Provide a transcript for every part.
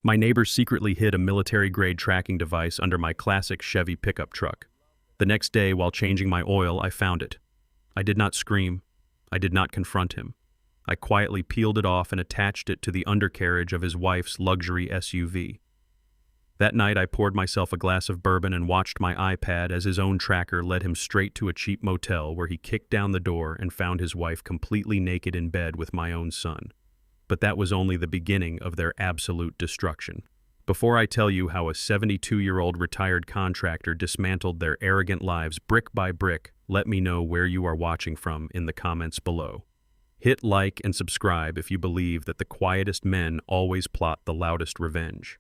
My neighbor secretly hid a military-grade tracking device under my classic Chevy pickup truck. The next day, while changing my oil, I found it. I did not scream. I did not confront him. I quietly peeled it off and attached it to the undercarriage of his wife's luxury SUV. That night, I poured myself a glass of bourbon and watched my iPad as his own tracker led him straight to a cheap motel where he kicked down the door and found his wife completely naked in bed with my own son. But that was only the beginning of their absolute destruction. Before I tell you how a 72-year-old retired contractor dismantled their arrogant lives brick by brick, let me know where you are watching from in the comments below. Hit like and subscribe if you believe that the quietest men always plot the loudest revenge.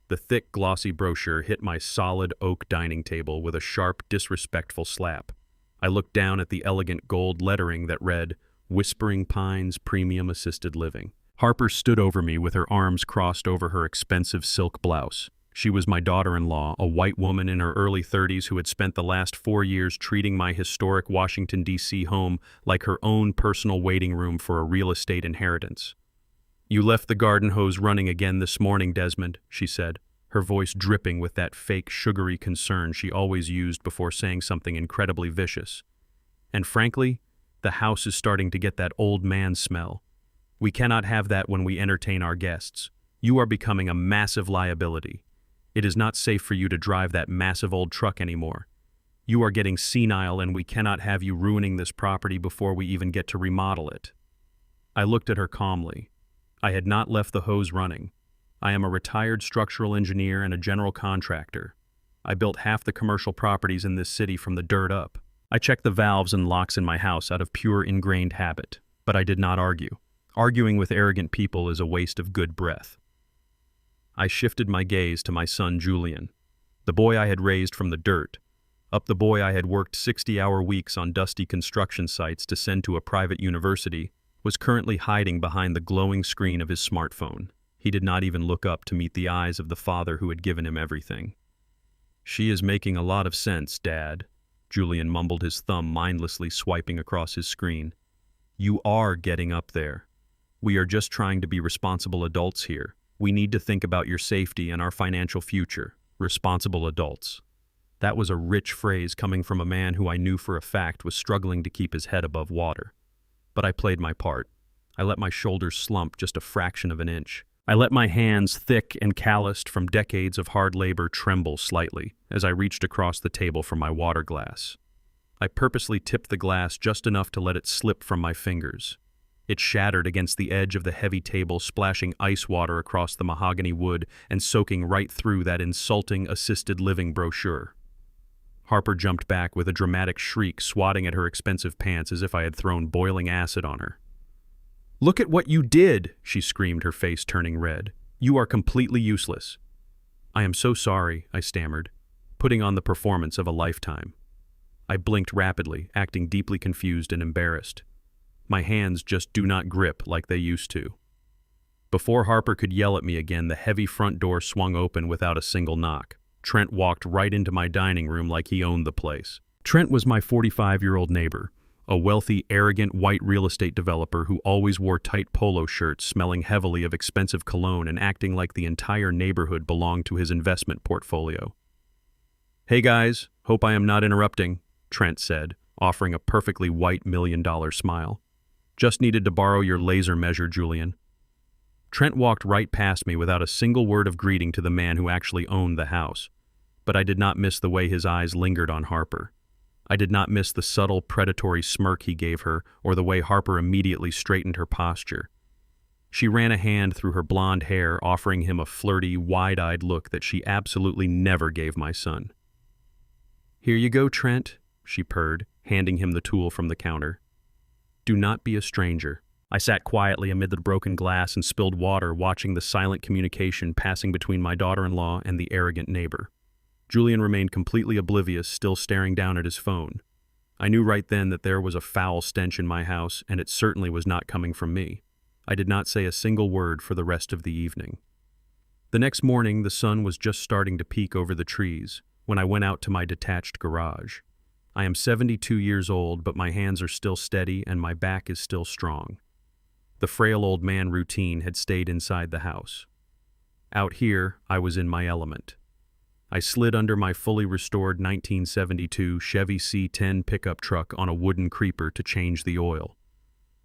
The thick, glossy brochure hit my solid oak dining table with a sharp, disrespectful slap. I looked down at the elegant gold lettering that read, Whispering Pines Premium Assisted Living. Harper stood over me with her arms crossed over her expensive silk blouse. She was my daughter-in-law, a white woman in her early 30s who had spent the last 4 years treating my historic Washington, D.C. home like her own personal waiting room for a real estate inheritance. "You left the garden hose running again this morning, Desmond," she said, her voice dripping with that fake, sugary concern she always used before saying something incredibly vicious. "And frankly, the house is starting to get that old man smell. We cannot have that when we entertain our guests. You are becoming a massive liability. It is not safe for you to drive that massive old truck anymore. You are getting senile and we cannot have you ruining this property before we even get to remodel it." I looked at her calmly. I had not left the hose running. I am a retired structural engineer and a general contractor. I built half the commercial properties in this city from the dirt up. I checked the valves and locks in my house out of pure ingrained habit, but I did not argue. Arguing with arrogant people is a waste of good breath. I shifted my gaze to my son Julian, the boy I had raised from the dirt, up the boy I had worked 60-hour weeks on dusty construction sites to send to a private university, was currently hiding behind the glowing screen of his smartphone. He did not even look up to meet the eyes of the father who had given him everything. "She is making a lot of sense, Dad," Julian mumbled, his thumb mindlessly swiping across his screen. "You are getting up there. We are just trying to be responsible adults here. We need to think about your safety and our financial future. Responsible adults." That was a rich phrase coming from a man who I knew for a fact was struggling to keep his head above water. But I played my part. I let my shoulders slump just a fraction of an inch. I let my hands, thick and calloused from decades of hard labor, tremble slightly as I reached across the table for my water glass. I purposely tipped the glass just enough to let it slip from my fingers. It shattered against the edge of the heavy table, splashing ice water across the mahogany wood and soaking right through that insulting assisted living brochure. Harper jumped back with a dramatic shriek, swatting at her expensive pants as if I had thrown boiling acid on her. "Look at what you did," she screamed, her face turning red. "You are completely useless." "I am so sorry," I stammered, putting on the performance of a lifetime. I blinked rapidly, acting deeply confused and embarrassed. My hands just do not grip like they used to. Before Harper could yell at me again, the heavy front door swung open without a single knock. Trent walked right into my dining room like he owned the place. Trent was my 45-year-old neighbor, a wealthy, arrogant white real estate developer who always wore tight polo shirts, smelling heavily of expensive cologne and acting like the entire neighborhood belonged to his investment portfolio. "Hey guys, hope I am not interrupting," Trent said, offering a perfectly white $1 million smile. "Just needed to borrow your laser measure, Julian." Trent walked right past me without a single word of greeting to the man who actually owned the house. But I did not miss the way his eyes lingered on Harper. I did not miss the subtle, predatory smirk he gave her or the way Harper immediately straightened her posture. She ran a hand through her blonde hair, offering him a flirty, wide-eyed look that she absolutely never gave my son. "Here you go, Trent," she purred, handing him the tool from the counter. "Do not be a stranger." I sat quietly amid the broken glass and spilled water, watching the silent communication passing between my daughter-in-law and the arrogant neighbor. Julian remained completely oblivious, still staring down at his phone. I knew right then that there was a foul stench in my house, and it certainly was not coming from me. I did not say a single word for the rest of the evening. The next morning, the sun was just starting to peek over the trees when I went out to my detached garage. I am 72 years old, but my hands are still steady and my back is still strong. The frail old man routine had stayed inside the house. Out here, I was in my element. I slid under my fully restored 1972 Chevy C10 pickup truck on a wooden creeper to change the oil.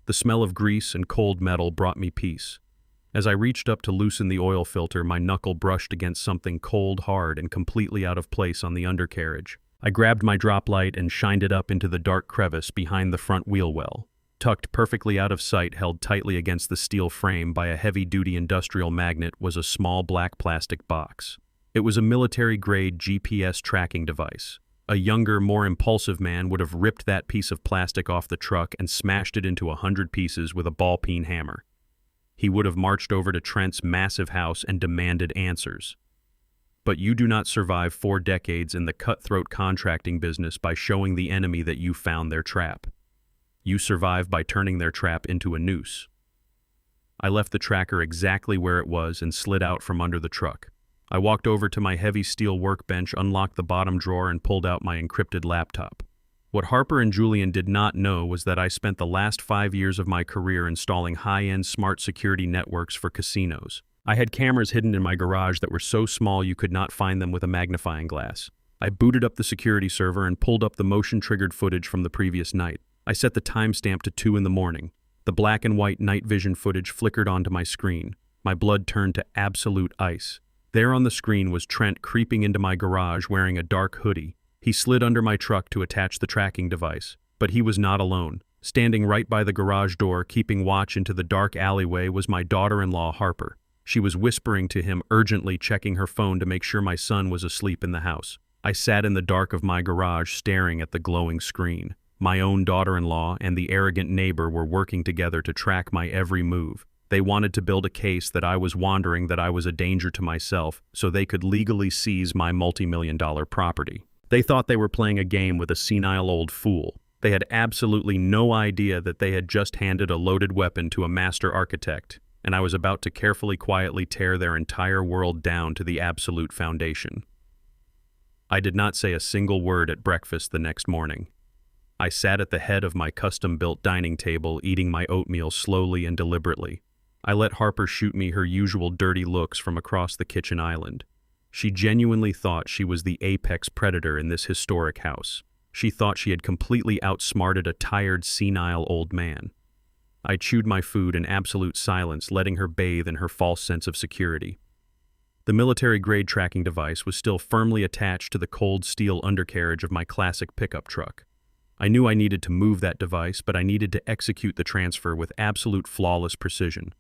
The smell of grease and cold metal brought me peace. As I reached up to loosen the oil filter, my knuckle brushed against something cold, hard, and completely out of place on the undercarriage. I grabbed my drop light and shined it up into the dark crevice behind the front wheel well. Tucked perfectly out of sight, held tightly against the steel frame by a heavy-duty industrial magnet, was a small black plastic box. It was a military-grade GPS tracking device. A younger, more impulsive man would have ripped that piece of plastic off the truck and smashed it into 100 pieces with a ball-peen hammer. He would have marched over to Trent's massive house and demanded answers. But you do not survive 4 decades in the cutthroat contracting business by showing the enemy that you found their trap. You survive by turning their trap into a noose. I left the tracker exactly where it was and slid out from under the truck. I walked over to my heavy steel workbench, unlocked the bottom drawer, and pulled out my encrypted laptop. What Harper and Julian did not know was that I spent the last 5 years of my career installing high-end smart security networks for casinos. I had cameras hidden in my garage that were so small you could not find them with a magnifying glass. I booted up the security server and pulled up the motion-triggered footage from the previous night. I set the timestamp to 2 in the morning. The black and white night vision footage flickered onto my screen. My blood turned to absolute ice. There on the screen was Trent creeping into my garage wearing a dark hoodie. He slid under my truck to attach the tracking device. But he was not alone. Standing right by the garage door, keeping watch into the dark alleyway, was my daughter-in-law, Harper. She was whispering to him, urgently checking her phone to make sure my son was asleep in the house. I sat in the dark of my garage staring at the glowing screen. My own daughter-in-law and the arrogant neighbor were working together to track my every move. They wanted to build a case that I was wandering, that I was a danger to myself, so they could legally seize my multi-million-dollar property. They thought they were playing a game with a senile old fool. They had absolutely no idea that they had just handed a loaded weapon to a master architect, and I was about to carefully, quietly tear their entire world down to the absolute foundation. I did not say a single word at breakfast the next morning. I sat at the head of my custom-built dining table, eating my oatmeal slowly and deliberately. I let Harper shoot me her usual dirty looks from across the kitchen island. She genuinely thought she was the apex predator in this historic house. She thought she had completely outsmarted a tired, senile old man. I chewed my food in absolute silence, letting her bathe in her false sense of security. The military-grade tracking device was still firmly attached to the cold steel undercarriage of my classic pickup truck. I knew I needed to move that device, but I needed to execute the transfer with absolute flawless precision.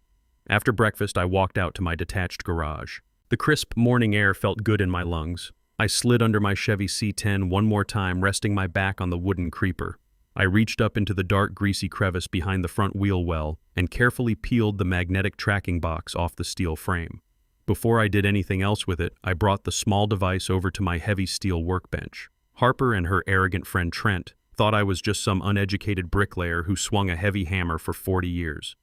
After breakfast, I walked out to my detached garage. The crisp morning air felt good in my lungs. I slid under my Chevy C10 one more time, resting my back on the wooden creeper. I reached up into the dark, greasy crevice behind the front wheel well and carefully peeled the magnetic tracking box off the steel frame. Before I did anything else with it, I brought the small device over to my heavy steel workbench. Harper and her arrogant friend Trent thought I was just some uneducated bricklayer who swung a heavy hammer for 40 years.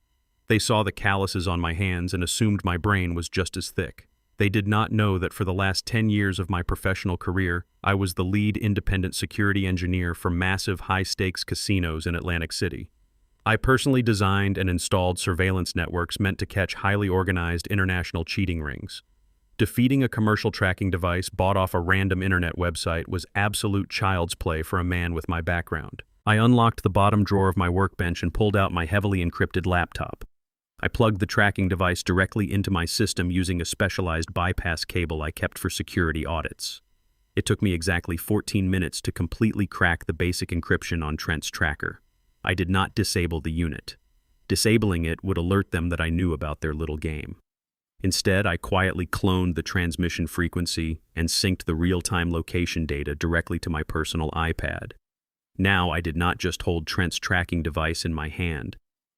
They saw the calluses on my hands and assumed my brain was just as thick. They did not know that for the last 10 years of my professional career, I was the lead independent security engineer for massive high-stakes casinos in Atlantic City. I personally designed and installed surveillance networks meant to catch highly organized international cheating rings. Defeating a commercial tracking device bought off a random internet website was absolute child's play for a man with my background. I unlocked the bottom drawer of my workbench and pulled out my heavily encrypted laptop. I plugged the tracking device directly into my system using a specialized bypass cable I kept for security audits. It took me exactly 14 minutes to completely crack the basic encryption on Trent's tracker. I did not disable the unit. Disabling it would alert them that I knew about their little game. Instead, I quietly cloned the transmission frequency and synced the real-time location data directly to my personal iPad. Now I did not just hold Trent's tracking device in my hand.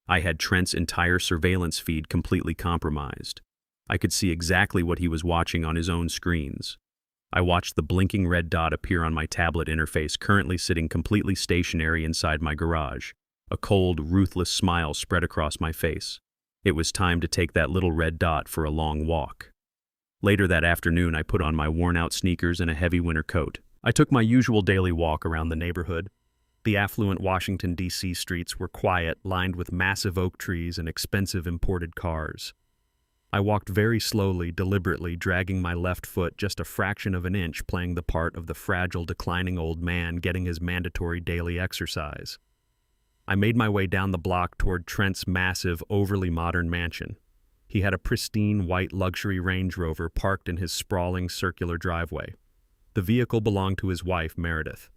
I had Trent's entire surveillance feed completely compromised. I could see exactly what he was watching on his own screens. I watched the blinking red dot appear on my tablet interface, currently sitting completely stationary inside my garage. A cold, ruthless smile spread across my face. It was time to take that little red dot for a long walk. Later that afternoon, I put on my worn-out sneakers and a heavy winter coat. I took my usual daily walk around the neighborhood. The affluent Washington, D.C. streets were quiet, lined with massive oak trees and expensive imported cars. I walked very slowly, deliberately, dragging my left foot just a fraction of an inch, playing the part of the fragile, declining old man getting his mandatory daily exercise. I made my way down the block toward Trent's massive, overly modern mansion. He had a pristine white luxury Range Rover parked in his sprawling circular driveway. The vehicle belonged to his wife, Meredith.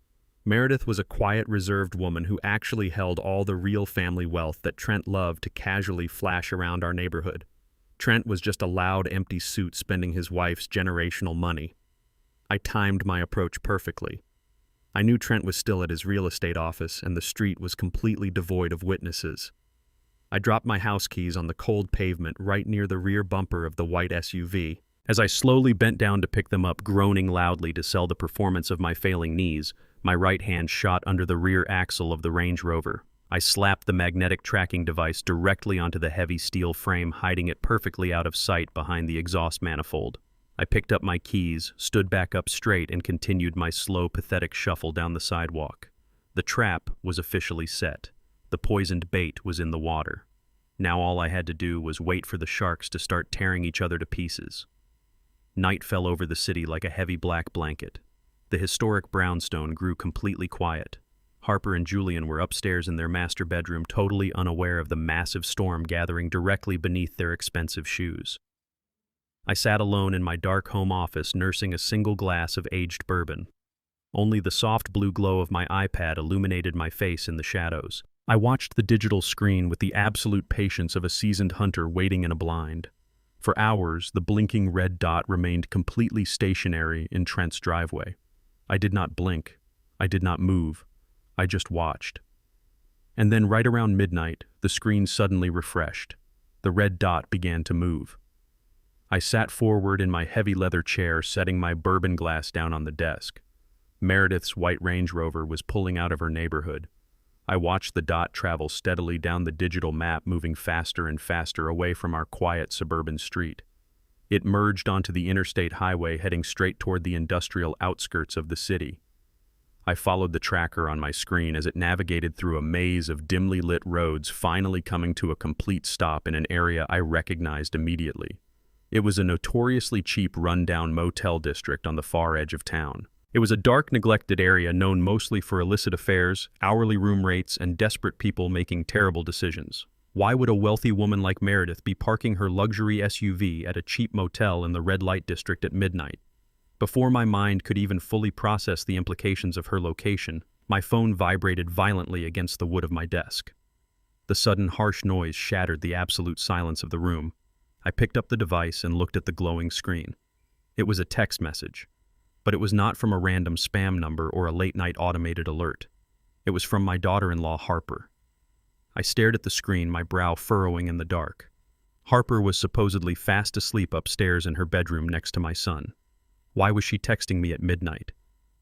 Meredith was a quiet, reserved woman who actually held all the real family wealth that Trent loved to casually flash around our neighborhood. Trent was just a loud, empty suit spending his wife's generational money. I timed my approach perfectly. I knew Trent was still at his real estate office, and the street was completely devoid of witnesses. I dropped my house keys on the cold pavement right near the rear bumper of the white SUV. As I slowly bent down to pick them up, groaning loudly to sell the performance of my failing knees, my right hand shot under the rear axle of the Range Rover. I slapped the magnetic tracking device directly onto the heavy steel frame, hiding it perfectly out of sight behind the exhaust manifold. I picked up my keys, stood back up straight, and continued my slow, pathetic shuffle down the sidewalk. The trap was officially set. The poisoned bait was in the water. Now all I had to do was wait for the sharks to start tearing each other to pieces. Night fell over the city like a heavy black blanket. The historic brownstone grew completely quiet. Harper and Julian were upstairs in their master bedroom, totally unaware of the massive storm gathering directly beneath their expensive shoes. I sat alone in my dark home office, nursing a single glass of aged bourbon. Only the soft blue glow of my iPad illuminated my face in the shadows. I watched the digital screen with the absolute patience of a seasoned hunter waiting in a blind. For hours, the blinking red dot remained completely stationary in Trent's driveway. I did not blink. I did not move. I just watched. And then right around midnight, the screen suddenly refreshed. The red dot began to move. I sat forward in my heavy leather chair, setting my bourbon glass down on the desk. Meredith's white Range Rover was pulling out of her neighborhood. I watched the dot travel steadily down the digital map, moving faster and faster away from our quiet suburban street. It merged onto the interstate highway, heading straight toward the industrial outskirts of the city. I followed the tracker on my screen as it navigated through a maze of dimly lit roads, finally coming to a complete stop in an area I recognized immediately. It was a notoriously cheap, run-down motel district on the far edge of town. It was a dark, neglected area known mostly for illicit affairs, hourly room rates, and desperate people making terrible decisions. Why would a wealthy woman like Meredith be parking her luxury SUV at a cheap motel in the red light district at midnight? Before my mind could even fully process the implications of her location, my phone vibrated violently against the wood of my desk. The sudden harsh noise shattered the absolute silence of the room. I picked up the device and looked at the glowing screen. It was a text message, but it was not from a random spam number or a late-night automated alert. It was from my daughter-in-law, Harper. I stared at the screen, my brow furrowing in the dark. Harper was supposedly fast asleep upstairs in her bedroom next to my son. Why was she texting me at midnight?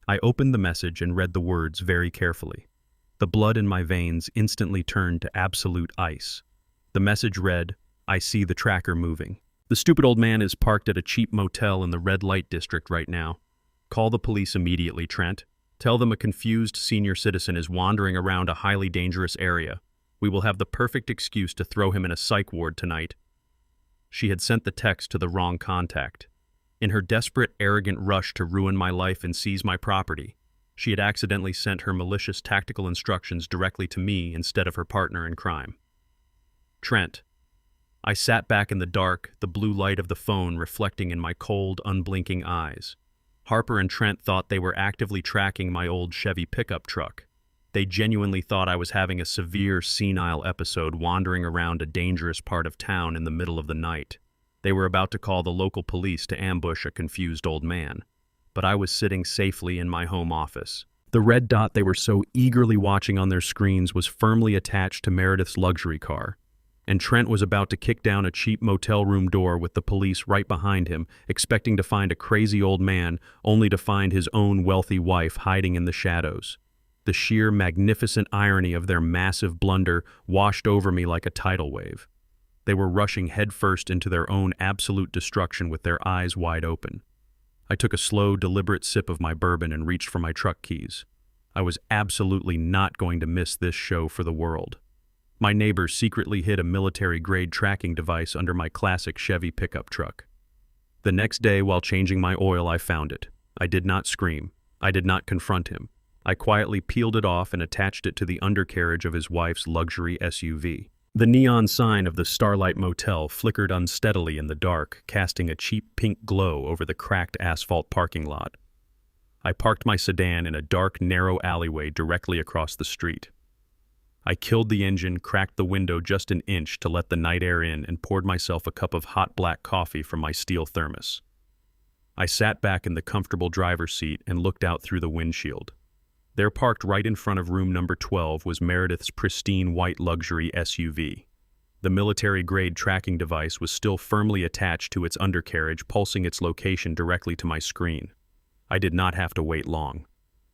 I opened the message and read the words very carefully. The blood in my veins instantly turned to absolute ice. The message read, "I see the tracker moving. The stupid old man is parked at a cheap motel in the red light district right now. Call the police immediately, Trent. Tell them a confused senior citizen is wandering around a highly dangerous area. We will have the perfect excuse to throw him in a psych ward tonight." She had sent the text to the wrong contact. In her desperate, arrogant rush to ruin my life and seize my property, she had accidentally sent her malicious tactical instructions directly to me instead of her partner in crime. Trent. I sat back in the dark, the blue light of the phone reflecting in my cold, unblinking eyes. Harper and Trent thought they were actively tracking my old Chevy pickup truck. They genuinely thought I was having a severe, senile episode wandering around a dangerous part of town in the middle of the night. They were about to call the local police to ambush a confused old man. But I was sitting safely in my home office. The red dot they were so eagerly watching on their screens was firmly attached to Meredith's luxury car. And Trent was about to kick down a cheap motel room door with the police right behind him, expecting to find a crazy old man, only to find his own wealthy wife hiding in the shadows. The sheer magnificent irony of their massive blunder washed over me like a tidal wave. They were rushing headfirst into their own absolute destruction with their eyes wide open. I took a slow, deliberate sip of my bourbon and reached for my truck keys. I was absolutely not going to miss this show for the world. My neighbor secretly hid a military-grade tracking device under my classic Chevy pickup truck. The next day, while changing my oil, I found it. I did not scream. I did not confront him. I quietly peeled it off and attached it to the undercarriage of his wife's luxury SUV. The neon sign of the Starlight Motel flickered unsteadily in the dark, casting a cheap pink glow over the cracked asphalt parking lot. I parked my sedan in a dark, narrow alleyway directly across the street. I killed the engine, cracked the window just an inch to let the night air in, and poured myself a cup of hot black coffee from my steel thermos. I sat back in the comfortable driver's seat and looked out through the windshield. There, parked right in front of room number 12, was Meredith's pristine white luxury SUV. The military-grade tracking device was still firmly attached to its undercarriage, pulsing its location directly to my screen. I did not have to wait long.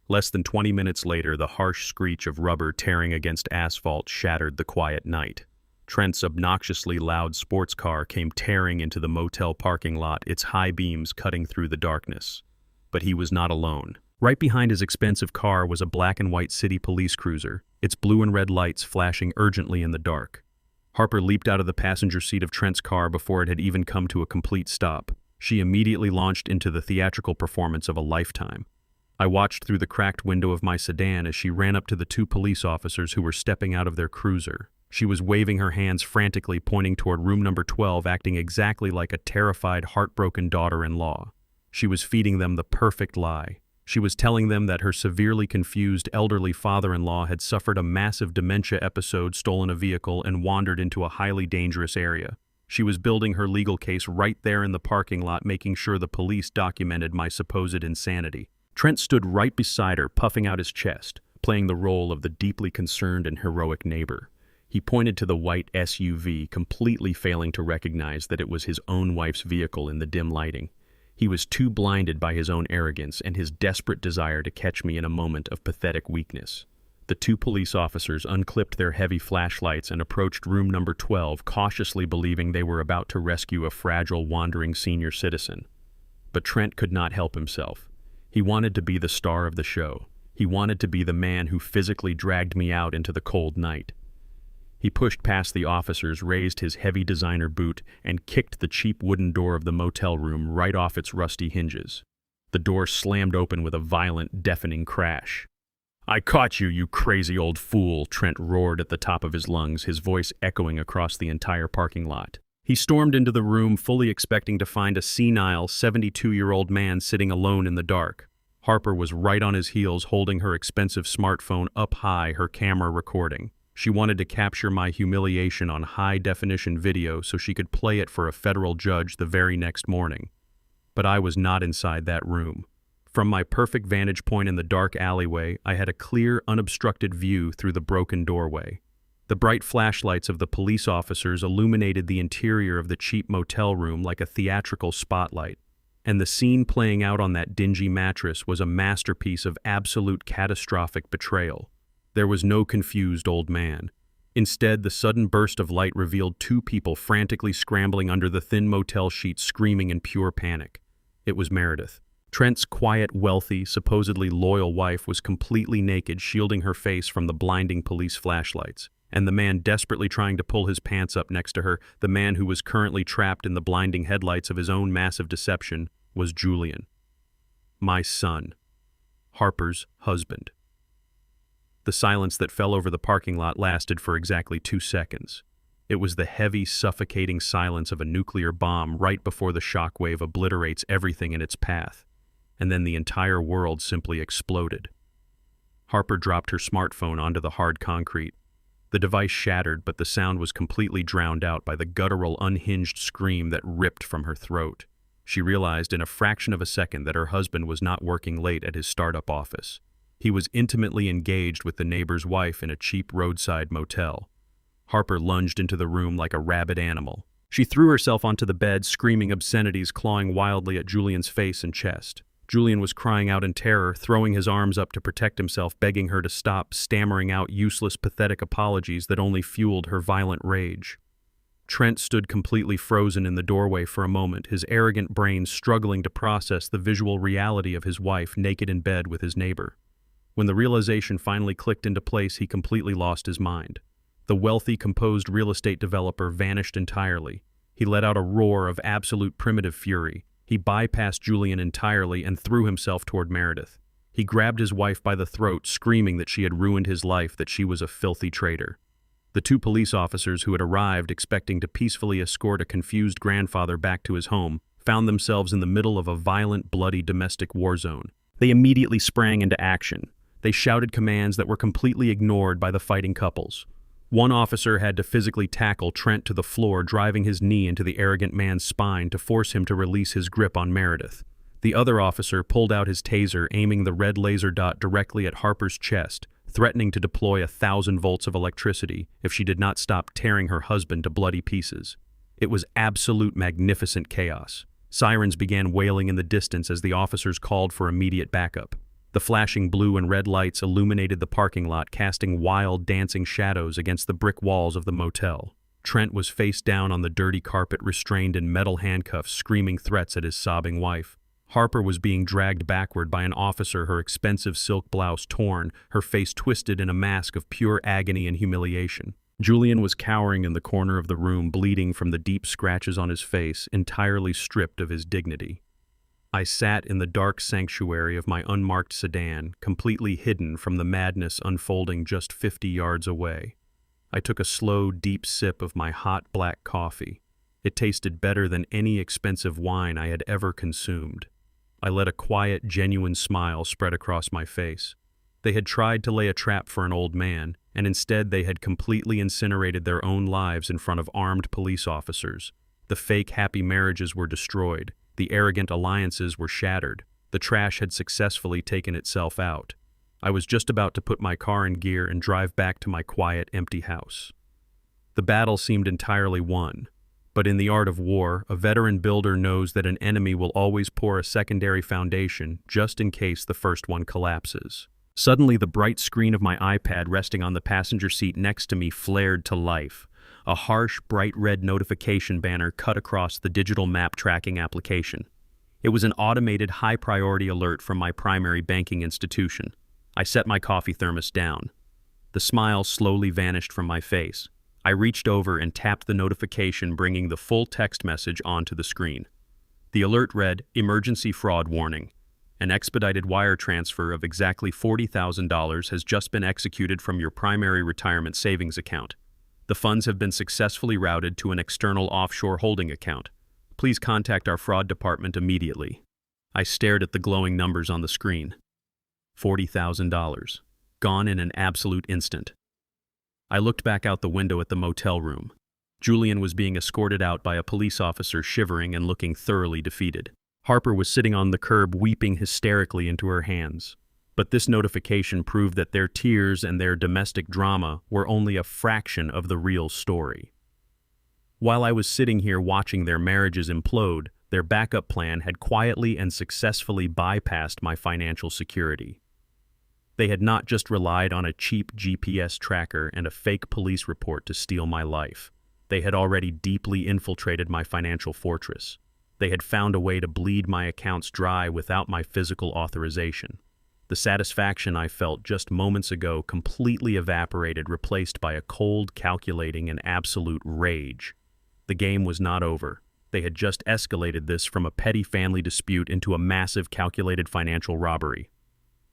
Less than 20 minutes later, the harsh screech of rubber tearing against asphalt shattered the quiet night. Trent's obnoxiously loud sports car came tearing into the motel parking lot, its high beams cutting through the darkness. But he was not alone. Right behind his expensive car was a black and white city police cruiser, its blue and red lights flashing urgently in the dark. Harper leaped out of the passenger seat of Trent's car before it had even come to a complete stop. She immediately launched into the theatrical performance of a lifetime. I watched through the cracked window of my sedan as she ran up to the two police officers who were stepping out of their cruiser. She was waving her hands frantically, pointing toward room number 12, acting exactly like a terrified, heartbroken daughter-in-law. She was feeding them the perfect lie. She was telling them that her severely confused elderly father-in-law had suffered a massive dementia episode, stolen a vehicle, and wandered into a highly dangerous area. She was building her legal case right there in the parking lot, making sure the police documented my supposed insanity. Trent stood right beside her, puffing out his chest, playing the role of the deeply concerned and heroic neighbor. He pointed to the white SUV, completely failing to recognize that it was his own wife's vehicle in the dim lighting. He was too blinded by his own arrogance and his desperate desire to catch me in a moment of pathetic weakness. The two police officers unclipped their heavy flashlights and approached room number 12, cautiously believing they were about to rescue a fragile, wandering senior citizen. But Trent could not help himself. He wanted to be the star of the show. He wanted to be the man who physically dragged me out into the cold night. He pushed past the officers, raised his heavy designer boot, and kicked the cheap wooden door of the motel room right off its rusty hinges. The door slammed open with a violent, deafening crash. "I caught you, you crazy old fool," Trent roared at the top of his lungs, his voice echoing across the entire parking lot. He stormed into the room, fully expecting to find a senile, 72-year-old man sitting alone in the dark. Harper was right on his heels, holding her expensive smartphone up high, her camera recording. She wanted to capture my humiliation on high-definition video so she could play it for a federal judge the very next morning. But I was not inside that room. From my perfect vantage point in the dark alleyway, I had a clear, unobstructed view through the broken doorway. The bright flashlights of the police officers illuminated the interior of the cheap motel room like a theatrical spotlight, and the scene playing out on that dingy mattress was a masterpiece of absolute catastrophic betrayal. There was no confused old man. Instead, the sudden burst of light revealed two people frantically scrambling under the thin motel sheets, screaming in pure panic. It was Meredith. Trent's quiet, wealthy, supposedly loyal wife was completely naked, shielding her face from the blinding police flashlights. And the man desperately trying to pull his pants up next to her, the man who was currently trapped in the blinding headlights of his own massive deception, was Julian. My son. Harper's husband. The silence that fell over the parking lot lasted for exactly 2 seconds. It was the heavy, suffocating silence of a nuclear bomb right before the shockwave obliterates everything in its path. And then the entire world simply exploded. Harper dropped her smartphone onto the hard concrete. The device shattered, but the sound was completely drowned out by the guttural, unhinged scream that ripped from her throat. She realized in a fraction of a second that her husband was not working late at his startup office. He was intimately engaged with the neighbor's wife in a cheap roadside motel. Harper lunged into the room like a rabid animal. She threw herself onto the bed, screaming obscenities, clawing wildly at Julian's face and chest. Julian was crying out in terror, throwing his arms up to protect himself, begging her to stop, stammering out useless, pathetic apologies that only fueled her violent rage. Trent stood completely frozen in the doorway for a moment, his arrogant brain struggling to process the visual reality of his wife naked in bed with his neighbor. When the realization finally clicked into place, he completely lost his mind. The wealthy, composed real estate developer vanished entirely. He let out a roar of absolute primitive fury. He bypassed Julian entirely and threw himself toward Meredith. He grabbed his wife by the throat, screaming that she had ruined his life, that she was a filthy traitor. The two police officers who had arrived expecting to peacefully escort a confused grandfather back to his home found themselves in the middle of a violent, bloody domestic war zone. They immediately sprang into action. They shouted commands that were completely ignored by the fighting couples. One officer had to physically tackle Trent to the floor, driving his knee into the arrogant man's spine to force him to release his grip on Meredith. The other officer pulled out his taser, aiming the red laser dot directly at Harper's chest, threatening to deploy 1,000 volts of electricity if she did not stop tearing her husband to bloody pieces. It was absolute magnificent chaos. Sirens began wailing in the distance as the officers called for immediate backup. The flashing blue and red lights illuminated the parking lot, casting wild, dancing shadows against the brick walls of the motel. Trent was face down on the dirty carpet, restrained in metal handcuffs, screaming threats at his sobbing wife. Harper was being dragged backward by an officer, her expensive silk blouse torn, her face twisted in a mask of pure agony and humiliation. Julian was cowering in the corner of the room, bleeding from the deep scratches on his face, entirely stripped of his dignity. I sat in the dark sanctuary of my unmarked sedan, completely hidden from the madness unfolding just 50 yards away. I took a slow, deep sip of my hot black coffee. It tasted better than any expensive wine I had ever consumed. I let a quiet, genuine smile spread across my face. They had tried to lay a trap for an old man, and instead they had completely incinerated their own lives in front of armed police officers. The fake happy marriages were destroyed. The arrogant alliances were shattered. The trash had successfully taken itself out. I was just about to put my car in gear and drive back to my quiet, empty house. The battle seemed entirely won. But in the art of war, a veteran builder knows that an enemy will always pour a secondary foundation just in case the first one collapses. Suddenly, the bright screen of my iPad resting on the passenger seat next to me flared to life. A harsh, bright red notification banner cut across the digital map tracking application. It was an automated, high-priority alert from my primary banking institution. I set my coffee thermos down. The smile slowly vanished from my face. I reached over and tapped the notification, bringing the full text message onto the screen. The alert read, "Emergency fraud warning. An expedited wire transfer of exactly $40,000 has just been executed from your primary retirement savings account. The funds have been successfully routed to an external offshore holding account. Please contact our fraud department immediately." I stared at the glowing numbers on the screen. $40,000. Gone in an absolute instant. I looked back out the window at the motel room. Julian was being escorted out by a police officer, shivering and looking thoroughly defeated. Harper was sitting on the curb, weeping hysterically into her hands. But this notification proved that their tears and their domestic drama were only a fraction of the real story. While I was sitting here watching their marriages implode, their backup plan had quietly and successfully bypassed my financial security. They had not just relied on a cheap GPS tracker and a fake police report to steal my life. They had already deeply infiltrated my financial fortress. They had found a way to bleed my accounts dry without my physical authorization. The satisfaction I felt just moments ago completely evaporated, replaced by a cold, calculating, and absolute rage. The game was not over. They had just escalated this from a petty family dispute into a massive, calculated financial robbery.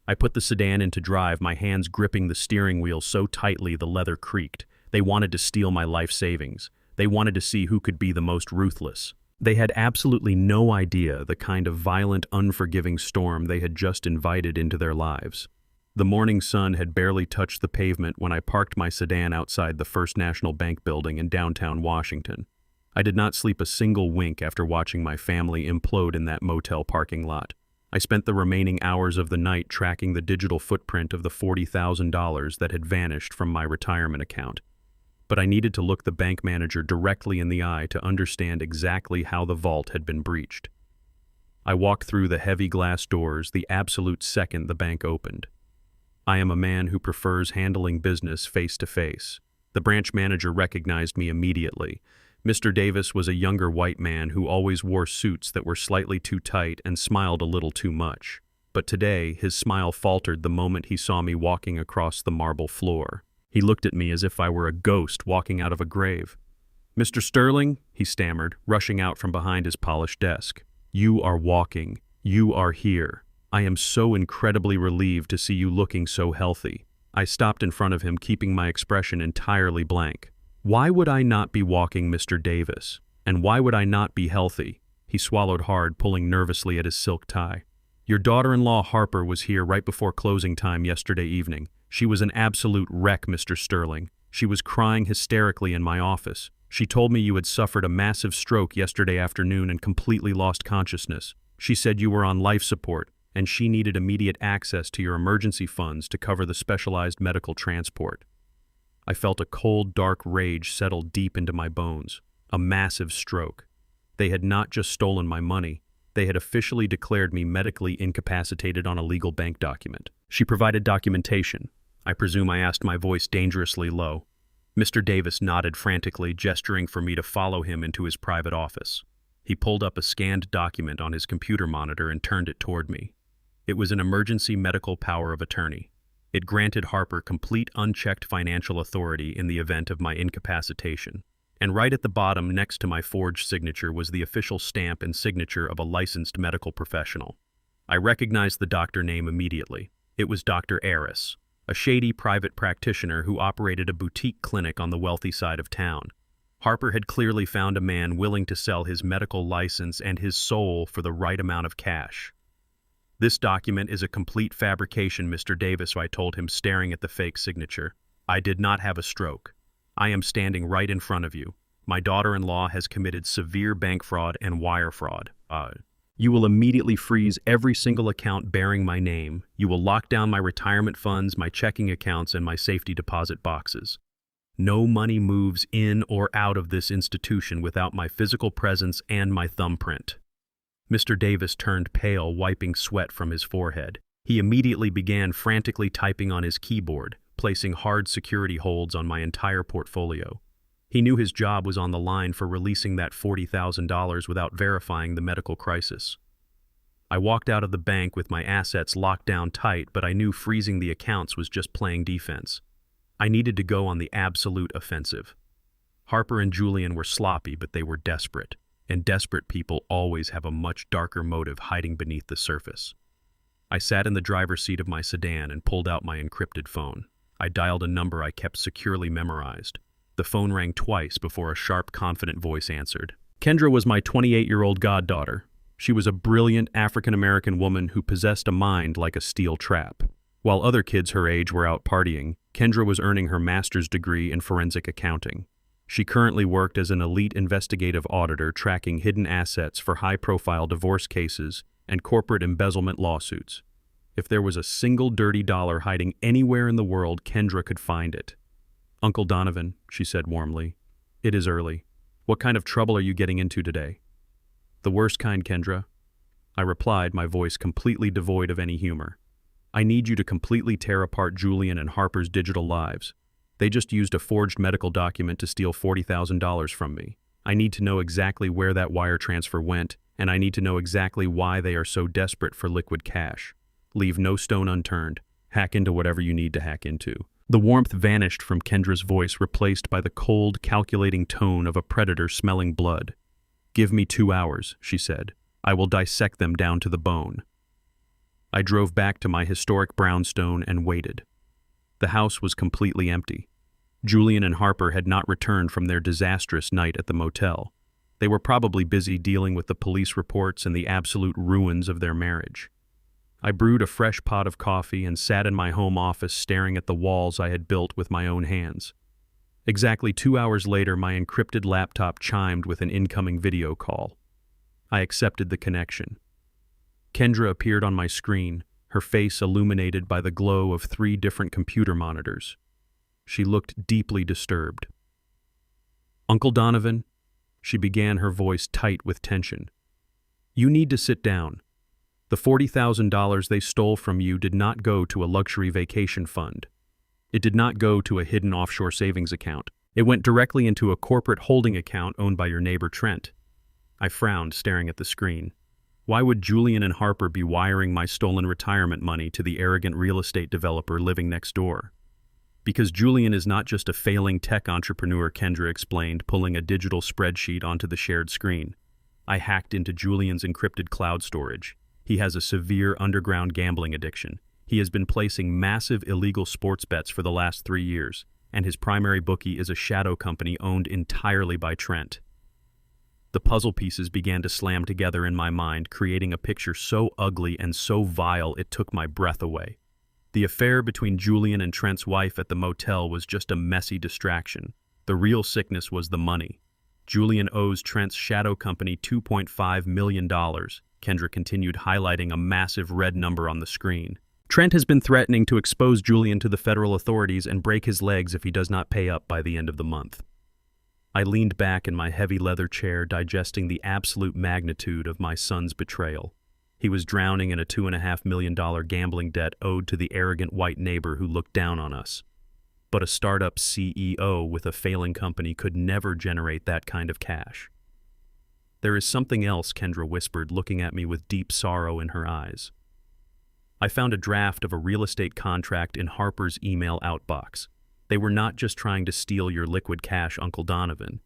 I put the sedan into drive, my hands gripping the steering wheel so tightly the leather creaked. They wanted to steal my life savings. They wanted to see who could be the most ruthless. They had absolutely no idea the kind of violent, unforgiving storm they had just invited into their lives. The morning sun had barely touched the pavement when I parked my sedan outside the First National Bank building in downtown Washington. I did not sleep a single wink after watching my family implode in that motel parking lot. I spent the remaining hours of the night tracking the digital footprint of the $40,000 that had vanished from my retirement account. But I needed to look the bank manager directly in the eye to understand exactly how the vault had been breached. I walked through the heavy glass doors the absolute second the bank opened. I am a man who prefers handling business face to face. The branch manager recognized me immediately. Mr. Davis was a younger white man who always wore suits that were slightly too tight and smiled a little too much. But today, his smile faltered the moment he saw me walking across the marble floor. He looked at me as if I were a ghost walking out of a grave. "Mr. Sterling," he stammered, rushing out from behind his polished desk. "You are walking. You are here. I am so incredibly relieved to see you looking so healthy." I stopped in front of him, keeping my expression entirely blank. "Why would I not be walking, Mr. Davis? And why would I not be healthy?" He swallowed hard, pulling nervously at his silk tie. "Your daughter-in-law Harper was here right before closing time yesterday evening. She was an absolute wreck, Mr. Sterling. She was crying hysterically in my office. She told me you had suffered a massive stroke yesterday afternoon and completely lost consciousness. She said you were on life support, and she needed immediate access to your emergency funds to cover the specialized medical transport." I felt a cold, dark rage settle deep into my bones. A massive stroke. They had not just stolen my money, they had officially declared me medically incapacitated on a legal bank document. She provided documentation. I presume I asked, my voice dangerously low. Mr. Davis nodded frantically, gesturing for me to follow him into his private office. He pulled up a scanned document on his computer monitor and turned it toward me. It was an emergency medical power of attorney. It granted Harper complete unchecked financial authority in the event of my incapacitation. And right at the bottom, next to my forged signature, was the official stamp and signature of a licensed medical professional. I recognized the doctor name immediately. It was Dr. Aris, a shady private practitioner who operated a boutique clinic on the wealthy side of town. Harper had clearly found a man willing to sell his medical license and his soul for the right amount of cash. "This document is a complete fabrication, Mr. Davis," I told him, staring at the fake signature. "I did not have a stroke. I am standing right in front of you. My daughter-in-law has committed severe bank fraud and wire fraud. You will immediately freeze every single account bearing my name. You will lock down my retirement funds, my checking accounts, and my safety deposit boxes. No money moves in or out of this institution without my physical presence and my thumbprint." Mr. Davis turned pale, wiping sweat from his forehead. He immediately began frantically typing on his keyboard, placing hard security holds on my entire portfolio. He knew his job was on the line for releasing that $40,000 without verifying the medical crisis. I walked out of the bank with my assets locked down tight, but I knew freezing the accounts was just playing defense. I needed to go on the absolute offensive. Harper and Julian were sloppy, but they were desperate, and desperate people always have a much darker motive hiding beneath the surface. I sat in the driver's seat of my sedan and pulled out my encrypted phone. I dialed a number I kept securely memorized. The phone rang twice before a sharp, confident voice answered. Kendra was my 28-year-old goddaughter. She was a brilliant African-American woman who possessed a mind like a steel trap. While other kids her age were out partying, Kendra was earning her master's degree in forensic accounting. She currently worked as an elite investigative auditor tracking hidden assets for high-profile divorce cases and corporate embezzlement lawsuits. If there was a single dirty dollar hiding anywhere in the world, Kendra could find it. "Uncle Donovan," she said warmly, "it is early. What kind of trouble are you getting into today?" "The worst kind, Kendra," I replied, my voice completely devoid of any humor. "I need you to completely tear apart Julian and Harper's digital lives. They just used a forged medical document to steal $40,000 from me. I need to know exactly where that wire transfer went, and I need to know exactly why they are so desperate for liquid cash. Leave no stone unturned. Hack into whatever you need to hack into." The warmth vanished from Kendra's voice, replaced by the cold, calculating tone of a predator smelling blood. "Give me 2 hours," she said. "I will dissect them down to the bone." I drove back to my historic brownstone and waited. The house was completely empty. Julian and Harper had not returned from their disastrous night at the motel. They were probably busy dealing with the police reports and the absolute ruins of their marriage. I brewed a fresh pot of coffee and sat in my home office staring at the walls I had built with my own hands. Exactly 2 hours later, my encrypted laptop chimed with an incoming video call. I accepted the connection. Kendra appeared on my screen, her face illuminated by the glow of 3 different computer monitors. She looked deeply disturbed. "Uncle Donovan," she began, her voice tight with tension. "You need to sit down. The $40,000 they stole from you did not go to a luxury vacation fund. It did not go to a hidden offshore savings account. It went directly into a corporate holding account owned by your neighbor Trent." I frowned, staring at the screen. Why would Julian and Harper be wiring my stolen retirement money to the arrogant real estate developer living next door? Because Julian is not just a failing tech entrepreneur, Kendra explained, pulling a digital spreadsheet onto the shared screen. I hacked into Julian's encrypted cloud storage. He has a severe underground gambling addiction. He has been placing massive illegal sports bets for the last 3 years, and his primary bookie is a shadow company owned entirely by Trent. The puzzle pieces began to slam together in my mind, creating a picture so ugly and so vile it took my breath away. The affair between Julian and Trent's wife at the motel was just a messy distraction. The real sickness was the money. Julian owes Trent's shadow company $2.5 million. Kendra continued, highlighting a massive red number on the screen. Trent has been threatening to expose Julian to the federal authorities and break his legs if he does not pay up by the end of the month. I leaned back in my heavy leather chair, digesting the absolute magnitude of my son's betrayal. He was drowning in a $2.5 million gambling debt owed to the arrogant white neighbor who looked down on us. But a startup CEO with a failing company could never generate that kind of cash. There is something else, Kendra whispered, looking at me with deep sorrow in her eyes. I found a draft of a real estate contract in Harper's email outbox. They were not just trying to steal your liquid cash, Uncle Donovan.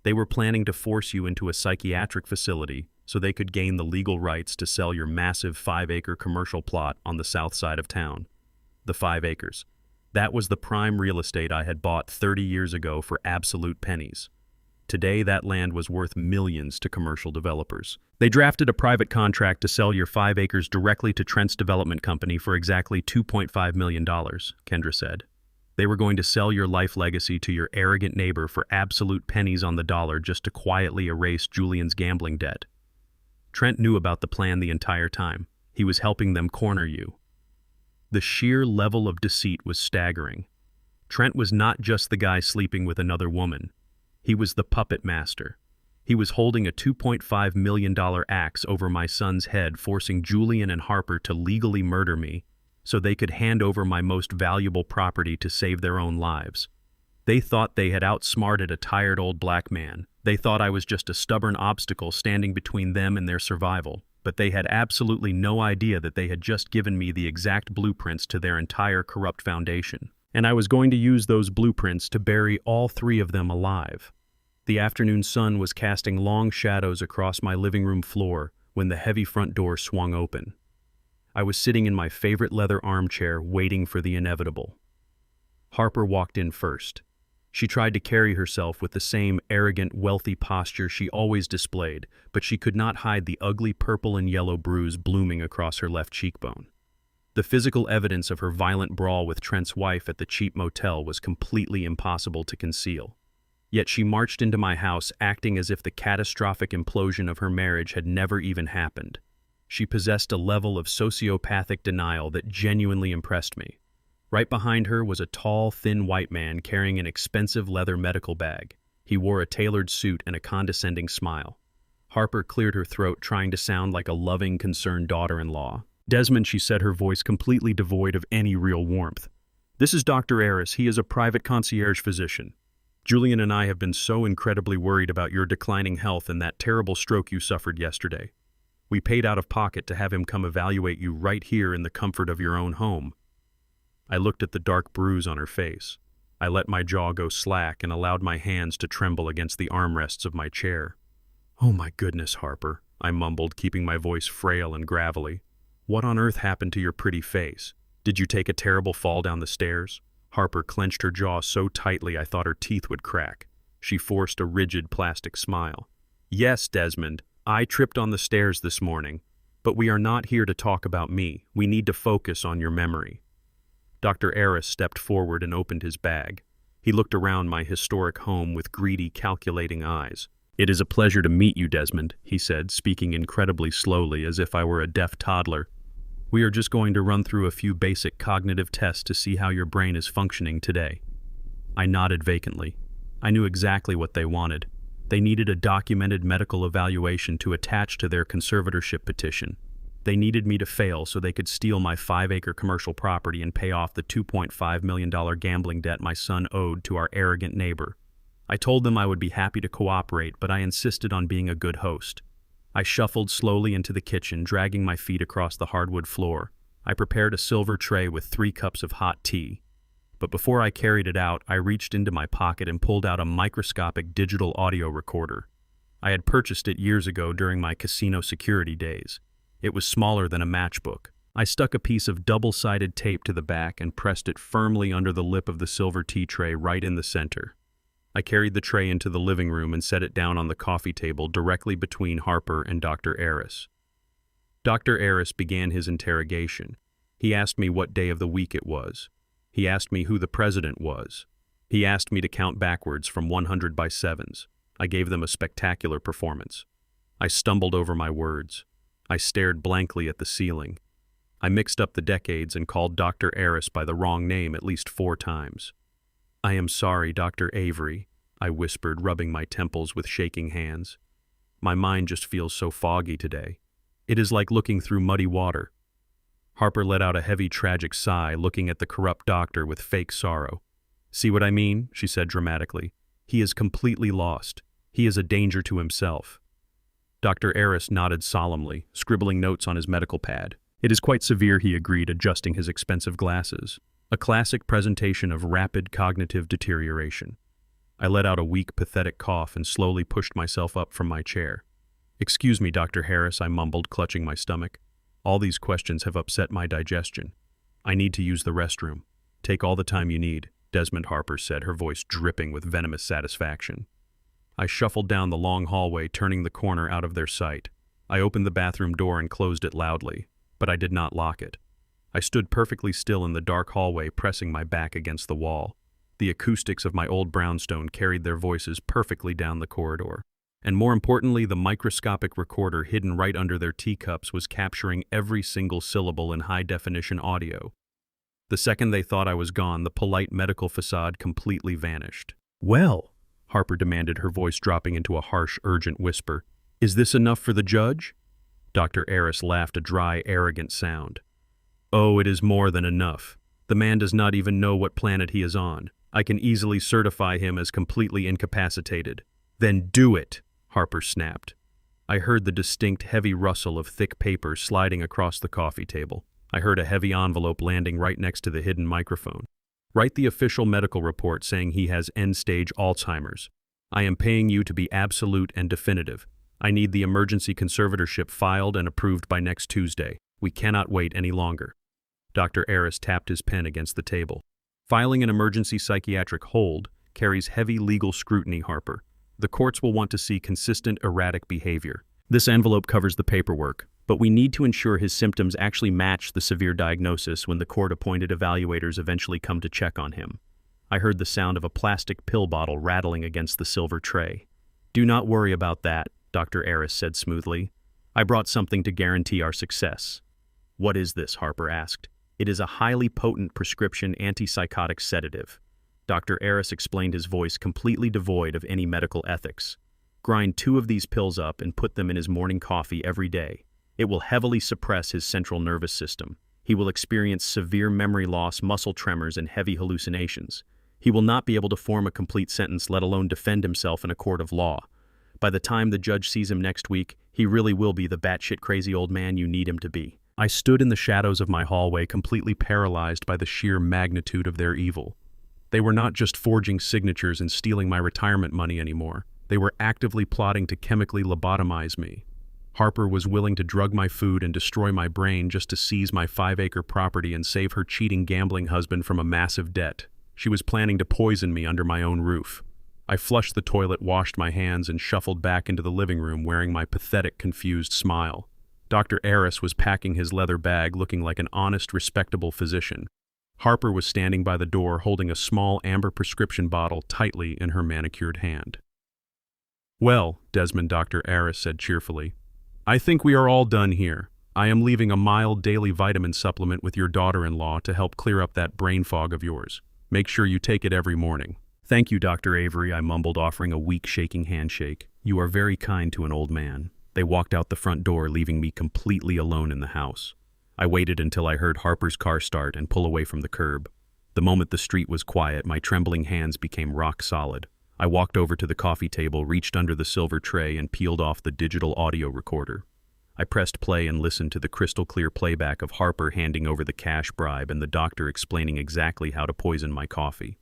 They were planning to force you into a psychiatric facility so they could gain the legal rights to sell your massive 5-acre commercial plot on the south side of town. The 5 acres. That was the prime real estate I had bought 30 years ago for absolute pennies. Today, that land was worth millions to commercial developers. They drafted a private contract to sell your 5 acres directly to Trent's development company for exactly $2.5 million, Kendra said. They were going to sell your life legacy to your arrogant neighbor for absolute pennies on the dollar just to quietly erase Julian's gambling debt. Trent knew about the plan the entire time. He was helping them corner you. The sheer level of deceit was staggering. Trent was not just the guy sleeping with another woman. He was the puppet master. He was holding a $2.5 million axe over my son's head, forcing Julian and Harper to legally murder me so they could hand over my most valuable property to save their own lives. They thought they had outsmarted a tired old black man. They thought I was just a stubborn obstacle standing between them and their survival, but they had absolutely no idea that they had just given me the exact blueprints to their entire corrupt foundation. And I was going to use those blueprints to bury all 3 of them alive. The afternoon sun was casting long shadows across my living room floor when the heavy front door swung open. I was sitting in my favorite leather armchair waiting for the inevitable. Harper walked in first. She tried to carry herself with the same arrogant, wealthy posture she always displayed, but she could not hide the ugly purple and yellow bruise blooming across her left cheekbone. The physical evidence of her violent brawl with Trent's wife at the cheap motel was completely impossible to conceal. Yet she marched into my house acting as if the catastrophic implosion of her marriage had never even happened. She possessed a level of sociopathic denial that genuinely impressed me. Right behind her was a tall, thin white man carrying an expensive leather medical bag. He wore a tailored suit and a condescending smile. Harper cleared her throat, trying to sound like a loving, concerned daughter-in-law. Desmond, she said, her voice completely devoid of any real warmth. This is Dr. Aris. He is a private concierge physician. Julian and I have been so incredibly worried about your declining health and that terrible stroke you suffered yesterday. We paid out of pocket to have him come evaluate you right here in the comfort of your own home. I looked at the dark bruise on her face. I let my jaw go slack and allowed my hands to tremble against the armrests of my chair. "Oh my goodness, Harper," I mumbled, keeping my voice frail and gravelly. "What on earth happened to your pretty face? Did you take a terrible fall down the stairs?" Harper clenched her jaw so tightly I thought her teeth would crack. She forced a rigid plastic smile. "Yes, Desmond. I tripped on the stairs this morning, but we are not here to talk about me. We need to focus on your memory." Dr. Aris stepped forward and opened his bag. He looked around my historic home with greedy, calculating eyes. "It is a pleasure to meet you, Desmond," he said, speaking incredibly slowly as if I were a deaf toddler. "We are just going to run through a few basic cognitive tests to see how your brain is functioning today." I nodded vacantly. I knew exactly what they wanted. They needed a documented medical evaluation to attach to their conservatorship petition. They needed me to fail so they could steal my 5-acre commercial property and pay off the $2.5 million gambling debt my son owed to our arrogant neighbor. I told them I would be happy to cooperate, but I insisted on being a good host. I shuffled slowly into the kitchen, dragging my feet across the hardwood floor. I prepared a silver tray with 3 cups of hot tea. But before I carried it out, I reached into my pocket and pulled out a microscopic digital audio recorder. I had purchased it years ago during my casino security days. It was smaller than a matchbook. I stuck a piece of double-sided tape to the back and pressed it firmly under the lip of the silver tea tray right in the center. I carried the tray into the living room and set it down on the coffee table directly between Harper and Dr. Aris. Dr. Aris began his interrogation. He asked me what day of the week it was. He asked me who the president was. He asked me to count backwards from 100 by sevens. I gave them a spectacular performance. I stumbled over my words. I stared blankly at the ceiling. I mixed up the decades and called Dr. Aris by the wrong name at least 4 times. "I am sorry, Dr. Avery," I whispered, rubbing my temples with shaking hands. "My mind just feels so foggy today. It is like looking through muddy water." Harper let out a heavy, tragic sigh, looking at the corrupt doctor with fake sorrow. "See what I mean?" she said dramatically. "He is completely lost. He is a danger to himself." Dr. Aris nodded solemnly, scribbling notes on his medical pad. "It is quite severe," he agreed, adjusting his expensive glasses. "A classic presentation of rapid cognitive deterioration." I let out a weak, pathetic cough and slowly pushed myself up from my chair. "Excuse me, Dr. Harris," I mumbled, clutching my stomach. "All these questions have upset my digestion. I need to use the restroom." "Take all the time you need," Desmond Harper said, her voice dripping with venomous satisfaction. I shuffled down the long hallway, turning the corner out of their sight. I opened the bathroom door and closed it loudly, but I did not lock it. I stood perfectly still in the dark hallway, pressing my back against the wall. The acoustics of my old brownstone carried their voices perfectly down the corridor. And more importantly, the microscopic recorder hidden right under their teacups was capturing every single syllable in high-definition audio. The second they thought I was gone, the polite medical facade completely vanished. "Well," Harper demanded, her voice dropping into a harsh, urgent whisper, "is this enough for the judge?" Dr. Aris laughed, a dry, arrogant sound. "Oh, it is more than enough. The man does not even know what planet he is on. I can easily certify him as completely incapacitated." "Then do it," Harper snapped. I heard the distinct, heavy rustle of thick paper sliding across the coffee table. I heard a heavy envelope landing right next to the hidden microphone. "Write the official medical report saying he has end-stage Alzheimer's. I am paying you to be absolute and definitive. I need the emergency conservatorship filed and approved by next Tuesday. We cannot wait any longer." Dr. Aris tapped his pen against the table. "Filing an emergency psychiatric hold carries heavy legal scrutiny, Harper. The courts will want to see consistent, erratic behavior. This envelope covers the paperwork, but we need to ensure his symptoms actually match the severe diagnosis when the court-appointed evaluators eventually come to check on him." I heard the sound of a plastic pill bottle rattling against the silver tray. "Do not worry about that," Dr. Aris said smoothly. "I brought something to guarantee our success." "What is this?" Harper asked. "It is a highly potent prescription antipsychotic sedative." Dr. Aris explained, his voice completely devoid of any medical ethics. "Grind 2 of these pills up and put them in his morning coffee every day. It will heavily suppress his central nervous system. He will experience severe memory loss, muscle tremors, and heavy hallucinations. He will not be able to form a complete sentence, let alone defend himself in a court of law. By the time the judge sees him next week, he really will be the batshit crazy old man you need him to be." I stood in the shadows of my hallway, completely paralyzed by the sheer magnitude of their evil. They were not just forging signatures and stealing my retirement money anymore. They were actively plotting to chemically lobotomize me. Harper was willing to drug my food and destroy my brain just to seize my 5-acre property and save her cheating gambling husband from a massive debt. She was planning to poison me under my own roof. I flushed the toilet, washed my hands, and shuffled back into the living room wearing my pathetic, confused smile. Dr. Aris was packing his leather bag, looking like an honest, respectable physician. Harper was standing by the door, holding a small amber prescription bottle tightly in her manicured hand. "Well, Desmond," Dr. Aris said cheerfully, "I think we are all done here. I am leaving a mild daily vitamin supplement with your daughter-in-law to help clear up that brain fog of yours. Make sure you take it every morning." "Thank you, Dr. Avery," I mumbled, offering a weak, shaking handshake. "You are very kind to an old man." They walked out the front door, leaving me completely alone in the house. I waited until I heard Harper's car start and pull away from the curb. The moment the street was quiet, my trembling hands became rock solid. I walked over to the coffee table, reached under the silver tray, and peeled off the digital audio recorder. I pressed play and listened to the crystal-clear playback of Harper handing over the cash bribe and the doctor explaining exactly how to poison my coffee.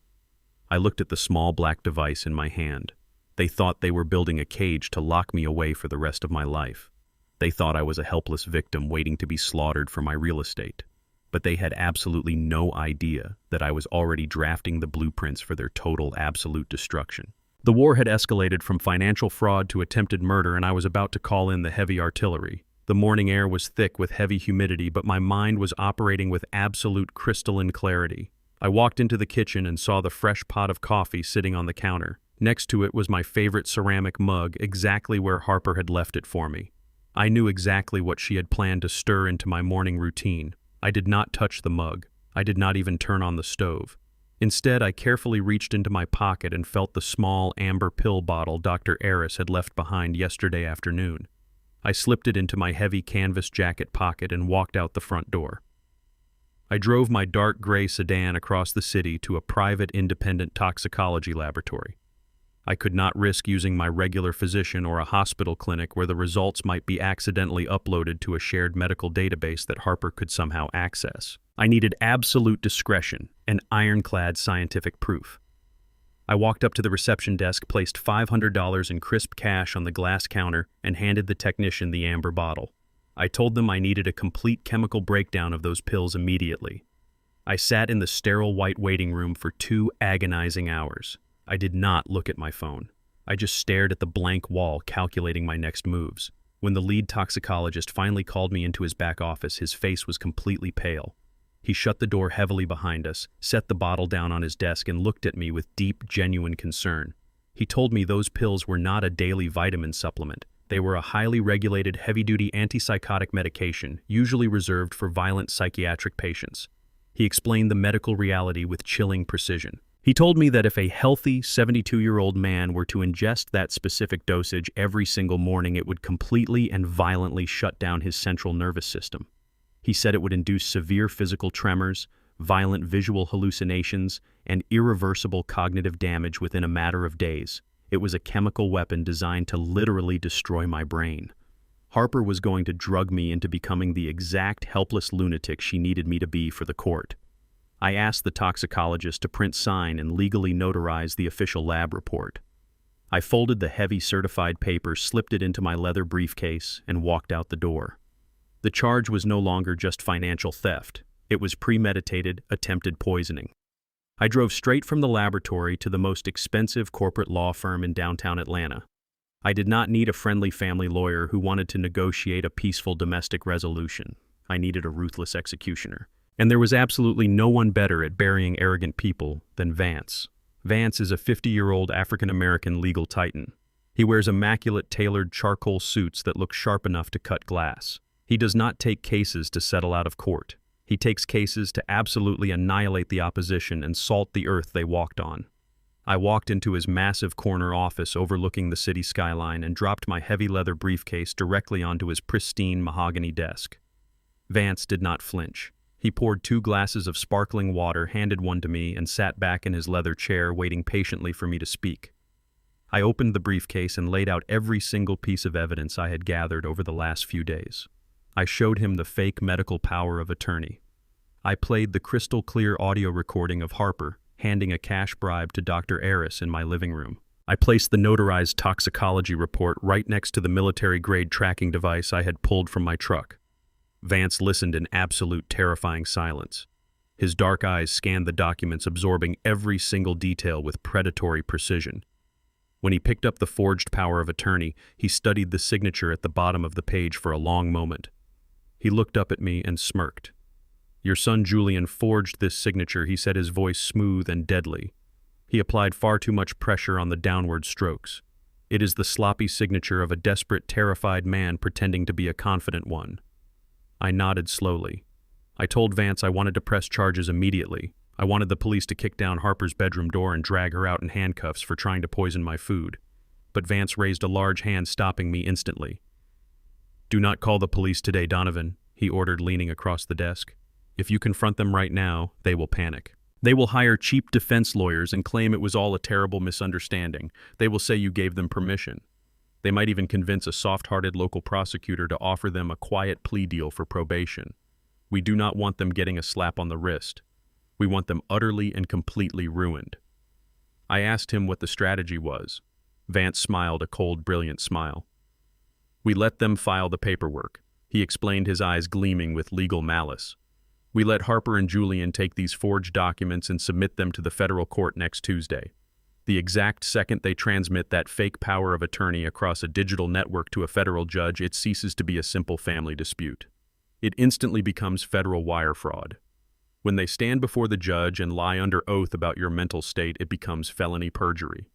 I looked at the small black device in my hand. They thought they were building a cage to lock me away for the rest of my life. They thought I was a helpless victim waiting to be slaughtered for my real estate. But they had absolutely no idea that I was already drafting the blueprints for their total, absolute destruction. The war had escalated from financial fraud to attempted murder, and I was about to call in the heavy artillery. The morning air was thick with heavy humidity, but my mind was operating with absolute crystalline clarity. I walked into the kitchen and saw the fresh pot of coffee sitting on the counter. Next to it was my favorite ceramic mug, exactly where Harper had left it for me. I knew exactly what she had planned to stir into my morning routine. I did not touch the mug. I did not even turn on the stove. Instead, I carefully reached into my pocket and felt the small amber pill bottle Dr. Eris had left behind yesterday afternoon. I slipped it into my heavy canvas jacket pocket and walked out the front door. I drove my dark gray sedan across the city to a private independent toxicology laboratory. I could not risk using my regular physician or a hospital clinic where the results might be accidentally uploaded to a shared medical database that Harper could somehow access. I needed absolute discretion and ironclad scientific proof. I walked up to the reception desk, placed $500 in crisp cash on the glass counter, and handed the technician the amber bottle. I told them I needed a complete chemical breakdown of those pills immediately. I sat in the sterile white waiting room for 2 agonizing hours. I did not look at my phone. I just stared at the blank wall, calculating my next moves. When the lead toxicologist finally called me into his back office, his face was completely pale. He shut the door heavily behind us, set the bottle down on his desk, and looked at me with deep, genuine concern. He told me those pills were not a daily vitamin supplement. They were a highly regulated, heavy-duty antipsychotic medication, usually reserved for violent psychiatric patients. He explained the medical reality with chilling precision. He told me that if a healthy 72-year-old man were to ingest that specific dosage every single morning, it would completely and violently shut down his central nervous system. He said it would induce severe physical tremors, violent visual hallucinations, and irreversible cognitive damage within a matter of days. It was a chemical weapon designed to literally destroy my brain. Harper was going to drug me into becoming the exact helpless lunatic she needed me to be for the court. I asked the toxicologist to print, sign, and legally notarize the official lab report. I folded the heavy certified paper, slipped it into my leather briefcase, and walked out the door. The charge was no longer just financial theft. It was premeditated, attempted poisoning. I drove straight from the laboratory to the most expensive corporate law firm in downtown Atlanta. I did not need a friendly family lawyer who wanted to negotiate a peaceful domestic resolution. I needed a ruthless executioner. And there was absolutely no one better at burying arrogant people than Vance. Vance is a 50-year-old African-American legal titan. He wears immaculate tailored charcoal suits that look sharp enough to cut glass. He does not take cases to settle out of court. He takes cases to absolutely annihilate the opposition and salt the earth they walked on. I walked into his massive corner office overlooking the city skyline and dropped my heavy leather briefcase directly onto his pristine mahogany desk. Vance did not flinch. He poured 2 glasses of sparkling water, handed one to me, and sat back in his leather chair, waiting patiently for me to speak. I opened the briefcase and laid out every single piece of evidence I had gathered over the last few days. I showed him the fake medical power of attorney. I played the crystal-clear audio recording of Harper handing a cash bribe to Dr. Eris in my living room. I placed the notarized toxicology report right next to the military-grade tracking device I had pulled from my truck. Vance listened in absolute terrifying silence. His dark eyes scanned the documents, absorbing every single detail with predatory precision. When he picked up the forged power of attorney, he studied the signature at the bottom of the page for a long moment. He looked up at me and smirked. "Your son Julian forged this signature," he said, his voice smooth and deadly. He applied far too much pressure on the downward strokes. "It is the sloppy signature of a desperate, terrified man pretending to be a confident one." I nodded slowly. I told Vance I wanted to press charges immediately. I wanted the police to kick down Harper's bedroom door and drag her out in handcuffs for trying to poison my food. But Vance raised a large hand, stopping me instantly. "Do not call the police today, Donovan," he ordered, leaning across the desk. "If you confront them right now, they will panic. They will hire cheap defense lawyers and claim it was all a terrible misunderstanding. They will say you gave them permission. They might even convince a soft-hearted local prosecutor to offer them a quiet plea deal for probation. We do not want them getting a slap on the wrist. We want them utterly and completely ruined. I asked him what the strategy was. Vance smiled a cold, brilliant smile. We let them file the paperwork. He explained, his eyes gleaming with legal malice. We let Harper and Julian take these forged documents and submit them to the federal court next Tuesday. The exact second they transmit that fake power of attorney across a digital network to a federal judge, it ceases to be a simple family dispute. It instantly becomes federal wire fraud. When they stand before the judge and lie under oath about your mental state, it becomes felony perjury.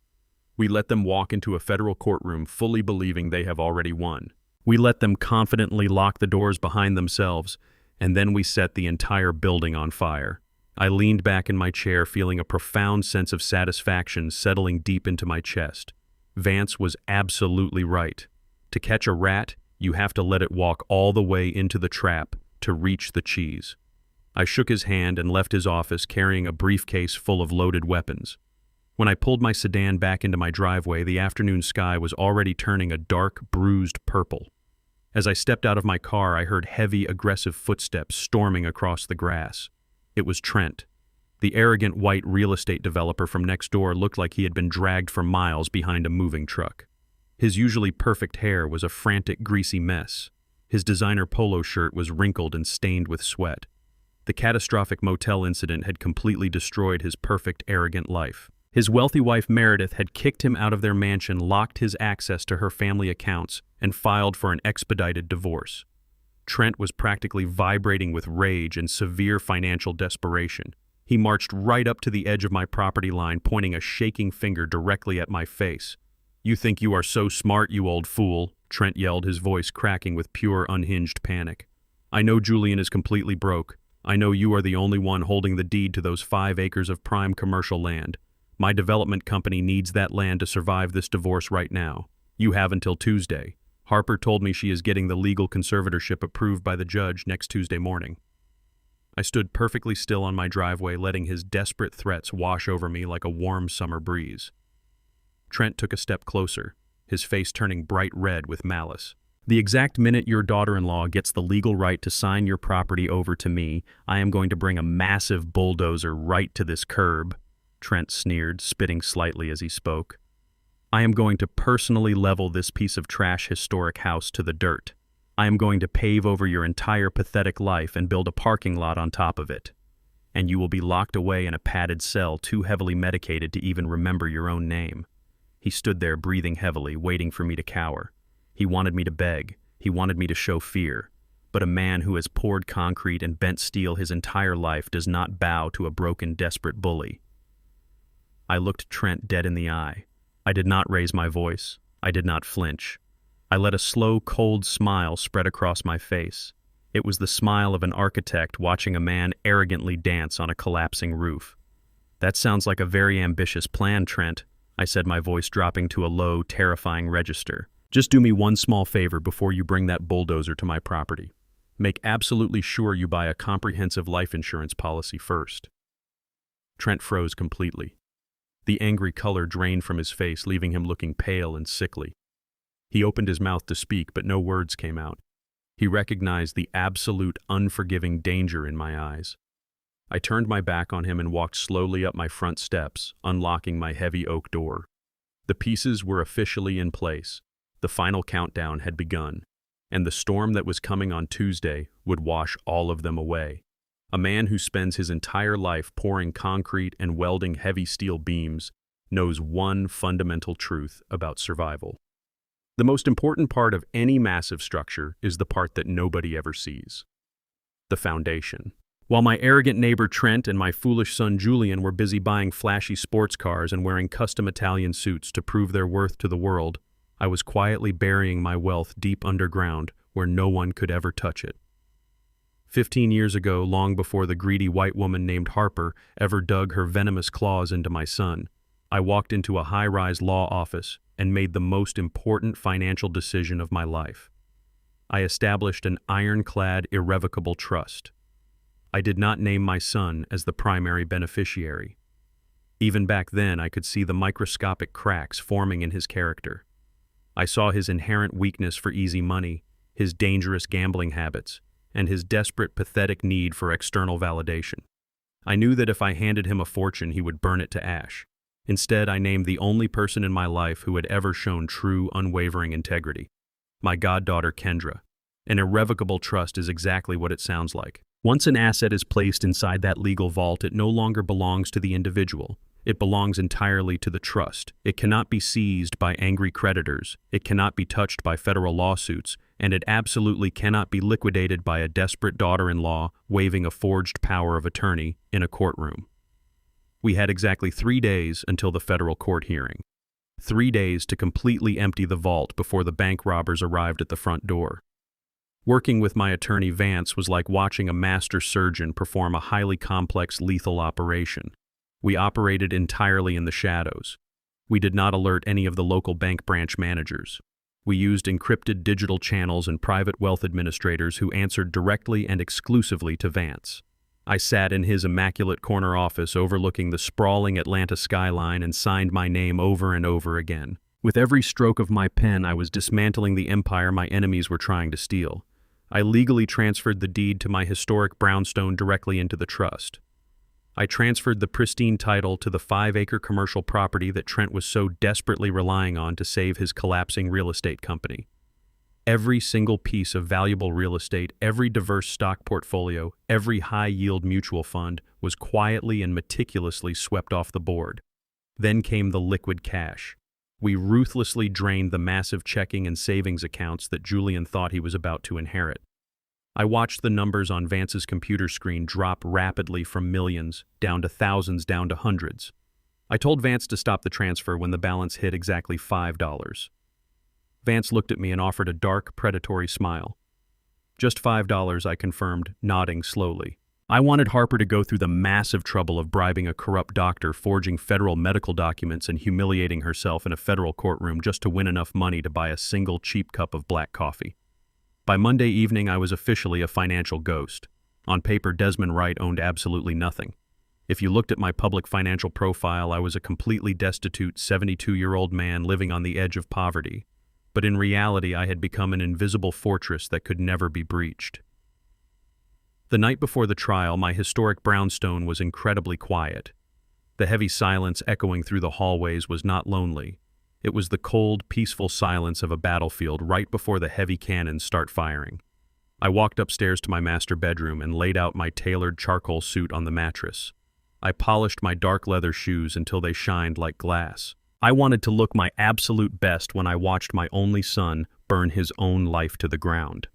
We let them walk into a federal courtroom fully believing they have already won. We let them confidently lock the doors behind themselves, and then we set the entire building on fire. I leaned back in my chair, feeling a profound sense of satisfaction settling deep into my chest. Vance was absolutely right. To catch a rat, you have to let it walk all the way into the trap to reach the cheese. I shook his hand and left his office carrying a briefcase full of loaded weapons. When I pulled my sedan back into my driveway, the afternoon sky was already turning a dark, bruised purple. As I stepped out of my car, I heard heavy, aggressive footsteps storming across the grass. It was Trent. The arrogant white real estate developer from next door looked like he had been dragged for miles behind a moving truck. His usually perfect hair was a frantic, greasy mess. His designer polo shirt was wrinkled and stained with sweat. The catastrophic motel incident had completely destroyed his perfect, arrogant life. His wealthy wife Meredith had kicked him out of their mansion, locked his access to her family accounts, and filed for an expedited divorce. Trent was practically vibrating with rage and severe financial desperation. He marched right up to the edge of my property line, pointing a shaking finger directly at my face. "You think you are so smart, you old fool," Trent yelled, his voice cracking with pure, unhinged panic. "I know Julian is completely broke. I know you are the only one holding the deed to those 5 acres of prime commercial land. My development company needs that land to survive this divorce right now. You have until Tuesday. Harper told me she is getting the legal conservatorship approved by the judge next Tuesday morning." I stood perfectly still on my driveway, letting his desperate threats wash over me like a warm summer breeze. Trent took a step closer, his face turning bright red with malice. "The exact minute your daughter-in-law gets the legal right to sign your property over to me, I am going to bring a massive bulldozer right to this curb," Trent sneered, spitting slightly as he spoke. "I am going to personally level this piece of trash historic house to the dirt. I am going to pave over your entire pathetic life and build a parking lot on top of it. And you will be locked away in a padded cell too heavily medicated to even remember your own name." He stood there breathing heavily, waiting for me to cower. He wanted me to beg. He wanted me to show fear. But a man who has poured concrete and bent steel his entire life does not bow to a broken, desperate bully. I looked Trent dead in the eye. I did not raise my voice. I did not flinch. I let a slow, cold smile spread across my face. It was the smile of an architect watching a man arrogantly dance on a collapsing roof. "That sounds like a very ambitious plan, Trent," I said, my voice dropping to a low, terrifying register. "Just do me one small favor before you bring that bulldozer to my property. Make absolutely sure you buy a comprehensive life insurance policy first." Trent froze completely. The angry color drained from his face, leaving him looking pale and sickly. He opened his mouth to speak, but no words came out. He recognized the absolute, unforgiving danger in my eyes. I turned my back on him and walked slowly up my front steps, unlocking my heavy oak door. The pieces were officially in place. The final countdown had begun, and the storm that was coming on Tuesday would wash all of them away. A man who spends his entire life pouring concrete and welding heavy steel beams knows one fundamental truth about survival. The most important part of any massive structure is the part that nobody ever sees: the foundation. While my arrogant neighbor Trent and my foolish son Julian were busy buying flashy sports cars and wearing custom Italian suits to prove their worth to the world, I was quietly burying my wealth deep underground where no one could ever touch it. 15 years ago, long before the greedy white woman named Harper ever dug her venomous claws into my son, I walked into a high-rise law office and made the most important financial decision of my life. I established an ironclad, irrevocable trust. I did not name my son as the primary beneficiary. Even back then, I could see the microscopic cracks forming in his character. I saw his inherent weakness for easy money, his dangerous gambling habits, and his desperate, pathetic need for external validation. I knew that if I handed him a fortune, he would burn it to ash. Instead, I named the only person in my life who had ever shown true, unwavering integrity: my goddaughter Kendra. An irrevocable trust is exactly what it sounds like. Once an asset is placed inside that legal vault, it no longer belongs to the individual. It belongs entirely to the trust. It cannot be seized by angry creditors, it cannot be touched by federal lawsuits, and it absolutely cannot be liquidated by a desperate daughter-in-law waving a forged power of attorney in a courtroom. We had exactly 3 days until the federal court hearing. 3 days to completely empty the vault before the bank robbers arrived at the front door. Working with my attorney Vance was like watching a master surgeon perform a highly complex lethal operation. We operated entirely in the shadows. We did not alert any of the local bank branch managers. We used encrypted digital channels and private wealth administrators who answered directly and exclusively to Vance. I sat in his immaculate corner office overlooking the sprawling Atlanta skyline and signed my name over and over again. With every stroke of my pen, I was dismantling the empire my enemies were trying to steal. I legally transferred the deed to my historic brownstone directly into the trust. I transferred the pristine title to the 5-acre commercial property that Trent was so desperately relying on to save his collapsing real estate company. Every single piece of valuable real estate, every diverse stock portfolio, every high-yield mutual fund was quietly and meticulously swept off the board. Then came the liquid cash. We ruthlessly drained the massive checking and savings accounts that Julian thought he was about to inherit. I watched the numbers on Vance's computer screen drop rapidly from millions, down to thousands, down to hundreds. I told Vance to stop the transfer when the balance hit exactly $5. Vance looked at me and offered a dark, predatory smile. "Just $5, I confirmed, nodding slowly. I wanted Harper to go through the massive trouble of bribing a corrupt doctor, forging federal medical documents, and humiliating herself in a federal courtroom just to win enough money to buy a single cheap cup of black coffee. By Monday evening, I was officially a financial ghost. On paper, Desmond Wright owned absolutely nothing. If you looked at my public financial profile, I was a completely destitute 72-year-old man living on the edge of poverty. But in reality, I had become an invisible fortress that could never be breached. The night before the trial, my historic brownstone was incredibly quiet. The heavy silence echoing through the hallways was not lonely. It was the cold, peaceful silence of a battlefield right before the heavy cannons start firing. I walked upstairs to my master bedroom and laid out my tailored charcoal suit on the mattress. I polished my dark leather shoes until they shined like glass. I wanted to look my absolute best when I watched my only son burn his own life to the ground.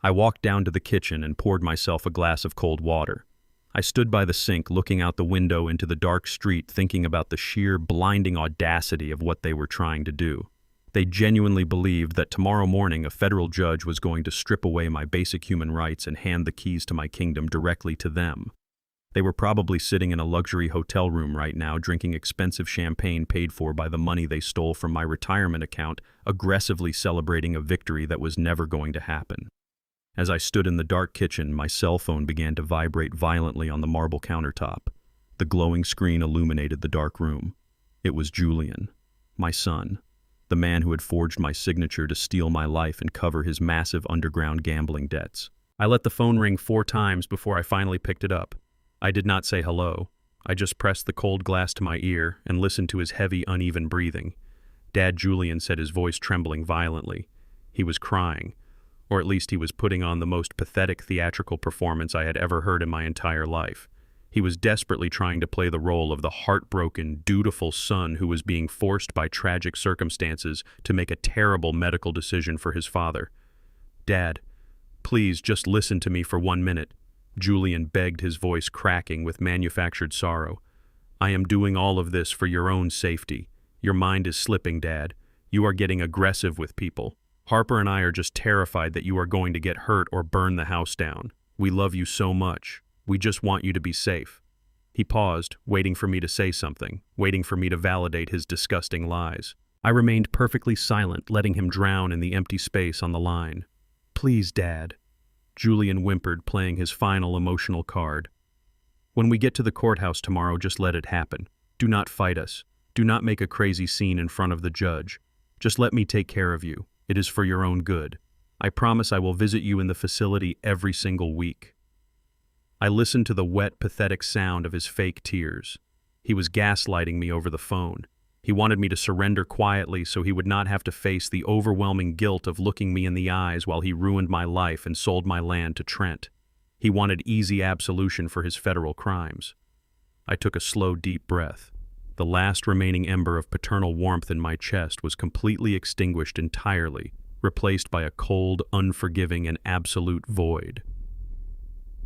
I walked down to the kitchen and poured myself a glass of cold water. I stood by the sink looking out the window into the dark street, thinking about the sheer, blinding audacity of what they were trying to do. They genuinely believed that tomorrow morning a federal judge was going to strip away my basic human rights and hand the keys to my kingdom directly to them. They were probably sitting in a luxury hotel room right now, drinking expensive champagne paid for by the money they stole from my retirement account, aggressively celebrating a victory that was never going to happen. As I stood in the dark kitchen, my cell phone began to vibrate violently on the marble countertop. The glowing screen illuminated the dark room. It was Julian, my son, the man who had forged my signature to steal my life and cover his massive underground gambling debts. I let the phone ring 4 times before I finally picked it up. I did not say hello. I just pressed the cold glass to my ear and listened to his heavy, uneven breathing. Dad Julian said, his voice trembling violently. He was crying. Or at least he was putting on the most pathetic theatrical performance I had ever heard in my entire life. He was desperately trying to play the role of the heartbroken, dutiful son who was being forced by tragic circumstances to make a terrible medical decision for his father. "Dad, please just listen to me for 1 minute," Julian begged, his voice cracking with manufactured sorrow. "I am doing all of this for your own safety. Your mind is slipping, Dad. You are getting aggressive with people. Harper and I are just terrified that you are going to get hurt or burn the house down. We love you so much. We just want you to be safe." He paused, waiting for me to say something, waiting for me to validate his disgusting lies. I remained perfectly silent, letting him drown in the empty space on the line. "Please, Dad," Julian whimpered, playing his final emotional card. "When we get to the courthouse tomorrow, just let it happen. Do not fight us. Do not make a crazy scene in front of the judge. Just let me take care of you. It is for your own good. I promise I will visit you in the facility every single week." I listened to the wet, pathetic sound of his fake tears. He was gaslighting me over the phone. He wanted me to surrender quietly so he would not have to face the overwhelming guilt of looking me in the eyes while he ruined my life and sold my land to Trent. He wanted easy absolution for his federal crimes. I took a slow, deep breath. The last remaining ember of paternal warmth in my chest was completely extinguished entirely, replaced by a cold, unforgiving, and absolute void.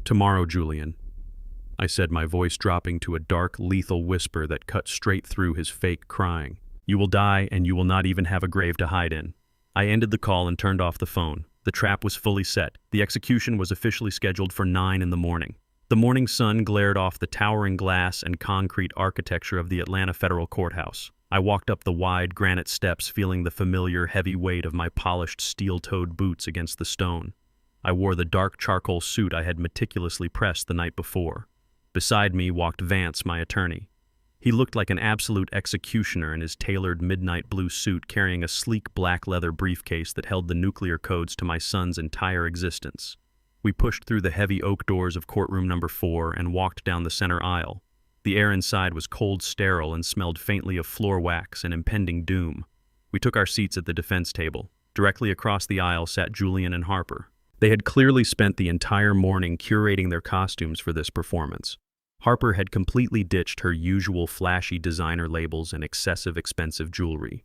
"Tomorrow, Julian," I said, my voice dropping to a dark, lethal whisper that cut straight through his fake crying. "You will die, and you will not even have a grave to hide in." I ended the call and turned off the phone. The trap was fully set. The execution was officially scheduled for 9 in the morning. The morning sun glared off the towering glass and concrete architecture of the Atlanta Federal Courthouse. I walked up the wide granite steps, feeling the familiar heavy weight of my polished steel-toed boots against the stone. I wore the dark charcoal suit I had meticulously pressed the night before. Beside me walked Vance, my attorney. He looked like an absolute executioner in his tailored midnight blue suit, carrying a sleek black leather briefcase that held the nuclear codes to my son's entire existence. We pushed through the heavy oak doors of courtroom number 4 and walked down the center aisle. The air inside was cold, sterile, and smelled faintly of floor wax and impending doom. We took our seats at the defense table. Directly across the aisle sat Julian and Harper. They had clearly spent the entire morning curating their costumes for this performance. Harper had completely ditched her usual flashy designer labels and excessive expensive jewelry.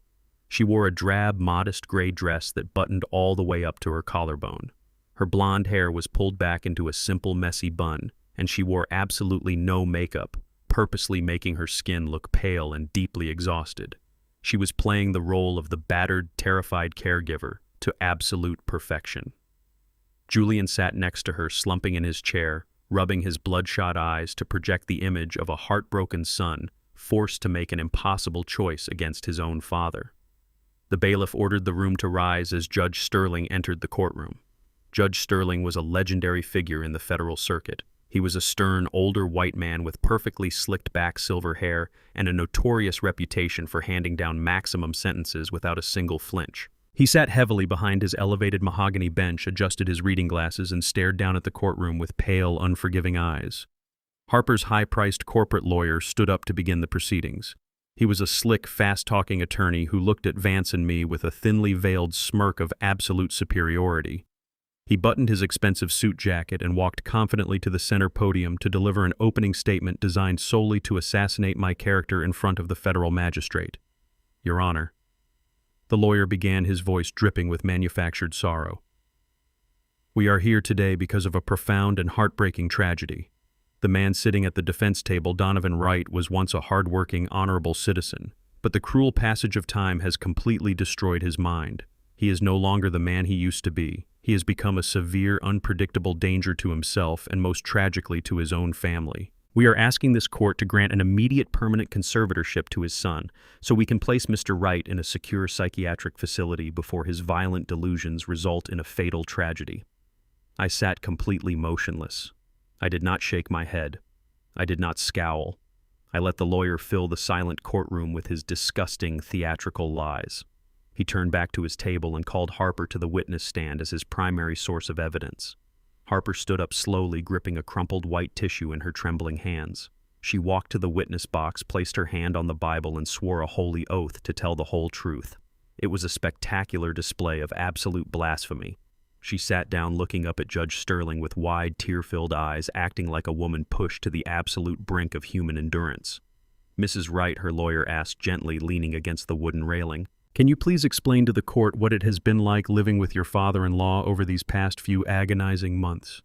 She wore a drab, modest gray dress that buttoned all the way up to her collarbone. Her blonde hair was pulled back into a simple, messy bun, and she wore absolutely no makeup, purposely making her skin look pale and deeply exhausted. She was playing the role of the battered, terrified caregiver to absolute perfection. Julian sat next to her, slumping in his chair, rubbing his bloodshot eyes to project the image of a heartbroken son forced to make an impossible choice against his own father. The bailiff ordered the room to rise as Judge Sterling entered the courtroom. Judge Sterling was a legendary figure in the federal circuit. He was a stern, older white man with perfectly slicked-back silver hair and a notorious reputation for handing down maximum sentences without a single flinch. He sat heavily behind his elevated mahogany bench, adjusted his reading glasses, and stared down at the courtroom with pale, unforgiving eyes. Harper's high-priced corporate lawyer stood up to begin the proceedings. He was a slick, fast-talking attorney who looked at Vance and me with a thinly veiled smirk of absolute superiority. He buttoned his expensive suit jacket and walked confidently to the center podium to deliver an opening statement designed solely to assassinate my character in front of the federal magistrate. "Your Honor." The lawyer began, his voice dripping with manufactured sorrow. "We are here today because of a profound and heartbreaking tragedy. The man sitting at the defense table, Donovan Wright, was once a hard-working, honorable citizen, but the cruel passage of time has completely destroyed his mind. He is no longer the man he used to be. He has become a severe, unpredictable danger to himself and most tragically to his own family. We are asking this court to grant an immediate permanent conservatorship to his son, so we can place Mr. Wright in a secure psychiatric facility before his violent delusions result in a fatal tragedy." I sat completely motionless. I did not shake my head. I did not scowl. I let the lawyer fill the silent courtroom with his disgusting, theatrical lies. He turned back to his table and called Harper to the witness stand as his primary source of evidence. Harper stood up slowly, gripping a crumpled white tissue in her trembling hands. She walked to the witness box, placed her hand on the Bible, and swore a holy oath to tell the whole truth. It was a spectacular display of absolute blasphemy. She sat down, looking up at Judge Sterling with wide, tear-filled eyes, acting like a woman pushed to the absolute brink of human endurance. "Mrs. Wright," her lawyer asked gently, leaning against the wooden railing, "can you please explain to the court what it has been like living with your father-in-law over these past few agonizing months?"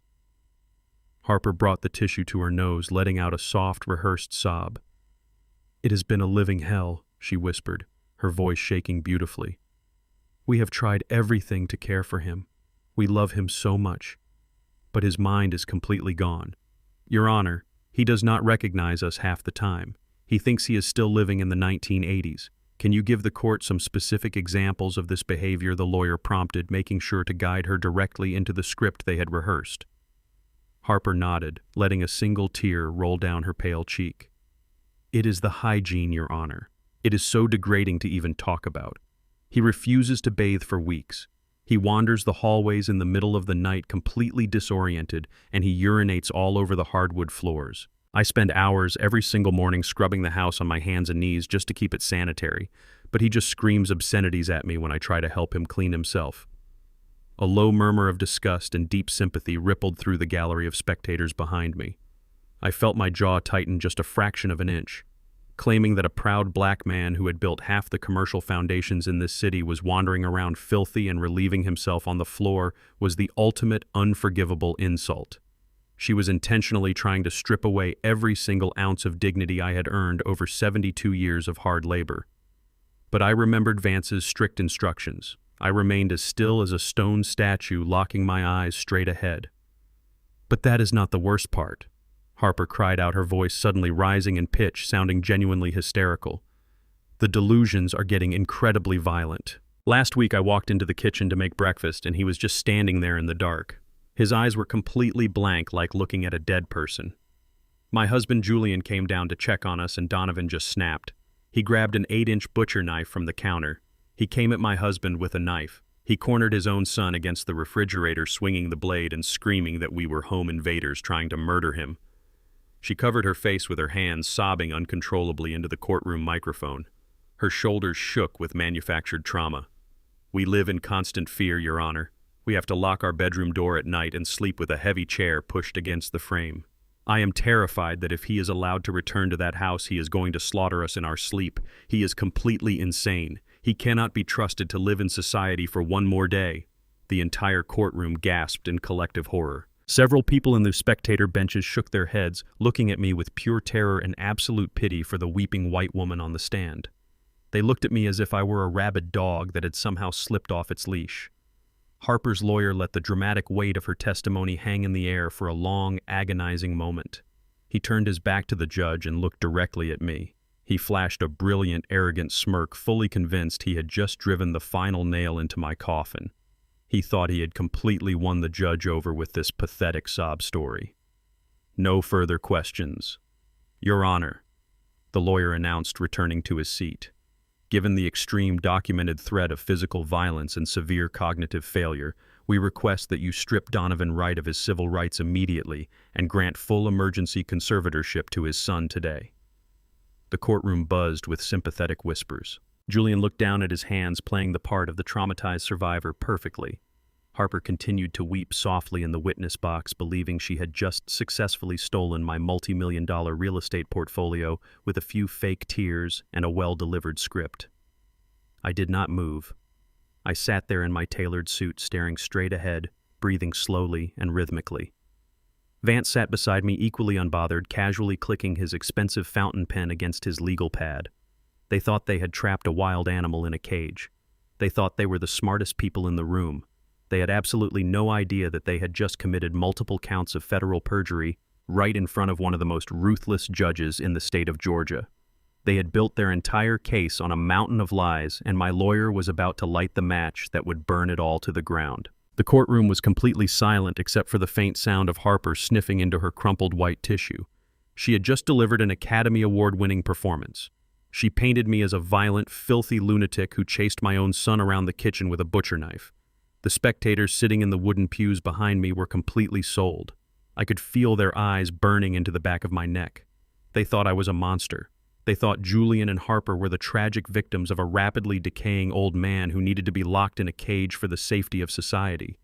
Harper brought the tissue to her nose, letting out a soft, rehearsed sob. "It has been a living hell," she whispered, her voice shaking beautifully. "We have tried everything to care for him. We love him so much. But his mind is completely gone. Your Honor, he does not recognize us half the time. He thinks he is still living in the 1980s. Can you give the court some specific examples of this behavior?" the lawyer prompted, making sure to guide her directly into the script they had rehearsed. Harper nodded, letting a single tear roll down her pale cheek. "It is the hygiene, Your Honor. It is so degrading to even talk about. He refuses to bathe for weeks. He wanders the hallways in the middle of the night completely disoriented, and he urinates all over the hardwood floors. I spend hours every single morning scrubbing the house on my hands and knees just to keep it sanitary, but he just screams obscenities at me when I try to help him clean himself. A low murmur of disgust and deep sympathy rippled through the gallery of spectators behind me. I felt my jaw tighten just a fraction of an inch. Claiming that a proud black man who had built half the commercial foundations in this city was wandering around filthy and relieving himself on the floor was the ultimate unforgivable insult. She was intentionally trying to strip away every single ounce of dignity I had earned over 72 years of hard labor. But I remembered Vance's strict instructions. I remained as still as a stone statue, locking my eyes straight ahead. But that is not the worst part. Harper cried out, her voice suddenly rising in pitch, sounding genuinely hysterical. The delusions are getting incredibly violent. Last week I walked into the kitchen to make breakfast and he was just standing there in the dark. His eyes were completely blank, like looking at a dead person. My husband Julian came down to check on us and Donovan just snapped. He grabbed an 8-inch butcher knife from the counter. He came at my husband with a knife. He cornered his own son against the refrigerator, swinging the blade and screaming that we were home invaders trying to murder him. She covered her face with her hands, sobbing uncontrollably into the courtroom microphone. Her shoulders shook with manufactured trauma. "We live in constant fear, Your Honor. We have to lock our bedroom door at night and sleep with a heavy chair pushed against the frame. I am terrified that if he is allowed to return to that house, he is going to slaughter us in our sleep. He is completely insane. He cannot be trusted to live in society for one more day." The entire courtroom gasped in collective horror. Several people in the spectator benches shook their heads, looking at me with pure terror and absolute pity for the weeping white woman on the stand. They looked at me as if I were a rabid dog that had somehow slipped off its leash. Harper's lawyer let the dramatic weight of her testimony hang in the air for a long, agonizing moment. He turned his back to the judge and looked directly at me. He flashed a brilliant, arrogant smirk, fully convinced he had just driven the final nail into my coffin. He thought he had completely won the judge over with this pathetic sob story. "No further questions." "Your Honor," the lawyer announced, returning to his seat. "Given the extreme documented threat of physical violence and severe cognitive failure, we request that you strip Donovan Wright of his civil rights immediately and grant full emergency conservatorship to his son today." The courtroom buzzed with sympathetic whispers. Julian looked down at his hands, playing the part of the traumatized survivor perfectly. Harper continued to weep softly in the witness box, believing she had just successfully stolen my multi-million-dollar real estate portfolio with a few fake tears and a well-delivered script. I did not move. I sat there in my tailored suit, staring straight ahead, breathing slowly and rhythmically. Vance sat beside me, equally unbothered, casually clicking his expensive fountain pen against his legal pad. They thought they had trapped a wild animal in a cage. They thought they were the smartest people in the room. They had absolutely no idea that they had just committed multiple counts of federal perjury right in front of one of the most ruthless judges in the state of Georgia. They had built their entire case on a mountain of lies, and my lawyer was about to light the match that would burn it all to the ground. The courtroom was completely silent except for the faint sound of Harper sniffing into her crumpled white tissue. She had just delivered an Academy Award-winning performance. She painted me as a violent, filthy lunatic who chased my own son around the kitchen with a butcher knife. The spectators sitting in the wooden pews behind me were completely sold. I could feel their eyes burning into the back of my neck. They thought I was a monster. They thought Julian and Harper were the tragic victims of a rapidly decaying old man who needed to be locked in a cage for the safety of society.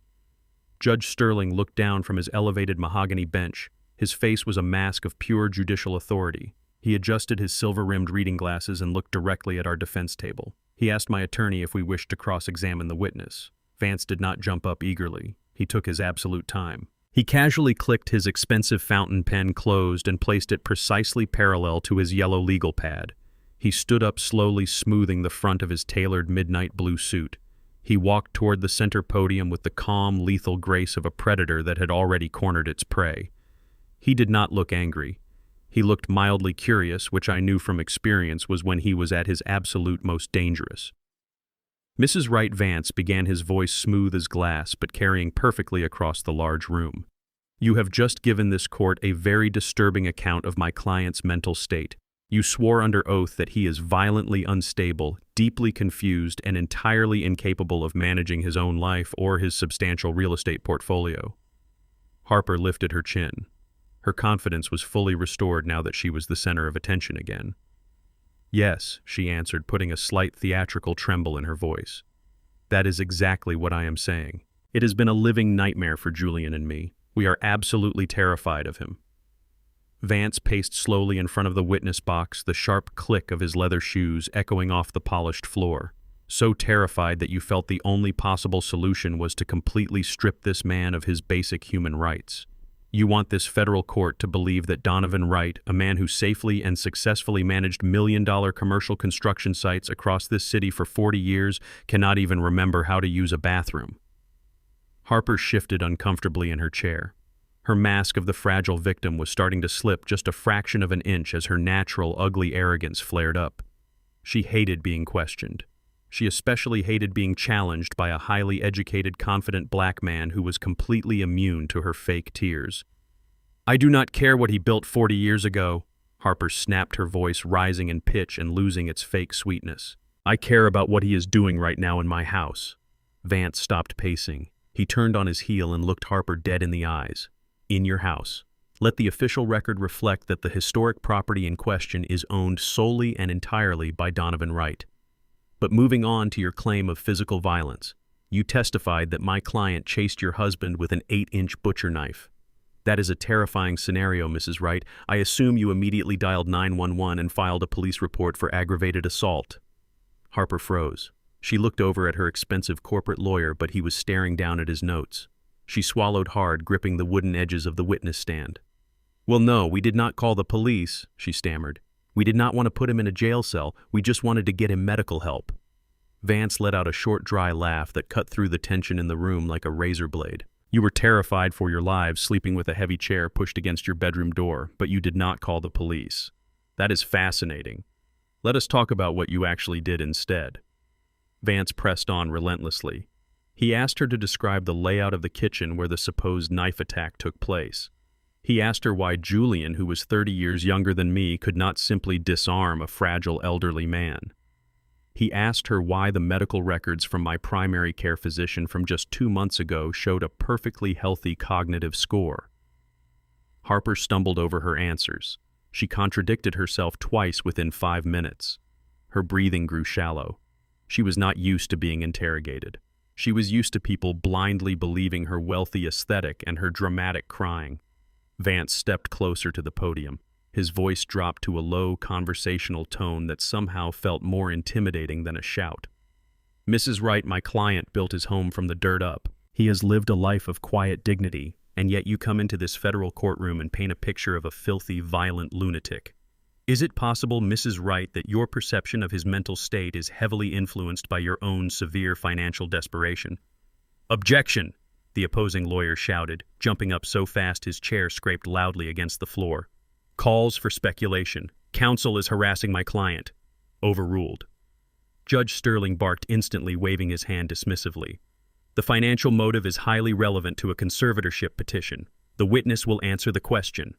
Judge Sterling looked down from his elevated mahogany bench. His face was a mask of pure judicial authority. He adjusted his silver-rimmed reading glasses and looked directly at our defense table. He asked my attorney if we wished to cross-examine the witness. Vance did not jump up eagerly. He took his absolute time. He casually clicked his expensive fountain pen closed and placed it precisely parallel to his yellow legal pad. He stood up slowly, smoothing the front of his tailored midnight blue suit. He walked toward the center podium with the calm, lethal grace of a predator that had already cornered its prey. He did not look angry. He looked mildly curious, which I knew from experience was when he was at his absolute most dangerous. Mrs. Wright Vance began, his voice smooth as glass but carrying perfectly across the large room. "You have just given this court a very disturbing account of my client's mental state. You swore under oath that he is violently unstable, deeply confused, and entirely incapable of managing his own life or his substantial real estate portfolio. Harper lifted her chin. Her confidence was fully restored now that she was the center of attention again. Yes, she answered, putting a slight theatrical tremble in her voice. That is exactly what I am saying. It has been a living nightmare for Julian and me. We are absolutely terrified of him. Vance paced slowly in front of the witness box, the sharp click of his leather shoes echoing off the polished floor. So terrified that you felt the only possible solution was to completely strip this man of his basic human rights. You want this federal court to believe that Donovan Wright, a man who safely and successfully managed million-dollar commercial construction sites across this city for 40 years, cannot even remember how to use a bathroom. Harper shifted uncomfortably in her chair. Her mask of the fragile victim was starting to slip just a fraction of an inch as her natural, ugly arrogance flared up. She hated being questioned. She especially hated being challenged by a highly educated, confident black man who was completely immune to her fake tears. I do not care what he built 40 years ago, Harper snapped, her voice rising in pitch and losing its fake sweetness. I care about what he is doing right now in my house. Vance stopped pacing. He turned on his heel and looked Harper dead in the eyes. In your house. Let the official record reflect that the historic property in question is owned solely and entirely by Donovan Wright. But moving on to your claim of physical violence, you testified that my client chased your husband with an 8-inch butcher knife. That is a terrifying scenario, Mrs. Wright. I assume you immediately dialed 911 and filed a police report for aggravated assault. Harper froze. She looked over at her expensive corporate lawyer, but he was staring down at his notes. She swallowed hard, gripping the wooden edges of the witness stand. Well, no, we did not call the police, she stammered. We did not want to put him in a jail cell. We just wanted to get him medical help. Vance let out a short, dry laugh that cut through the tension in the room like a razor blade. You were terrified for your lives, sleeping with a heavy chair pushed against your bedroom door, but you did not call the police. That is fascinating. Let us talk about what you actually did instead. Vance pressed on relentlessly. He asked her to describe the layout of the kitchen where the supposed knife attack took place. He asked her why Julian, who was 30 years younger than me, could not simply disarm a fragile elderly man. He asked her why the medical records from my primary care physician from just 2 months ago showed a perfectly healthy cognitive score. Harper stumbled over her answers. She contradicted herself twice within 5 minutes. Her breathing grew shallow. She was not used to being interrogated. She was used to people blindly believing her wealthy aesthetic and her dramatic crying. Vance stepped closer to the podium. His voice dropped to a low, conversational tone that somehow felt more intimidating than a shout. Mrs. Wright, my client, built his home from the dirt up. He has lived a life of quiet dignity, and yet you come into this federal courtroom and paint a picture of a filthy, violent lunatic. Is it possible, Mrs. Wright, that your perception of his mental state is heavily influenced by your own severe financial desperation? Objection! The opposing lawyer shouted, jumping up so fast his chair scraped loudly against the floor. Calls for speculation. Counsel is harassing my client. Overruled. Judge Sterling barked instantly, waving his hand dismissively. The financial motive is highly relevant to a conservatorship petition. The witness will answer the question.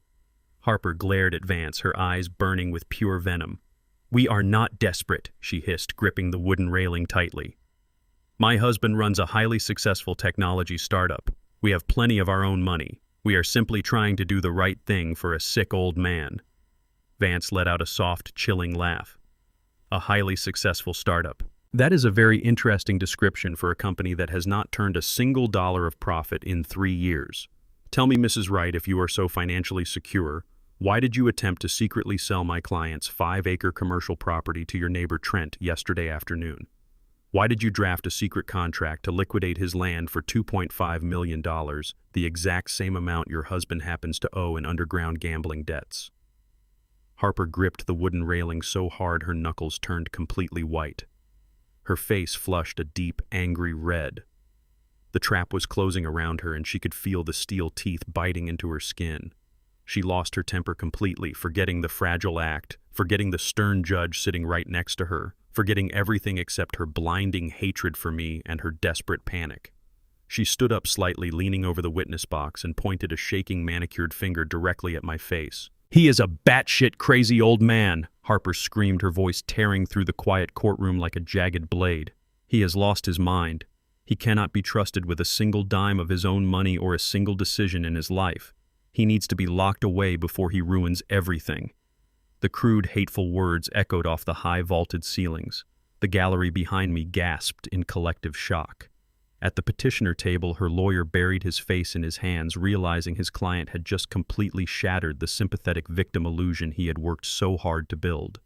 Harper glared at Vance, her eyes burning with pure venom. We are not desperate, she hissed, gripping the wooden railing tightly. My husband runs a highly successful technology startup. We have plenty of our own money. We are simply trying to do the right thing for a sick old man. Vance let out a soft, chilling laugh. A highly successful startup. That is a very interesting description for a company that has not turned a single dollar of profit in 3 years. Tell me, Mrs. Wright, if you are so financially secure, why did you attempt to secretly sell my client's 5-acre commercial property to your neighbor Trent yesterday afternoon? Why did you draft a secret contract to liquidate his land for $2.5 million, the exact same amount your husband happens to owe in underground gambling debts? Harper gripped the wooden railing so hard her knuckles turned completely white. Her face flushed a deep, angry red. The trap was closing around her, and she could feel the steel teeth biting into her skin. She lost her temper completely, forgetting the fragile act, forgetting the stern judge sitting right next to her, forgetting everything except her blinding hatred for me and her desperate panic. She stood up slightly, leaning over the witness box, and pointed a shaking manicured finger directly at my face. He is a batshit crazy old man, Harper screamed, her voice tearing through the quiet courtroom like a jagged blade. "He has lost his mind. He cannot be trusted with a single dime of his own money or a single decision in his life. He needs to be locked away before he ruins everything." The crude, hateful words echoed off the high vaulted ceilings. The gallery behind me gasped in collective shock. At the petitioner table, her lawyer buried his face in his hands, realizing his client had just completely shattered the sympathetic victim illusion he had worked so hard to build.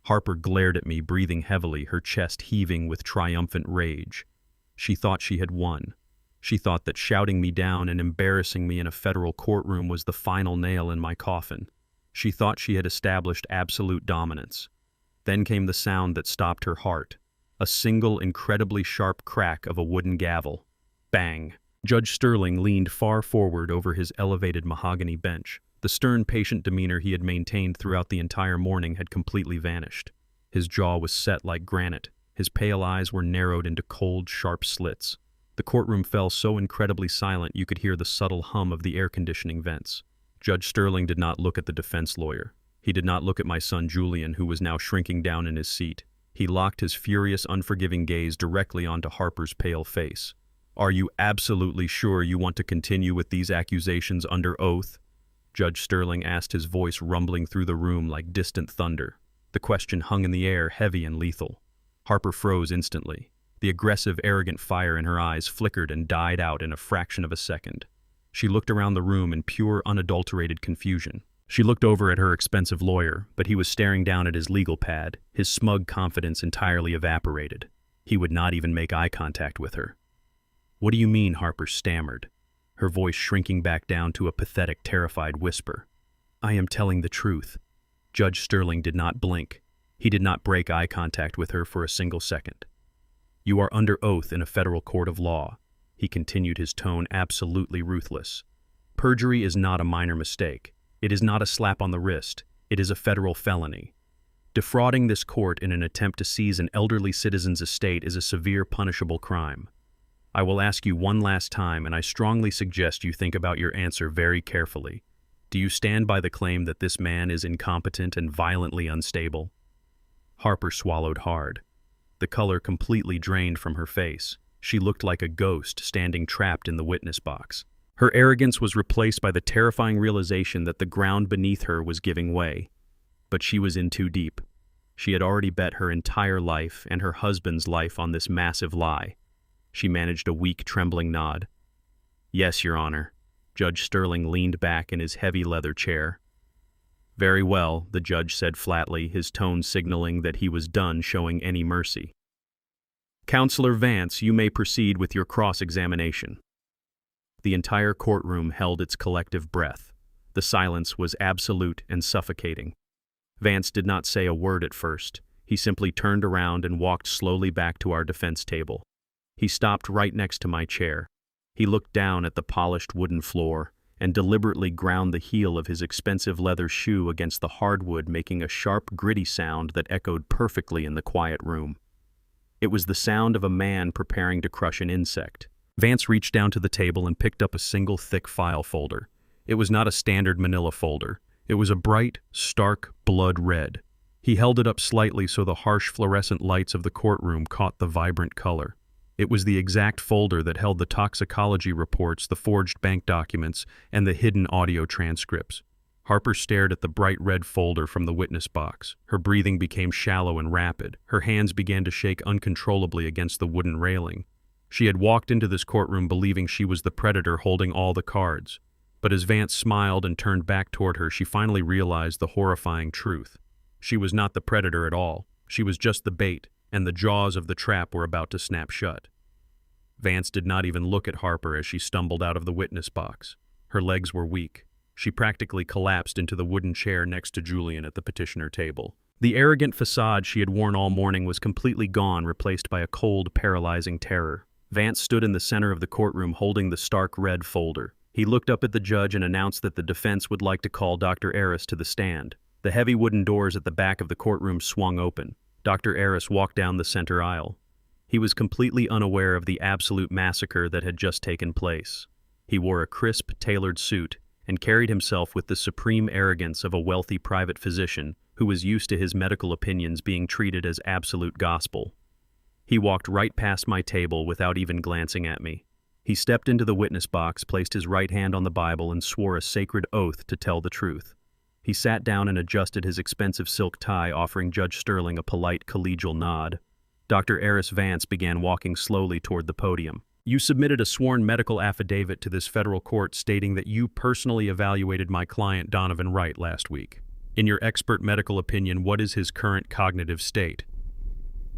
Harper glared at me, breathing heavily, her chest heaving with triumphant rage. She thought she had won. She thought that shouting me down and embarrassing me in a federal courtroom was the final nail in my coffin. She thought she had established absolute dominance. Then came the sound that stopped her heart. A single, incredibly sharp crack of a wooden gavel. Bang! Judge Sterling leaned far forward over his elevated mahogany bench. The stern, patient demeanor he had maintained throughout the entire morning had completely vanished. His jaw was set like granite. His pale eyes were narrowed into cold, sharp slits. The courtroom fell so incredibly silent you could hear the subtle hum of the air conditioning vents. Judge Sterling did not look at the defense lawyer. He did not look at my son Julian, who was now shrinking down in his seat. He locked his furious, unforgiving gaze directly onto Harper's pale face. "Are you absolutely sure you want to continue with these accusations under oath?" Judge Sterling asked, his voice rumbling through the room like distant thunder. The question hung in the air, heavy and lethal. Harper froze instantly. The aggressive, arrogant fire in her eyes flickered and died out in a fraction of a second. She looked around the room in pure, unadulterated confusion. She looked over at her expensive lawyer, but he was staring down at his legal pad, his smug confidence entirely evaporated. He would not even make eye contact with her. "What do you mean?" Harper stammered, her voice shrinking back down to a pathetic, terrified whisper. "I am telling the truth." Judge Sterling did not blink. He did not break eye contact with her for a single second. "You are under oath in a federal court of law," he continued, his tone absolutely ruthless. "Perjury is not a minor mistake. It is not a slap on the wrist. It is a federal felony. Defrauding this court in an attempt to seize an elderly citizen's estate is a severe, punishable crime. I will ask you one last time, and I strongly suggest you think about your answer very carefully. Do you stand by the claim that this man is incompetent and violently unstable?" Harper swallowed hard. The color completely drained from her face. She looked like a ghost standing trapped in the witness box. Her arrogance was replaced by the terrifying realization that the ground beneath her was giving way. But she was in too deep. She had already bet her entire life and her husband's life on this massive lie. She managed a weak, trembling nod. "Yes, Your Honor." Judge Sterling leaned back in his heavy leather chair. "Very well," the judge said flatly, his tone signaling that he was done showing any mercy. "Counselor Vance, you may proceed with your cross-examination." The entire courtroom held its collective breath. The silence was absolute and suffocating. Vance did not say a word at first. He simply turned around and walked slowly back to our defense table. He stopped right next to my chair. He looked down at the polished wooden floor and deliberately ground the heel of his expensive leather shoe against the hardwood, making a sharp, gritty sound that echoed perfectly in the quiet room. It was the sound of a man preparing to crush an insect. Vance reached down to the table and picked up a single thick file folder. It was not a standard manila folder. It was a bright, stark blood red. He held it up slightly so the harsh fluorescent lights of the courtroom caught the vibrant color. It was the exact folder that held the toxicology reports, the forged bank documents, and the hidden audio transcripts. Harper stared at the bright red folder from the witness box. Her breathing became shallow and rapid. Her hands began to shake uncontrollably against the wooden railing. She had walked into this courtroom believing she was the predator holding all the cards. But as Vance smiled and turned back toward her, she finally realized the horrifying truth. She was not the predator at all. She was just the bait, and the jaws of the trap were about to snap shut. Vance did not even look at Harper as she stumbled out of the witness box. Her legs were weak. She practically collapsed into the wooden chair next to Julian at the petitioner table. The arrogant facade she had worn all morning was completely gone, replaced by a cold, paralyzing terror. Vance stood in the center of the courtroom holding the stark red folder. He looked up at the judge and announced that the defense would like to call Dr. Aris to the stand. The heavy wooden doors at the back of the courtroom swung open. Dr. Aris walked down the center aisle. He was completely unaware of the absolute massacre that had just taken place. He wore a crisp, tailored suit, and carried himself with the supreme arrogance of a wealthy private physician who was used to his medical opinions being treated as absolute gospel. He walked right past my table without even glancing at me. He stepped into the witness box, placed his right hand on the Bible, and swore a sacred oath to tell the truth. He sat down and adjusted his expensive silk tie, offering Judge Sterling a polite collegial nod. Dr. Eris Vance began walking slowly toward the podium. You submitted a sworn medical affidavit to this federal court stating that you personally evaluated my client Donovan Wright last week. In your expert medical opinion, what is his current cognitive state?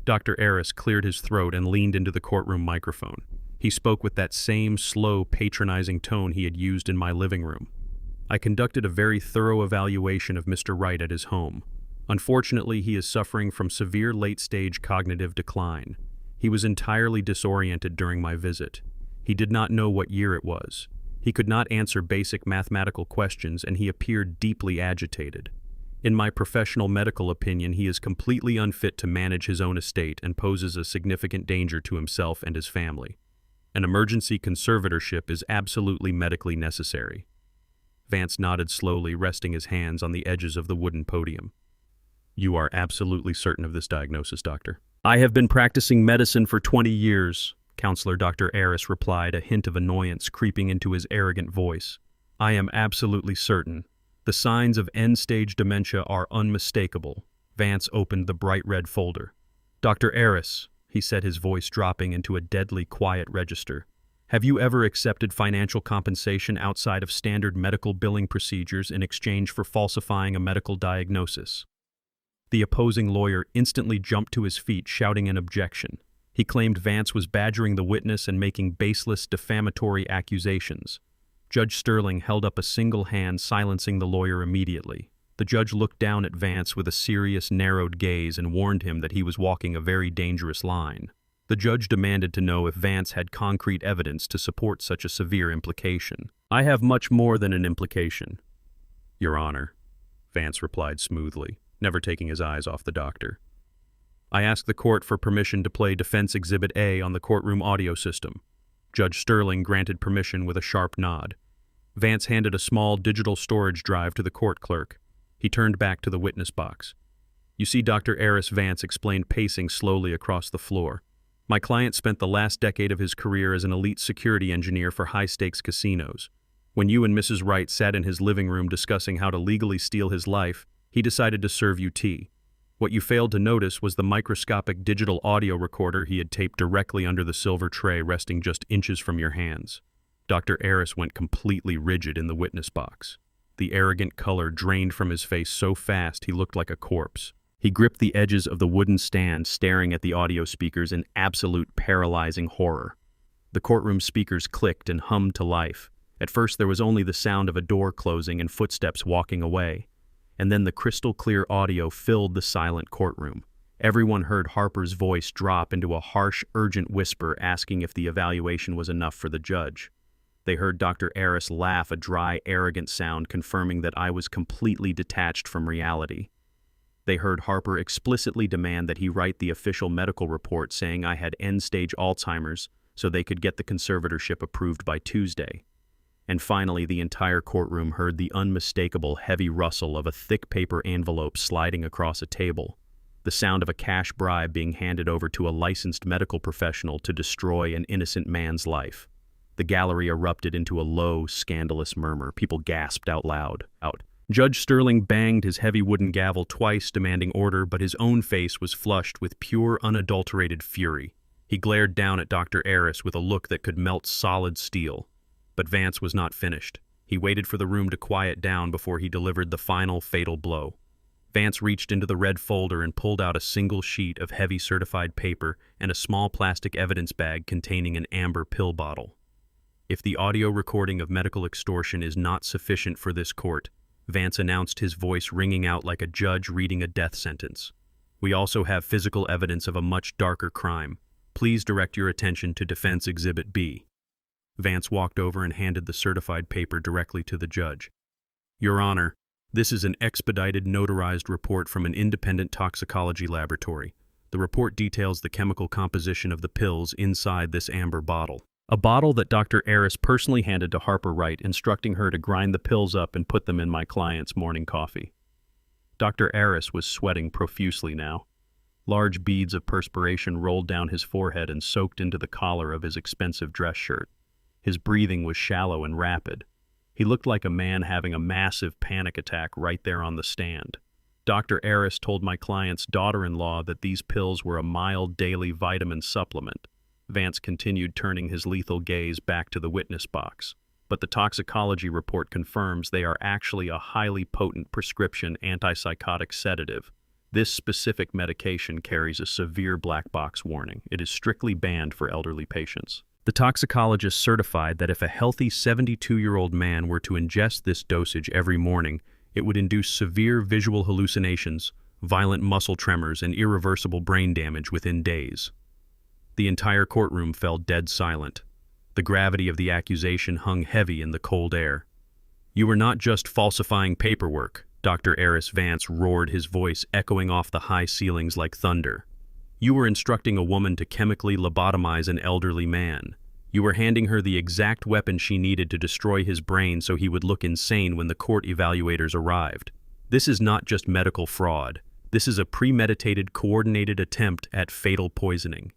Dr. Eris cleared his throat and leaned into the courtroom microphone. He spoke with that same slow, patronizing tone he had used in my living room. I conducted a very thorough evaluation of Mr. Wright at his home. Unfortunately, he is suffering from severe late-stage cognitive decline. He was entirely disoriented during my visit. He did not know what year it was. He could not answer basic mathematical questions, and he appeared deeply agitated. In my professional medical opinion, he is completely unfit to manage his own estate and poses a significant danger to himself and his family. An emergency conservatorship is absolutely medically necessary. Vance nodded slowly, resting his hands on the edges of the wooden podium. You are absolutely certain of this diagnosis, Doctor? I have been practicing medicine for 20 years, Counselor Dr. Eris replied, a hint of annoyance creeping into his arrogant voice. I am absolutely certain. The signs of end-stage dementia are unmistakable. Vance opened the bright red folder. Dr. Eris, he said, his voice dropping into a deadly quiet register. Have you ever accepted financial compensation outside of standard medical billing procedures in exchange for falsifying a medical diagnosis? The opposing lawyer instantly jumped to his feet, shouting an objection. He claimed Vance was badgering the witness and making baseless, defamatory accusations. Judge Sterling held up a single hand, silencing the lawyer immediately. The judge looked down at Vance with a serious, narrowed gaze and warned him that he was walking a very dangerous line. The judge demanded to know if Vance had concrete evidence to support such a severe implication. I have much more than an implication, Your Honor, Vance replied smoothly, never taking his eyes off the doctor. I ask the court for permission to play Defense Exhibit A on the courtroom audio system. Judge Sterling granted permission with a sharp nod. Vance handed a small digital storage drive to the court clerk. He turned back to the witness box. You see, Dr. Eris, Vance explained, pacing slowly across the floor. My client spent the last decade of his career as an elite security engineer for high-stakes casinos. When you and Mrs. Wright sat in his living room discussing how to legally steal his life, he decided to serve you tea. What you failed to notice was the microscopic digital audio recorder he had taped directly under the silver tray resting just inches from your hands. Dr. Eris went completely rigid in the witness box. The arrogant color drained from his face so fast he looked like a corpse. He gripped the edges of the wooden stand, staring at the audio speakers in absolute paralyzing horror. The courtroom speakers clicked and hummed to life. At first there was only the sound of a door closing and footsteps walking away. And then the crystal-clear audio filled the silent courtroom. Everyone heard Harper's voice drop into a harsh, urgent whisper asking if the evaluation was enough for the judge. They heard Dr. Eris laugh, a dry, arrogant sound confirming that I was completely detached from reality. They heard Harper explicitly demand that he write the official medical report saying I had end-stage Alzheimer's so they could get the conservatorship approved by Tuesday. And finally, the entire courtroom heard the unmistakable heavy rustle of a thick paper envelope sliding across a table, the sound of a cash bribe being handed over to a licensed medical professional to destroy an innocent man's life. The gallery erupted into a low, scandalous murmur. People gasped out loud. Judge Sterling banged his heavy wooden gavel twice, demanding order, but his own face was flushed with pure, unadulterated fury. He glared down at Dr. Eris with a look that could melt solid steel. But Vance was not finished. He waited for the room to quiet down before he delivered the final, fatal blow. Vance reached into the red folder and pulled out a single sheet of heavy certified paper and a small plastic evidence bag containing an amber pill bottle. If the audio recording of medical extortion is not sufficient for this court, Vance announced, his voice ringing out like a judge reading a death sentence, we also have physical evidence of a much darker crime. Please direct your attention to Defense Exhibit B. Vance walked over and handed the certified paper directly to the judge. Your Honor, this is an expedited, notarized report from an independent toxicology laboratory. The report details the chemical composition of the pills inside this amber bottle. A bottle that Dr. Eris personally handed to Harper Wright, instructing her to grind the pills up and put them in my client's morning coffee. Dr. Eris was sweating profusely now. Large beads of perspiration rolled down his forehead and soaked into the collar of his expensive dress shirt. His breathing was shallow and rapid. He looked like a man having a massive panic attack right there on the stand. Dr. Eris told my client's daughter-in-law that these pills were a mild daily vitamin supplement. Vance continued, turning his lethal gaze back to the witness box. But the toxicology report confirms they are actually a highly potent prescription antipsychotic sedative. This specific medication carries a severe black box warning. It is strictly banned for elderly patients. The toxicologist certified that if a healthy 72-year-old man were to ingest this dosage every morning, it would induce severe visual hallucinations, violent muscle tremors, and irreversible brain damage within days. The entire courtroom fell dead silent. The gravity of the accusation hung heavy in the cold air. "You were not just falsifying paperwork," Dr. Eris Vance roared, his voice echoing off the high ceilings like thunder. "You were instructing a woman to chemically lobotomize an elderly man. You were handing her the exact weapon she needed to destroy his brain so he would look insane when the court evaluators arrived. This is not just medical fraud. This is a premeditated, coordinated attempt at fatal poisoning."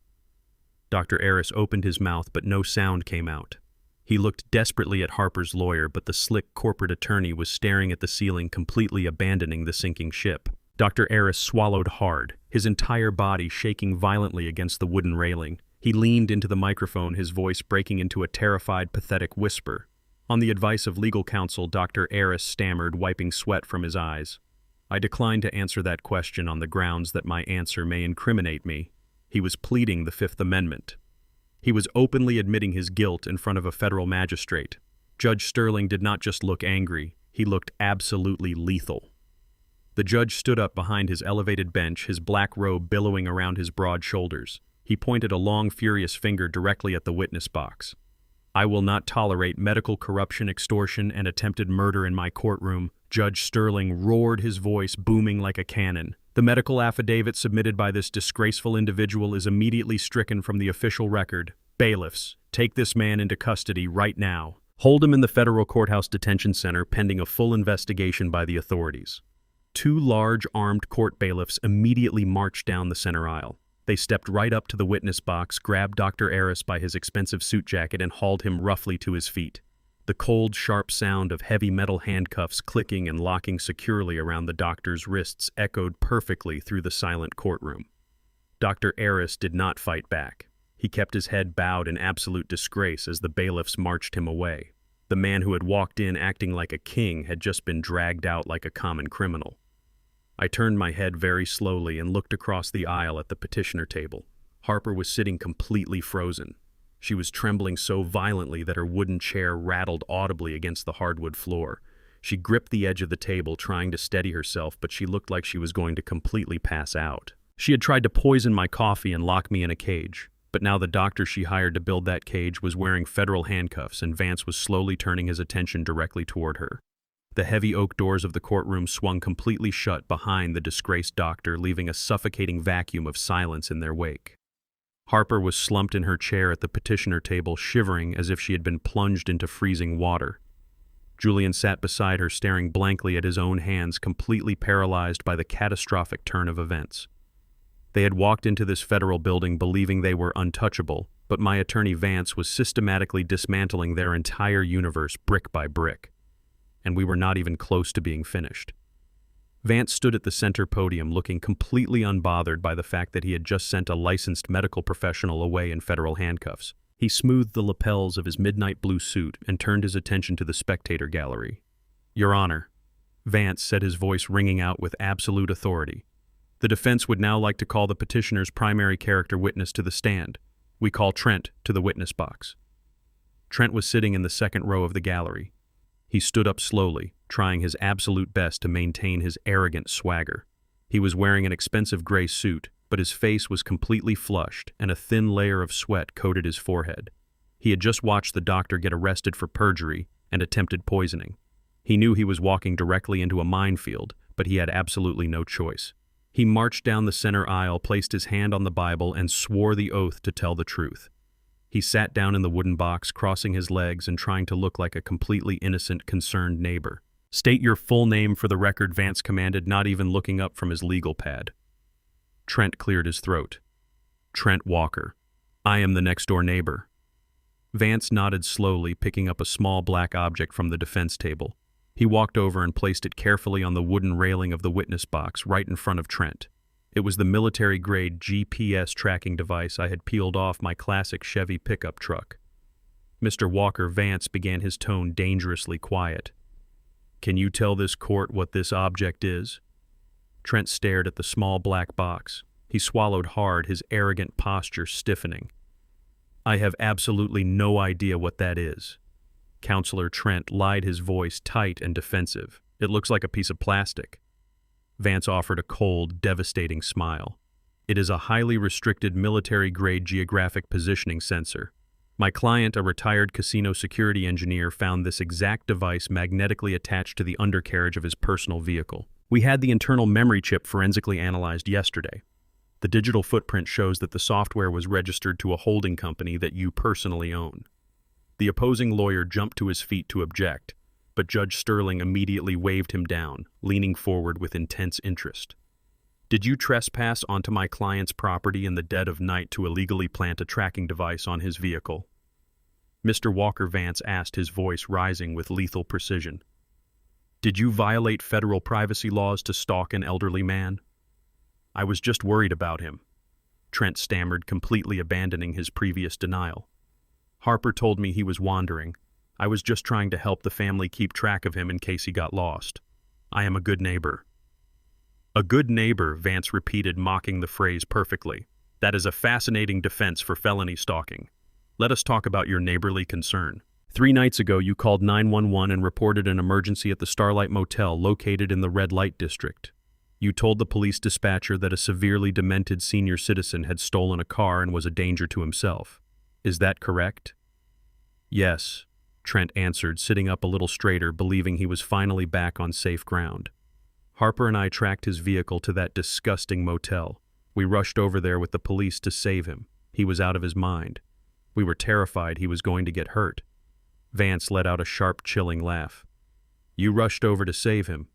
Dr. Eris opened his mouth, but no sound came out. He looked desperately at Harper's lawyer, but the slick corporate attorney was staring at the ceiling, completely abandoning the sinking ship. Dr. Eris swallowed hard, his entire body shaking violently against the wooden railing. He leaned into the microphone, his voice breaking into a terrified, pathetic whisper. On the advice of legal counsel, Dr. Eris stammered, wiping sweat from his eyes. "I decline to answer that question on the grounds that my answer may incriminate me." He was pleading the Fifth Amendment. He was openly admitting his guilt in front of a federal magistrate. Judge Sterling did not just look angry, he looked absolutely lethal. The judge stood up behind his elevated bench, his black robe billowing around his broad shoulders. He pointed a long, furious finger directly at the witness box. "I will not tolerate medical corruption, extortion, and attempted murder in my courtroom." Judge Sterling roared, his voice booming like a cannon. "The medical affidavit submitted by this disgraceful individual is immediately stricken from the official record. Bailiffs, take this man into custody right now. Hold him in the federal courthouse detention center pending a full investigation by the authorities." Two large armed court bailiffs immediately marched down the center aisle. They stepped right up to the witness box, grabbed Dr. Eris by his expensive suit jacket, and hauled him roughly to his feet. The cold, sharp sound of heavy metal handcuffs clicking and locking securely around the doctor's wrists echoed perfectly through the silent courtroom. Dr. Eris did not fight back. He kept his head bowed in absolute disgrace as the bailiffs marched him away. The man who had walked in acting like a king had just been dragged out like a common criminal. I turned my head very slowly and looked across the aisle at the petitioner table. Harper was sitting completely frozen. She was trembling so violently that her wooden chair rattled audibly against the hardwood floor. She gripped the edge of the table, trying to steady herself, but she looked like she was going to completely pass out. She had tried to poison my coffee and lock me in a cage, but now the doctor she hired to build that cage was wearing federal handcuffs, and Vance was slowly turning his attention directly toward her. The heavy oak doors of the courtroom swung completely shut behind the disgraced doctor, leaving a suffocating vacuum of silence in their wake. Harper was slumped in her chair at the petitioner table, shivering as if she had been plunged into freezing water. Julian sat beside her, staring blankly at his own hands, completely paralyzed by the catastrophic turn of events. They had walked into this federal building believing they were untouchable, but my attorney Vance was systematically dismantling their entire universe brick by brick. And we were not even close to being finished. Vance stood at the center podium, looking completely unbothered by the fact that he had just sent a licensed medical professional away in federal handcuffs. He smoothed the lapels of his midnight blue suit and turned his attention to the spectator gallery. "Your Honor," Vance said, his voice ringing out with absolute authority. "The defense would now like to call the petitioner's primary character witness to the stand. We call Trent to the witness box." Trent was sitting in the second row of the gallery. He stood up slowly, trying his absolute best to maintain his arrogant swagger. He was wearing an expensive gray suit, but his face was completely flushed, and a thin layer of sweat coated his forehead. He had just watched the doctor get arrested for perjury and attempted poisoning. He knew he was walking directly into a minefield, but he had absolutely no choice. He marched down the center aisle, placed his hand on the Bible, and swore the oath to tell the truth. He sat down in the wooden box, crossing his legs and trying to look like a completely innocent, concerned neighbor. "State your full name for the record," Vance commanded, not even looking up from his legal pad. Trent cleared his throat. "Trent Walker. I am the next-door neighbor." Vance nodded slowly, picking up a small black object from the defense table. He walked over and placed it carefully on the wooden railing of the witness box right in front of Trent. It was the military-grade GPS tracking device I had peeled off my classic Chevy pickup truck. "Mr. Walker," Vance began, his tone dangerously quiet. "Can you tell this court what this object is?" Trent stared at the small black box. He swallowed hard, his arrogant posture stiffening. "I have absolutely no idea what that is." Counselor Trent lied, his voice tight and defensive. "It looks like a piece of plastic." Vance offered a cold, devastating smile. "It is a highly restricted military-grade geographic positioning sensor. My client, a retired casino security engineer, found this exact device magnetically attached to the undercarriage of his personal vehicle. We had the internal memory chip forensically analyzed yesterday. The digital footprint shows that the software was registered to a holding company that you personally own." The opposing lawyer jumped to his feet to object, but Judge Sterling immediately waved him down, leaning forward with intense interest. "Did you trespass onto my client's property in the dead of night to illegally plant a tracking device on his vehicle?" Mr. Walker, Vance asked, his voice rising with lethal precision. "Did you violate federal privacy laws to stalk an elderly man?" "I was just worried about him," Trent stammered, completely abandoning his previous denial. "Harper told me he was wandering. I was just trying to help the family keep track of him in case he got lost. I am a good neighbor." "A good neighbor," Vance repeated, mocking the phrase perfectly. "That is a fascinating defense for felony stalking. Let us talk about your neighborly concern. 3 nights ago, you called 911 and reported an emergency at the Starlight Motel located in the red light district. You told the police dispatcher that a severely demented senior citizen had stolen a car and was a danger to himself. Is that correct?" "Yes," Trent answered, sitting up a little straighter, believing he was finally back on safe ground. "Harper and I tracked his vehicle to that disgusting motel. We rushed over there with the police to save him. He was out of his mind. We were terrified he was going to get hurt." Vance let out a sharp, chilling laugh. "You rushed over to save him.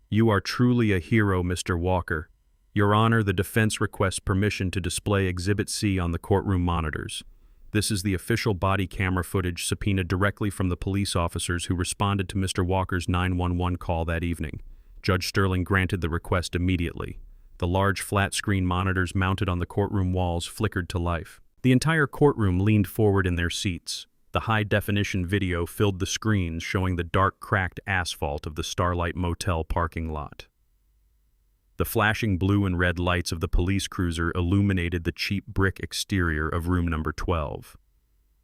You are truly a hero, Mr. Walker. Your Honor, the defense requests permission to display Exhibit C on the courtroom monitors. This is the official body camera footage subpoenaed directly from the police officers who responded to Mr. Walker's 911 call that evening." Judge Sterling granted the request immediately. The large flat-screen monitors mounted on the courtroom walls flickered to life. The entire courtroom leaned forward in their seats. The high-definition video filled the screens, showing the dark, cracked asphalt of the Starlight Motel parking lot. The flashing blue and red lights of the police cruiser illuminated the cheap brick exterior of room number 12.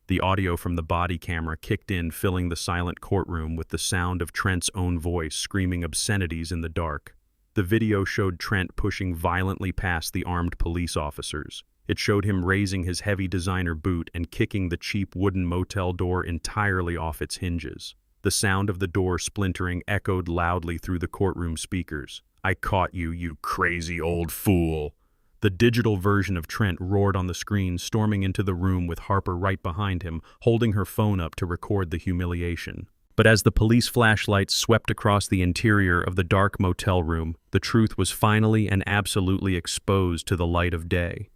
The audio from the body camera kicked in, filling the silent courtroom with the sound of Trent's own voice screaming obscenities in the dark. The video showed Trent pushing violently past the armed police officers. It showed him raising his heavy designer boot and kicking the cheap wooden motel door entirely off its hinges. The sound of the door splintering echoed loudly through the courtroom speakers. "I caught you, you crazy old fool!" The digital version of Trent roared on the screen, storming into the room with Harper right behind him, holding her phone up to record the humiliation. But as the police flashlights swept across the interior of the dark motel room, the truth was finally and absolutely exposed to the light of day.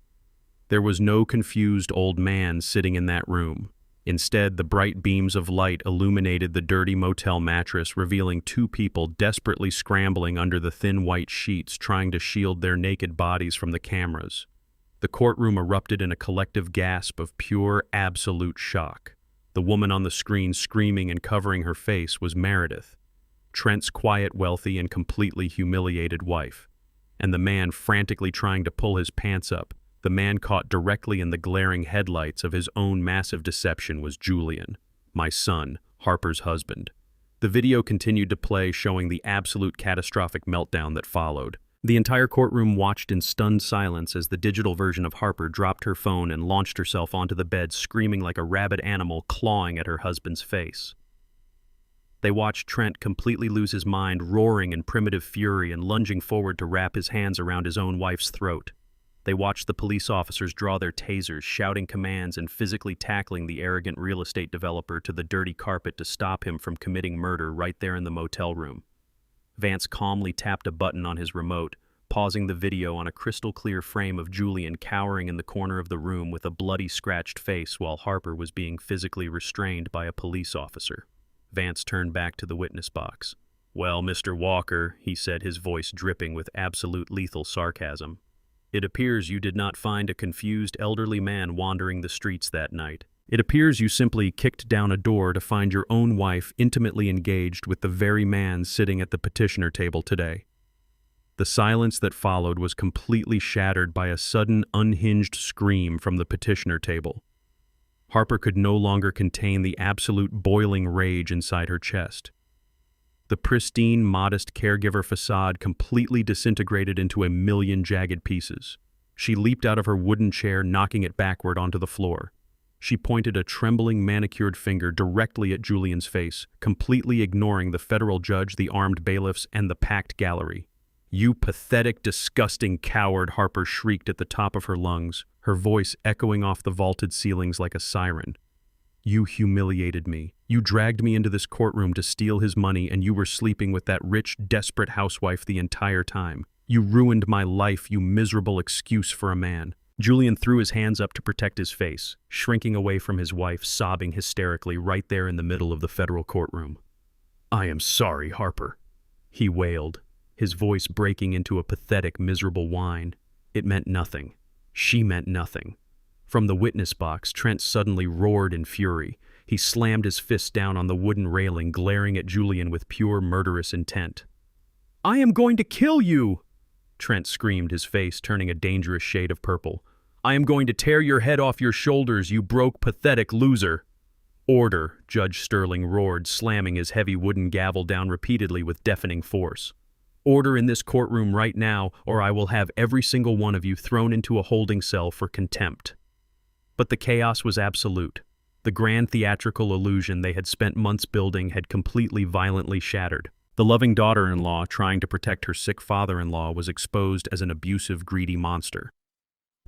There was no confused old man sitting in that room. Instead, the bright beams of light illuminated the dirty motel mattress, revealing 2 people desperately scrambling under the thin white sheets, trying to shield their naked bodies from the cameras. The courtroom erupted in a collective gasp of pure, absolute shock. The woman on the screen screaming and covering her face was Meredith, Trent's quiet, wealthy, and completely humiliated wife. And the man frantically trying to pull his pants up, the man caught directly in the glaring headlights of his own massive deception, was Julian, my son, Harper's husband. The video continued to play, showing the absolute catastrophic meltdown that followed. The entire courtroom watched in stunned silence as the digital version of Harper dropped her phone and launched herself onto the bed, screaming like a rabid animal, clawing at her husband's face. They watched Trent completely lose his mind, roaring in primitive fury and lunging forward to wrap his hands around his own wife's throat. They watched the police officers draw their tasers, shouting commands and physically tackling the arrogant real estate developer to the dirty carpet to stop him from committing murder right there in the motel room. Vance calmly tapped a button on his remote, pausing the video on a crystal-clear frame of Julian cowering in the corner of the room with a bloody, scratched face while Harper was being physically restrained by a police officer. Vance turned back to the witness box. "Well, Mr. Walker," he said, his voice dripping with absolute lethal sarcasm, "it appears you did not find a confused elderly man wandering the streets that night. It appears you simply kicked down a door to find your own wife intimately engaged with the very man sitting at the petitioner table today." The silence that followed was completely shattered by a sudden, unhinged scream from the petitioner table. Harper could no longer contain the absolute boiling rage inside her chest. The pristine, modest caregiver facade completely disintegrated into a million jagged pieces. She leaped out of her wooden chair, knocking it backward onto the floor. She pointed a trembling, manicured finger directly at Julian's face, completely ignoring the federal judge, the armed bailiffs, and the packed gallery. "You pathetic, disgusting coward," Harper shrieked at the top of her lungs, her voice echoing off the vaulted ceilings like a siren. "You humiliated me. You dragged me into this courtroom to steal his money, and you were sleeping with that rich, desperate housewife the entire time. You ruined my life, you miserable excuse for a man." Julian threw his hands up to protect his face, shrinking away from his wife, sobbing hysterically right there in the middle of the federal courtroom. "I am sorry, Harper," he wailed, his voice breaking into a pathetic, miserable whine. It meant nothing. She meant nothing. From the witness box, Trent suddenly roared in fury. He slammed his fist down on the wooden railing, glaring at Julian with pure murderous intent. "I am going to kill you!" Trent screamed, his face turning a dangerous shade of purple. "I am going to tear your head off your shoulders, you broke, pathetic loser!" "Order," Judge Sterling roared, slamming his heavy wooden gavel down repeatedly with deafening force. "Order in this courtroom right now, or I will have every single one of you thrown into a holding cell for contempt." But the chaos was absolute. The grand theatrical illusion they had spent months building had completely violently shattered. The loving daughter-in-law, trying to protect her sick father-in-law, was exposed as an abusive, greedy monster.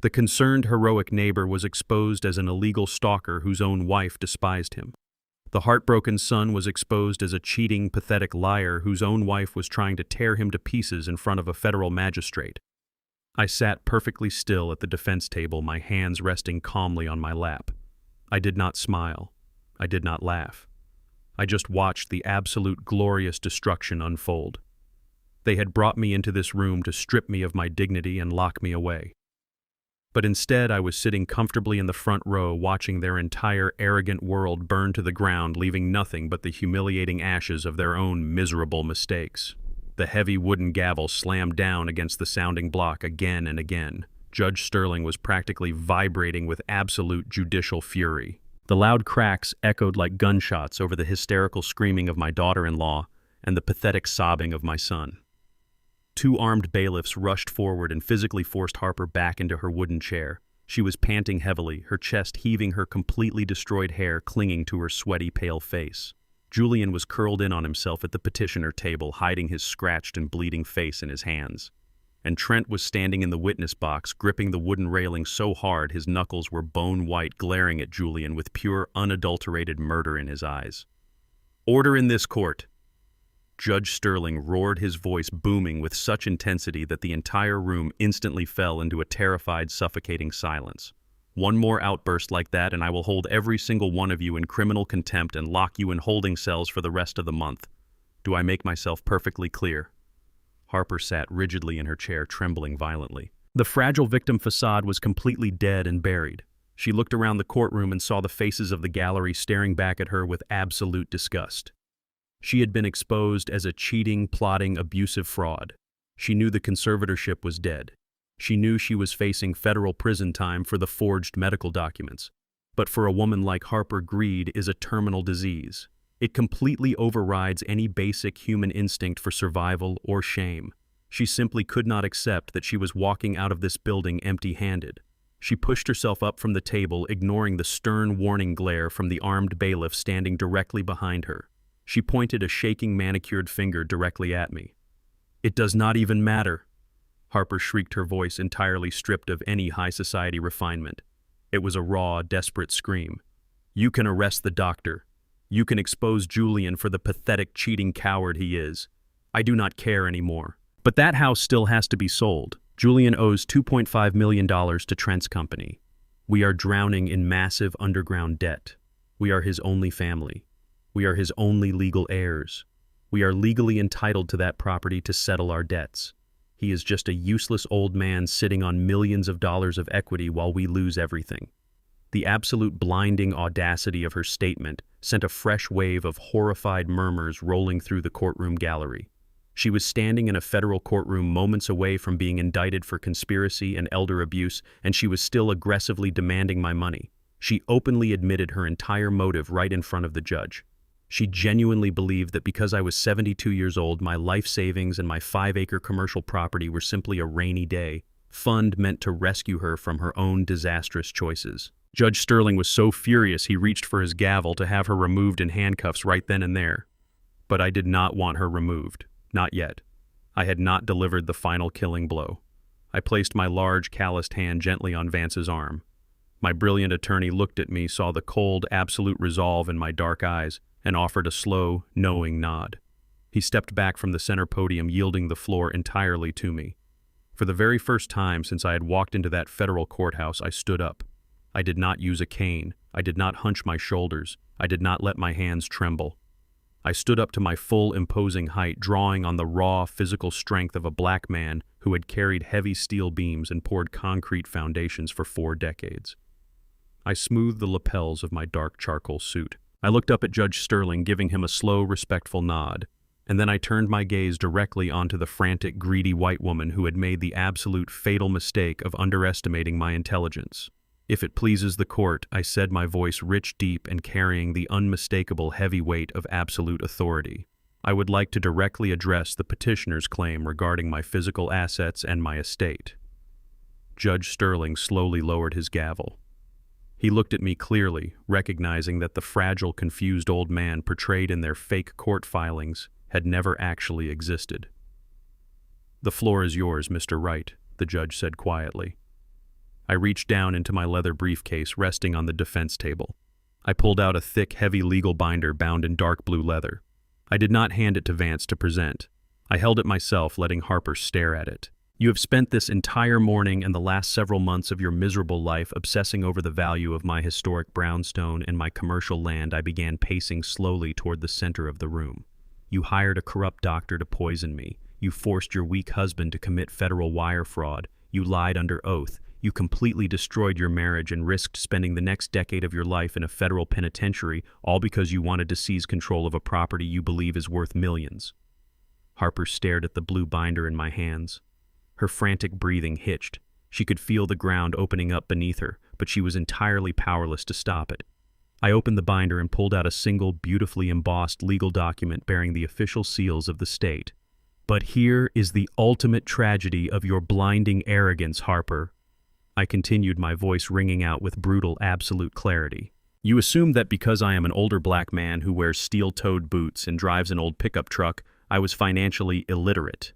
The concerned, heroic neighbor was exposed as an illegal stalker whose own wife despised him. The heartbroken son was exposed as a cheating, pathetic liar whose own wife was trying to tear him to pieces in front of a federal magistrate. I sat perfectly still at the defense table, my hands resting calmly on my lap. I did not smile. I did not laugh. I just watched the absolute glorious destruction unfold. They had brought me into this room to strip me of my dignity and lock me away. But instead, I was sitting comfortably in the front row watching their entire arrogant world burn to the ground, leaving nothing but the humiliating ashes of their own miserable mistakes. The heavy wooden gavel slammed down against the sounding block again and again. Judge Sterling was practically vibrating with absolute judicial fury. The loud cracks echoed like gunshots over the hysterical screaming of my daughter-in-law and the pathetic sobbing of my son. Two armed bailiffs rushed forward and physically forced Harper back into her wooden chair. She was panting heavily, her chest heaving, her completely destroyed hair clinging to her sweaty, pale face. Julian was curled in on himself at the petitioner table, hiding his scratched and bleeding face in his hands. And Trent was standing in the witness box, gripping the wooden railing so hard his knuckles were bone white, glaring at Julian with pure, unadulterated murder in his eyes. "Order in this court!" Judge Sterling roared, his voice booming with such intensity that the entire room instantly fell into a terrified, suffocating silence. "One more outburst like that and I will hold every single one of you in criminal contempt and lock you in holding cells for the rest of the month. Do I make myself perfectly clear?" Harper sat rigidly in her chair, trembling violently. The fragile victim facade was completely dead and buried. She looked around the courtroom and saw the faces of the gallery staring back at her with absolute disgust. She had been exposed as a cheating, plotting, abusive fraud. She knew the conservatorship was dead. She knew she was facing federal prison time for the forged medical documents. But for a woman like Harper, greed is a terminal disease. It completely overrides any basic human instinct for survival or shame. She simply could not accept that she was walking out of this building empty-handed. She pushed herself up from the table, ignoring the stern warning glare from the armed bailiff standing directly behind her. She pointed a shaking, manicured finger directly at me. "It does not even matter." Harper shrieked, her voice entirely stripped of any high society refinement. It was a raw, desperate scream. "You can arrest the doctor. You can expose Julian for the pathetic, cheating coward he is. I do not care anymore. But that house still has to be sold. Julian owes $2.5 million to Trent's company. We are drowning in massive underground debt. We are his only family. We are his only legal heirs. We are legally entitled to that property to settle our debts. He is just a useless old man sitting on millions of dollars of equity while we lose everything." The absolute blinding audacity of her statement sent a fresh wave of horrified murmurs rolling through the courtroom gallery. She was standing in a federal courtroom moments away from being indicted for conspiracy and elder abuse, and she was still aggressively demanding my money. She openly admitted her entire motive right in front of the judge. She genuinely believed that because I was 72 years old, my life savings and my 5-acre commercial property were simply a rainy day fund meant to rescue her from her own disastrous choices. Judge Sterling was so furious he reached for his gavel to have her removed in handcuffs right then and there. But I did not want her removed. Not yet. I had not delivered the final killing blow. I placed my large, calloused hand gently on Vance's arm. My brilliant attorney looked at me, saw the cold, absolute resolve in my dark eyes, and offered a slow, knowing nod. He stepped back from the center podium, yielding the floor entirely to me. For the very first time since I had walked into that federal courthouse, I stood up. I did not use a cane. I did not hunch my shoulders. I did not let my hands tremble. I stood up to my full, imposing height, drawing on the raw, physical strength of a black man who had carried heavy steel beams and poured concrete foundations for 4 decades. I smoothed the lapels of my dark charcoal suit. I looked up at Judge Sterling, giving him a slow, respectful nod, and then I turned my gaze directly onto the frantic, greedy white woman who had made the absolute fatal mistake of underestimating my intelligence. "If it pleases the court," I said, my voice rich, deep, and carrying the unmistakable heavy weight of absolute authority, "I would like to directly address the petitioner's claim regarding my physical assets and my estate." Judge Sterling slowly lowered his gavel. He looked at me clearly, recognizing that the fragile, confused old man portrayed in their fake court filings had never actually existed. "The floor is yours, Mr. Wright," the judge said quietly. I reached down into my leather briefcase resting on the defense table. I pulled out a thick, heavy legal binder bound in dark blue leather. I did not hand it to Vance to present. I held it myself, letting Harper stare at it. "You have spent this entire morning and the last several months of your miserable life obsessing over the value of my historic brownstone and my commercial land." I began pacing slowly toward the center of the room. "You hired a corrupt doctor to poison me. You forced your weak husband to commit federal wire fraud. You lied under oath. You completely destroyed your marriage and risked spending the next decade of your life in a federal penitentiary, all because you wanted to seize control of a property you believe is worth millions." Harper stared at the blue binder in my hands. Her frantic breathing hitched. She could feel the ground opening up beneath her, but she was entirely powerless to stop it. I opened the binder and pulled out a single, beautifully embossed legal document bearing the official seals of the state. "But here is the ultimate tragedy of your blinding arrogance, Harper," I continued, my voice ringing out with brutal, absolute clarity. "You assumed that because I am an older black man who wears steel-toed boots and drives an old pickup truck, I was financially illiterate.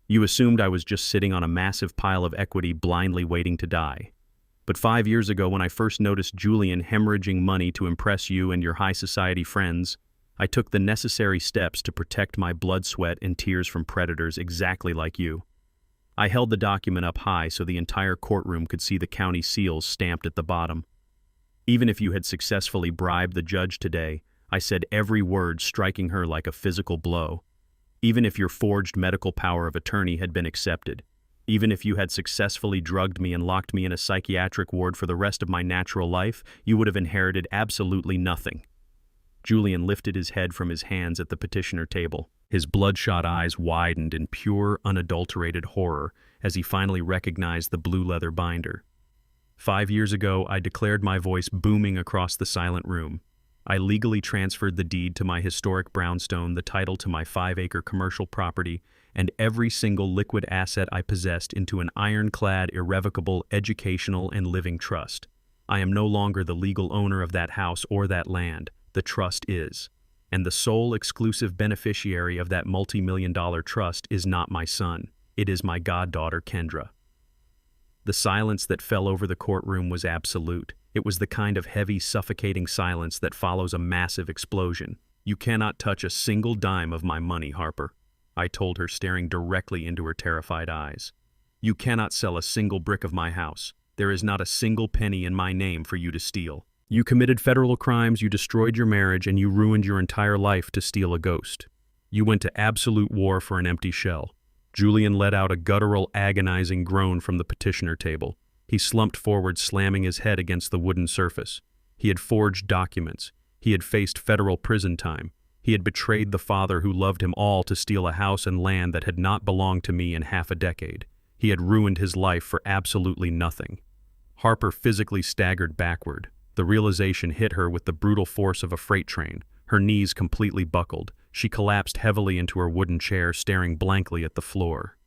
You assumed I was just sitting on a massive pile of equity blindly waiting to die. But 5 years ago, when I first noticed Julian hemorrhaging money to impress you and your high society friends, I took the necessary steps to protect my blood, sweat, and tears from predators exactly like you. I held the document up high so the entire courtroom could see the county seals stamped at the bottom. Even if you had successfully bribed the judge today, I said every word, striking her like a physical blow. Even if your forged medical power of attorney had been accepted, even if you had successfully drugged me and locked me in a psychiatric ward for the rest of my natural life, you would have inherited absolutely nothing." Julian lifted his head from his hands at the petitioner table. His bloodshot eyes widened in pure, unadulterated horror as he finally recognized the blue leather binder. 5 years ago, I declared, my voice booming across the silent room. I legally transferred the deed to my historic brownstone, the title to my 5-acre commercial property, and every single liquid asset I possessed into an ironclad, irrevocable, educational, and living trust. I am no longer the legal owner of that house or that land. The trust is. And the sole exclusive beneficiary of that multi-million-dollar trust is not my son. It is my goddaughter, Kendra." The silence that fell over the courtroom was absolute. It was the kind of heavy, suffocating silence that follows a massive explosion. "You cannot touch a single dime of my money, Harper," I told her, staring directly into her terrified eyes. "You cannot sell a single brick of my house. There is not a single penny in my name for you to steal. You committed federal crimes, you destroyed your marriage, and you ruined your entire life to steal a ghost. You went to absolute war for an empty shell." Julian let out a guttural, agonizing groan from the petitioner table. He slumped forward, slamming his head against the wooden surface. He had forged documents. He had faced federal prison time. He had betrayed the father who loved him all to steal a house and land that had not belonged to me in half a decade. He had ruined his life for absolutely nothing. Harper physically staggered backward. The realization hit her with the brutal force of a freight train. Her knees completely buckled. She collapsed heavily into her wooden chair, staring blankly at the floor.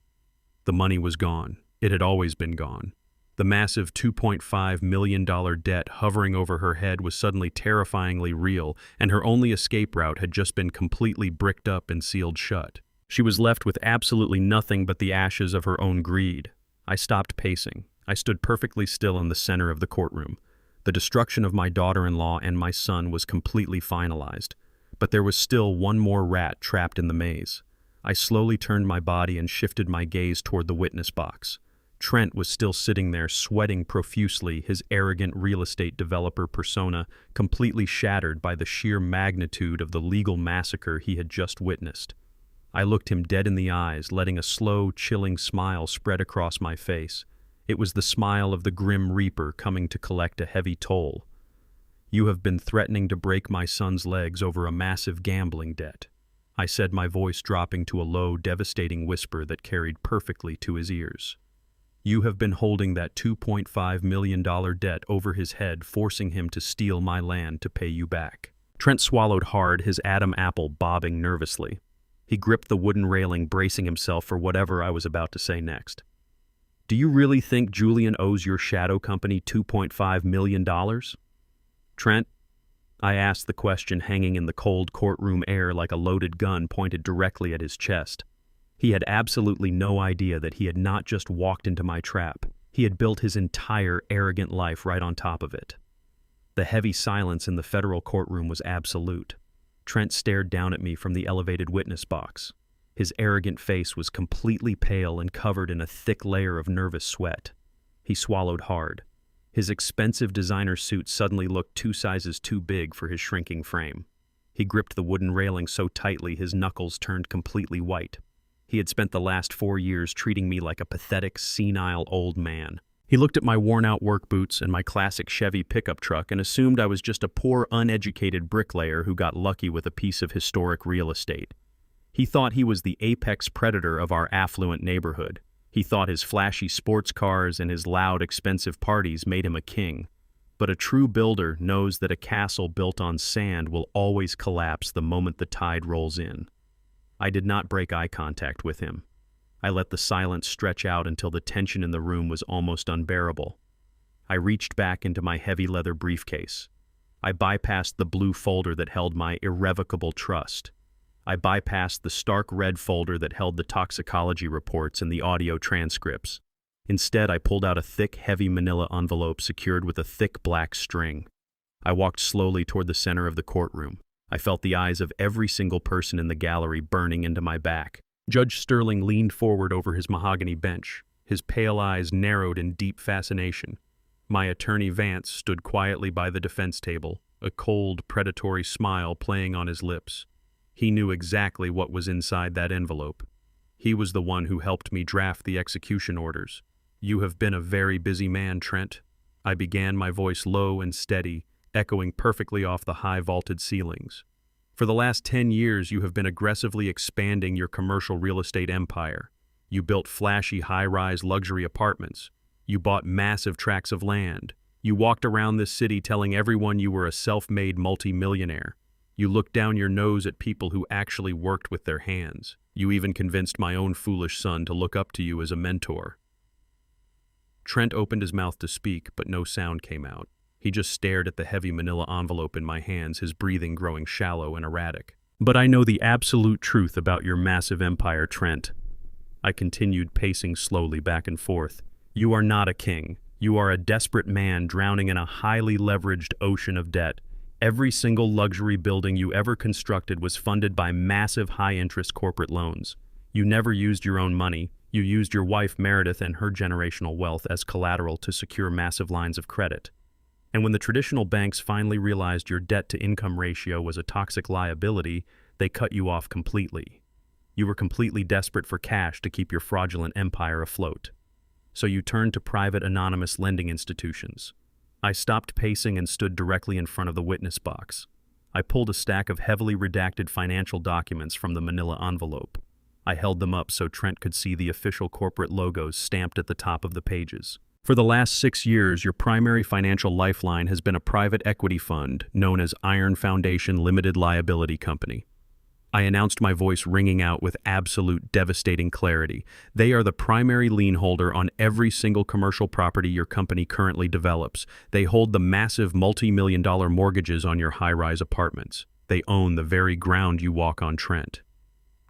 The money was gone. It had always been gone. The massive $2.5 million debt hovering over her head was suddenly terrifyingly real, and her only escape route had just been completely bricked up and sealed shut. She was left with absolutely nothing but the ashes of her own greed. I stopped pacing. I stood perfectly still in the center of the courtroom. The destruction of my daughter-in-law and my son was completely finalized, but there was still one more rat trapped in the maze. I slowly turned my body and shifted my gaze toward the witness box. Trent was still sitting there, sweating profusely, his arrogant real estate developer persona completely shattered by the sheer magnitude of the legal massacre he had just witnessed. I looked him dead in the eyes, letting a slow, chilling smile spread across my face. It was the smile of the Grim Reaper coming to collect a heavy toll. "You have been threatening to break my son's legs over a massive gambling debt," I said, my voice dropping to a low, devastating whisper that carried perfectly to his ears. "You have been holding that $2.5 million debt over his head, forcing him to steal my land to pay you back." Trent swallowed hard, his Adam apple bobbing nervously. He gripped the wooden railing, bracing himself for whatever I was about to say next. "Do you really think Julian owes your shadow company $2.5 million? Trent?" I asked, the question hanging in the cold courtroom air like a loaded gun pointed directly at his chest. He had absolutely no idea that he had not just walked into my trap. He had built his entire arrogant life right on top of it. The heavy silence in the federal courtroom was absolute. Trent stared down at me from the elevated witness box. His arrogant face was completely pale and covered in a thick layer of nervous sweat. He swallowed hard. His expensive designer suit suddenly looked 2 sizes too big for his shrinking frame. He gripped the wooden railing so tightly his knuckles turned completely white. He had spent the last 4 years treating me like a pathetic, senile old man. He looked at my worn-out work boots and my classic Chevy pickup truck and assumed I was just a poor, uneducated bricklayer who got lucky with a piece of historic real estate. He thought he was the apex predator of our affluent neighborhood. He thought his flashy sports cars and his loud, expensive parties made him a king. But a true builder knows that a castle built on sand will always collapse the moment the tide rolls in. I did not break eye contact with him. I let the silence stretch out until the tension in the room was almost unbearable. I reached back into my heavy leather briefcase. I bypassed the blue folder that held my irrevocable trust. I bypassed the stark red folder that held the toxicology reports and the audio transcripts. Instead, I pulled out a thick, heavy manila envelope secured with a thick black string. I walked slowly toward the center of the courtroom. I felt the eyes of every single person in the gallery burning into my back. Judge Sterling leaned forward over his mahogany bench. His pale eyes narrowed in deep fascination. My attorney Vance stood quietly by the defense table, a cold, predatory smile playing on his lips. He knew exactly what was inside that envelope. He was the one who helped me draft the execution orders. "You have been a very busy man, Trent," I began, my voice low and steady, echoing perfectly off the high vaulted ceilings. "For the last 10 years, you have been aggressively expanding your commercial real estate empire. You built flashy high-rise luxury apartments. You bought massive tracts of land. You walked around this city telling everyone you were a self-made multi-millionaire. You looked down your nose at people who actually worked with their hands. You even convinced my own foolish son to look up to you as a mentor." Trent opened his mouth to speak, but no sound came out. He just stared at the heavy manila envelope in my hands, his breathing growing shallow and erratic. "But I know the absolute truth about your massive empire, Trent," I continued, pacing slowly back and forth. You are not a king. You are a desperate man drowning in a highly leveraged ocean of debt. Every single luxury building you ever constructed was funded by massive high-interest corporate loans. You never used your own money. You used your wife Meredith and her generational wealth as collateral to secure massive lines of credit. And when the traditional banks finally realized your debt-to-income ratio was a toxic liability, they cut you off completely. You were completely desperate for cash to keep your fraudulent empire afloat. So you turned to private anonymous lending institutions. I stopped pacing and stood directly in front of the witness box. I pulled a stack of heavily redacted financial documents from the manila envelope. I held them up so Trent could see the official corporate logos stamped at the top of the pages. For the last 6 years, your primary financial lifeline has been a private equity fund known as Iron Foundation Limited Liability Company. I announced, my voice ringing out with absolute devastating clarity. They are the primary lien holder on every single commercial property your company currently develops. They hold the massive multi-million-dollar mortgages on your high-rise apartments. They own the very ground you walk on, Trent.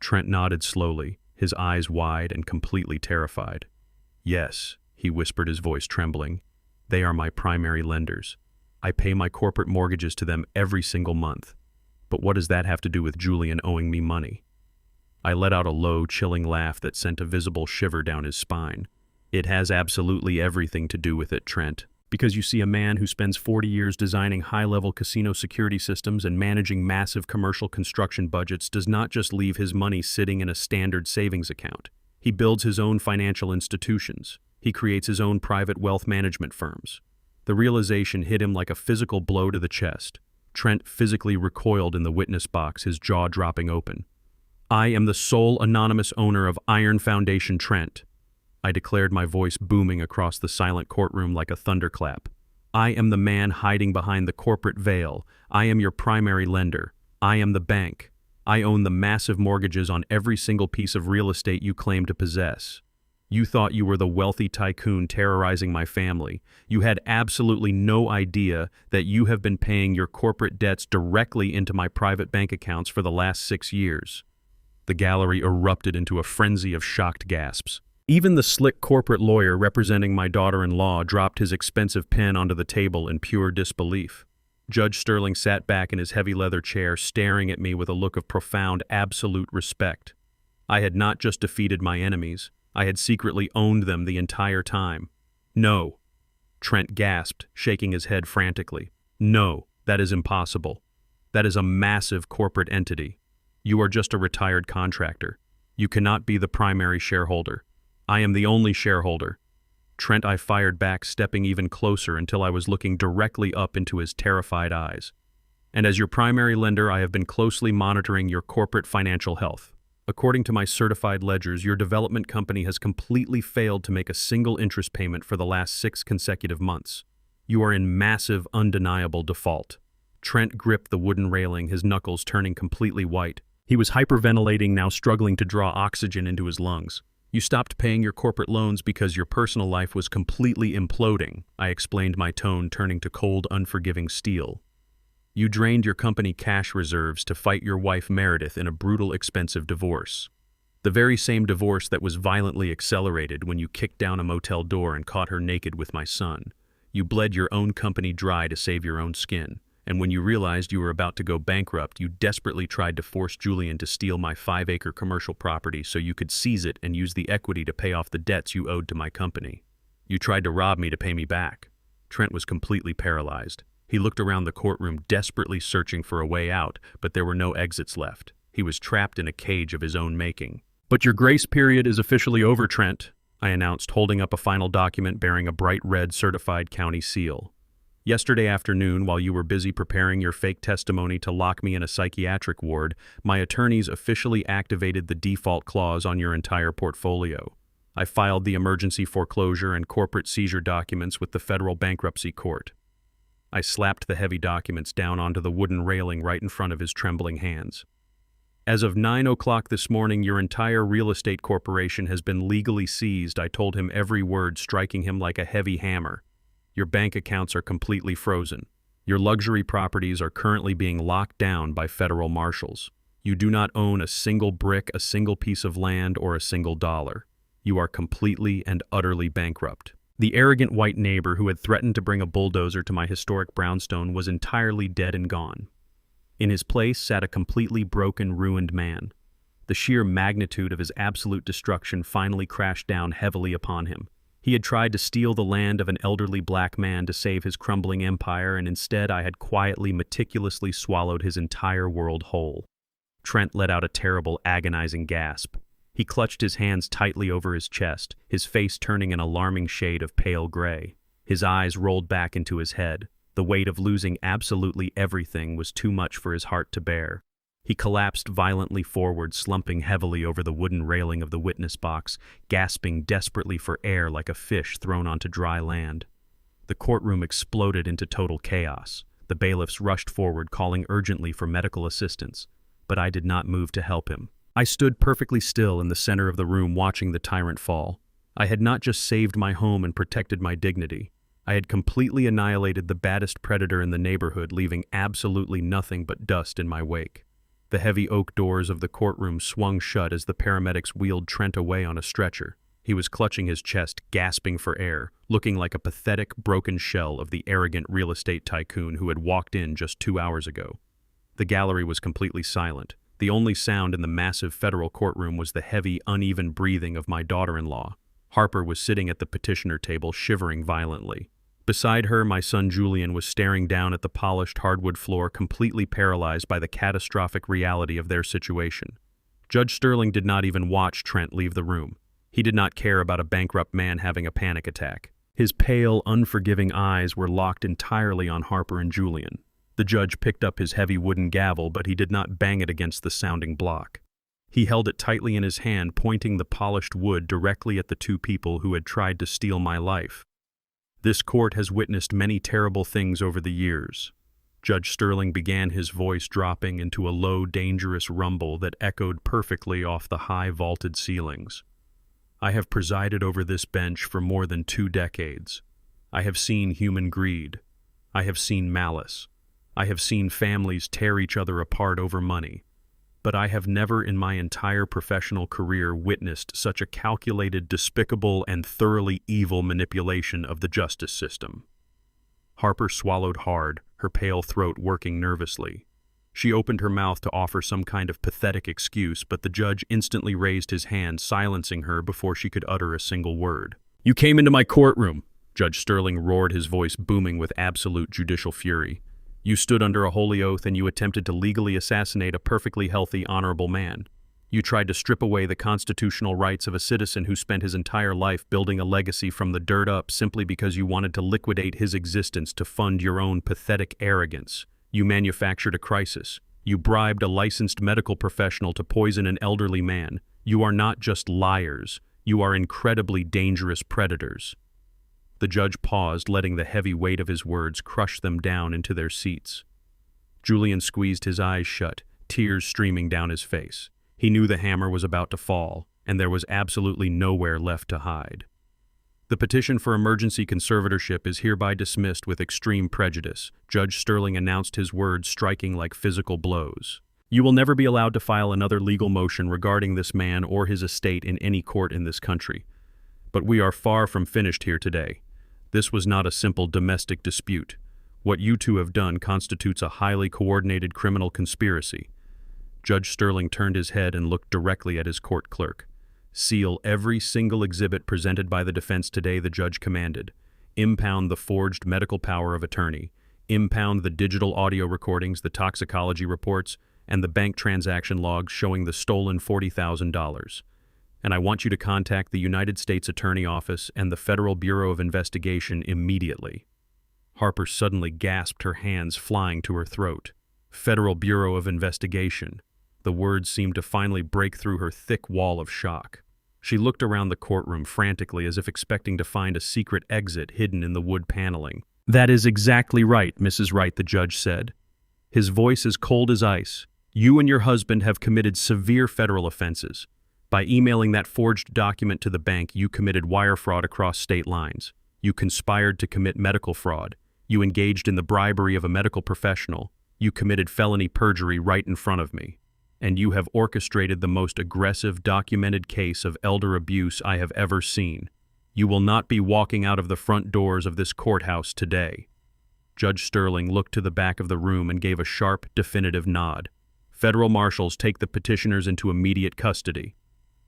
Trent nodded slowly, his eyes wide and completely terrified. Yes, he whispered, his voice trembling. They are my primary lenders. I pay my corporate mortgages to them every single month. But what does that have to do with Julian owing me money? I let out a low, chilling laugh that sent a visible shiver down his spine. It has absolutely everything to do with it, Trent. Because you see, a man who spends 40 years designing high-level casino security systems and managing massive commercial construction budgets does not just leave his money sitting in a standard savings account. He builds his own financial institutions. He creates his own private wealth management firms. The realization hit him like a physical blow to the chest. Trent physically recoiled in the witness box, his jaw dropping open. I am the sole anonymous owner of Iron Foundation, Trent. I declared, my voice booming across the silent courtroom like a thunderclap. I am the man hiding behind the corporate veil. I am your primary lender. I am the bank. I own the massive mortgages on every single piece of real estate you claim to possess. You thought you were the wealthy tycoon terrorizing my family. You had absolutely no idea that you have been paying your corporate debts directly into my private bank accounts for the last 6 years. The gallery erupted into a frenzy of shocked gasps. Even the slick corporate lawyer representing my daughter-in-law dropped his expensive pen onto the table in pure disbelief. Judge Sterling sat back in his heavy leather chair, staring at me with a look of profound, absolute respect. I had not just defeated my enemies. I had secretly owned them the entire time. No, Trent gasped, shaking his head frantically. No, that is impossible. That is a massive corporate entity. You are just a retired contractor. You cannot be the primary shareholder. I am the only shareholder. Trent, I fired back, stepping even closer until I was looking directly up into his terrified eyes. And as your primary lender, I have been closely monitoring your corporate financial health. According to my certified ledgers, your development company has completely failed to make a single interest payment for the last 6 consecutive months. You are in massive, undeniable default. Trent gripped the wooden railing, his knuckles turning completely white. He was hyperventilating, now struggling to draw oxygen into his lungs. You stopped paying your corporate loans because your personal life was completely imploding, I explained, my tone turning to cold, unforgiving steel. You drained your company cash reserves to fight your wife Meredith in a brutal, expensive divorce. The very same divorce that was violently accelerated when you kicked down a motel door and caught her naked with my son. You bled your own company dry to save your own skin. And when you realized you were about to go bankrupt, you desperately tried to force Julian to steal my 5-acre commercial property so you could seize it and use the equity to pay off the debts you owed to my company. You tried to rob me to pay me back. Trent was completely paralyzed. He looked around the courtroom, desperately searching for a way out, but there were no exits left. He was trapped in a cage of his own making. But your grace period is officially over, Trent, I announced, holding up a final document bearing a bright red certified county seal. Yesterday afternoon, while you were busy preparing your fake testimony to lock me in a psychiatric ward, my attorneys officially activated the default clause on your entire portfolio. I filed the emergency foreclosure and corporate seizure documents with the federal bankruptcy court. I slapped the heavy documents down onto the wooden railing right in front of his trembling hands. As of 9 o'clock this morning, your entire real estate corporation has been legally seized, I told him, every word striking him like a heavy hammer. Your bank accounts are completely frozen. Your luxury properties are currently being locked down by federal marshals. You do not own a single brick, a single piece of land, or a single dollar. You are completely and utterly bankrupt. The arrogant white neighbor who had threatened to bring a bulldozer to my historic brownstone was entirely dead and gone. In his place sat a completely broken, ruined man. The sheer magnitude of his absolute destruction finally crashed down heavily upon him. He had tried to steal the land of an elderly black man to save his crumbling empire, and instead I had quietly, meticulously swallowed his entire world whole. Trent let out a terrible, agonizing gasp. He clutched his hands tightly over his chest, his face turning an alarming shade of pale gray. His eyes rolled back into his head. The weight of losing absolutely everything was too much for his heart to bear. He collapsed violently forward, slumping heavily over the wooden railing of the witness box, gasping desperately for air like a fish thrown onto dry land. The courtroom exploded into total chaos. The bailiffs rushed forward, calling urgently for medical assistance, but I did not move to help him. I stood perfectly still in the center of the room watching the tyrant fall. I had not just saved my home and protected my dignity. I had completely annihilated the baddest predator in the neighborhood, leaving absolutely nothing but dust in my wake. The heavy oak doors of the courtroom swung shut as the paramedics wheeled Trent away on a stretcher. He was clutching his chest, gasping for air, looking like a pathetic, broken shell of the arrogant real estate tycoon who had walked in just 2 hours ago. The gallery was completely silent. The only sound in the massive federal courtroom was the heavy, uneven breathing of my daughter-in-law. Harper was sitting at the petitioner table, shivering violently. Beside her, my son Julian was staring down at the polished hardwood floor, completely paralyzed by the catastrophic reality of their situation. Judge Sterling did not even watch Trent leave the room. He did not care about a bankrupt man having a panic attack. His pale, unforgiving eyes were locked entirely on Harper and Julian. The judge picked up his heavy wooden gavel, but he did not bang it against the sounding block. He held it tightly in his hand, pointing the polished wood directly at the two people who had tried to steal my life. This court has witnessed many terrible things over the years. Judge Sterling began, his voice dropping into a low, dangerous rumble that echoed perfectly off the high vaulted ceilings. I have presided over this bench for more than 2 decades. I have seen human greed. I have seen malice. I have seen families tear each other apart over money. But I have never in my entire professional career witnessed such a calculated, despicable, and thoroughly evil manipulation of the justice system. Harper swallowed hard, her pale throat working nervously. She opened her mouth to offer some kind of pathetic excuse, but the judge instantly raised his hand, silencing her before she could utter a single word. "You came into my courtroom," Judge Sterling roared, his voice booming with absolute judicial fury. "You stood under a holy oath and you attempted to legally assassinate a perfectly healthy, honorable man. You tried to strip away the constitutional rights of a citizen who spent his entire life building a legacy from the dirt up simply because you wanted to liquidate his existence to fund your own pathetic arrogance. You manufactured a crisis. You bribed a licensed medical professional to poison an elderly man. You are not just liars. You are incredibly dangerous predators." The judge paused, letting the heavy weight of his words crush them down into their seats. Julian squeezed his eyes shut, tears streaming down his face. He knew the hammer was about to fall, and there was absolutely nowhere left to hide. "The petition for emergency conservatorship is hereby dismissed with extreme prejudice," Judge Sterling announced, his words striking like physical blows. "You will never be allowed to file another legal motion regarding this man or his estate in any court in this country. But we are far from finished here today. This was not a simple domestic dispute. What you two have done constitutes a highly coordinated criminal conspiracy." Judge Sterling turned his head and looked directly at his court clerk. "Seal every single exhibit presented by the defense today," the judge commanded. "Impound the forged medical power of attorney. Impound the digital audio recordings, the toxicology reports, and the bank transaction logs showing the stolen $40,000. And I want you to contact the United States Attorney Office and the Federal Bureau of Investigation immediately." Harper suddenly gasped, her hands flying to her throat. "Federal Bureau of Investigation." The words seemed to finally break through her thick wall of shock. She looked around the courtroom frantically, as if expecting to find a secret exit hidden in the wood paneling. "That is exactly right, Mrs. Wright," the judge said, his voice as cold as ice. "You and your husband have committed severe federal offenses. By emailing that forged document to the bank, you committed wire fraud across state lines. You conspired to commit medical fraud. You engaged in the bribery of a medical professional. You committed felony perjury right in front of me." and you have orchestrated the most aggressive documented case of elder abuse I have ever seen. You will not be walking out of the front doors of this courthouse today." Judge Sterling looked to the back of the room and gave a sharp, definitive nod. "Federal marshals, take the petitioners into immediate custody."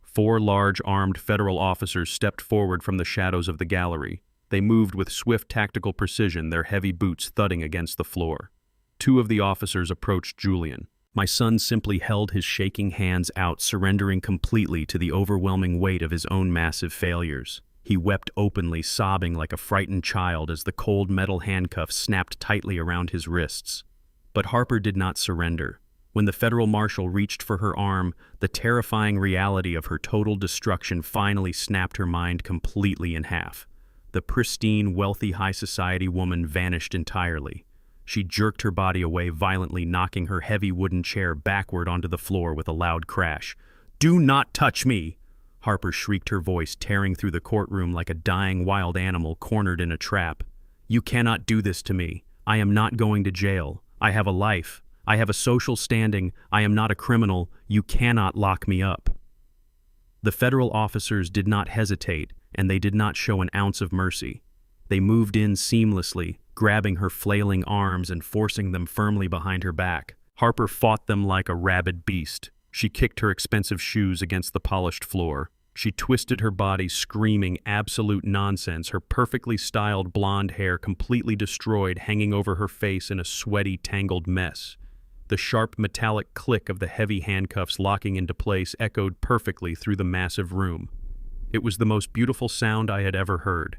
4 large armed federal officers stepped forward from the shadows of the gallery. They moved with swift tactical precision, their heavy boots thudding against the floor. 2 of the officers approached Julian. My son simply held his shaking hands out, surrendering completely to the overwhelming weight of his own massive failures. He wept openly, sobbing like a frightened child as the cold metal handcuffs snapped tightly around his wrists. But Harper did not surrender. When the federal marshal reached for her arm, the terrifying reality of her total destruction finally snapped her mind completely in half. The pristine, wealthy high society woman vanished entirely. She jerked her body away, violently knocking her heavy wooden chair backward onto the floor with a loud crash. "Do not touch me!" Harper shrieked, her voice tearing through the courtroom like a dying wild animal cornered in a trap. "You cannot do this to me. I am not going to jail. I have a life. I have a social standing. I am not a criminal. You cannot lock me up." The federal officers did not hesitate, and they did not show an ounce of mercy. They moved in seamlessly, grabbing her flailing arms and forcing them firmly behind her back. Harper fought them like a rabid beast. She kicked her expensive shoes against the polished floor. She twisted her body, screaming absolute nonsense, her perfectly styled blonde hair completely destroyed, hanging over her face in a sweaty, tangled mess. The sharp metallic click of the heavy handcuffs locking into place echoed perfectly through the massive room. It was the most beautiful sound I had ever heard.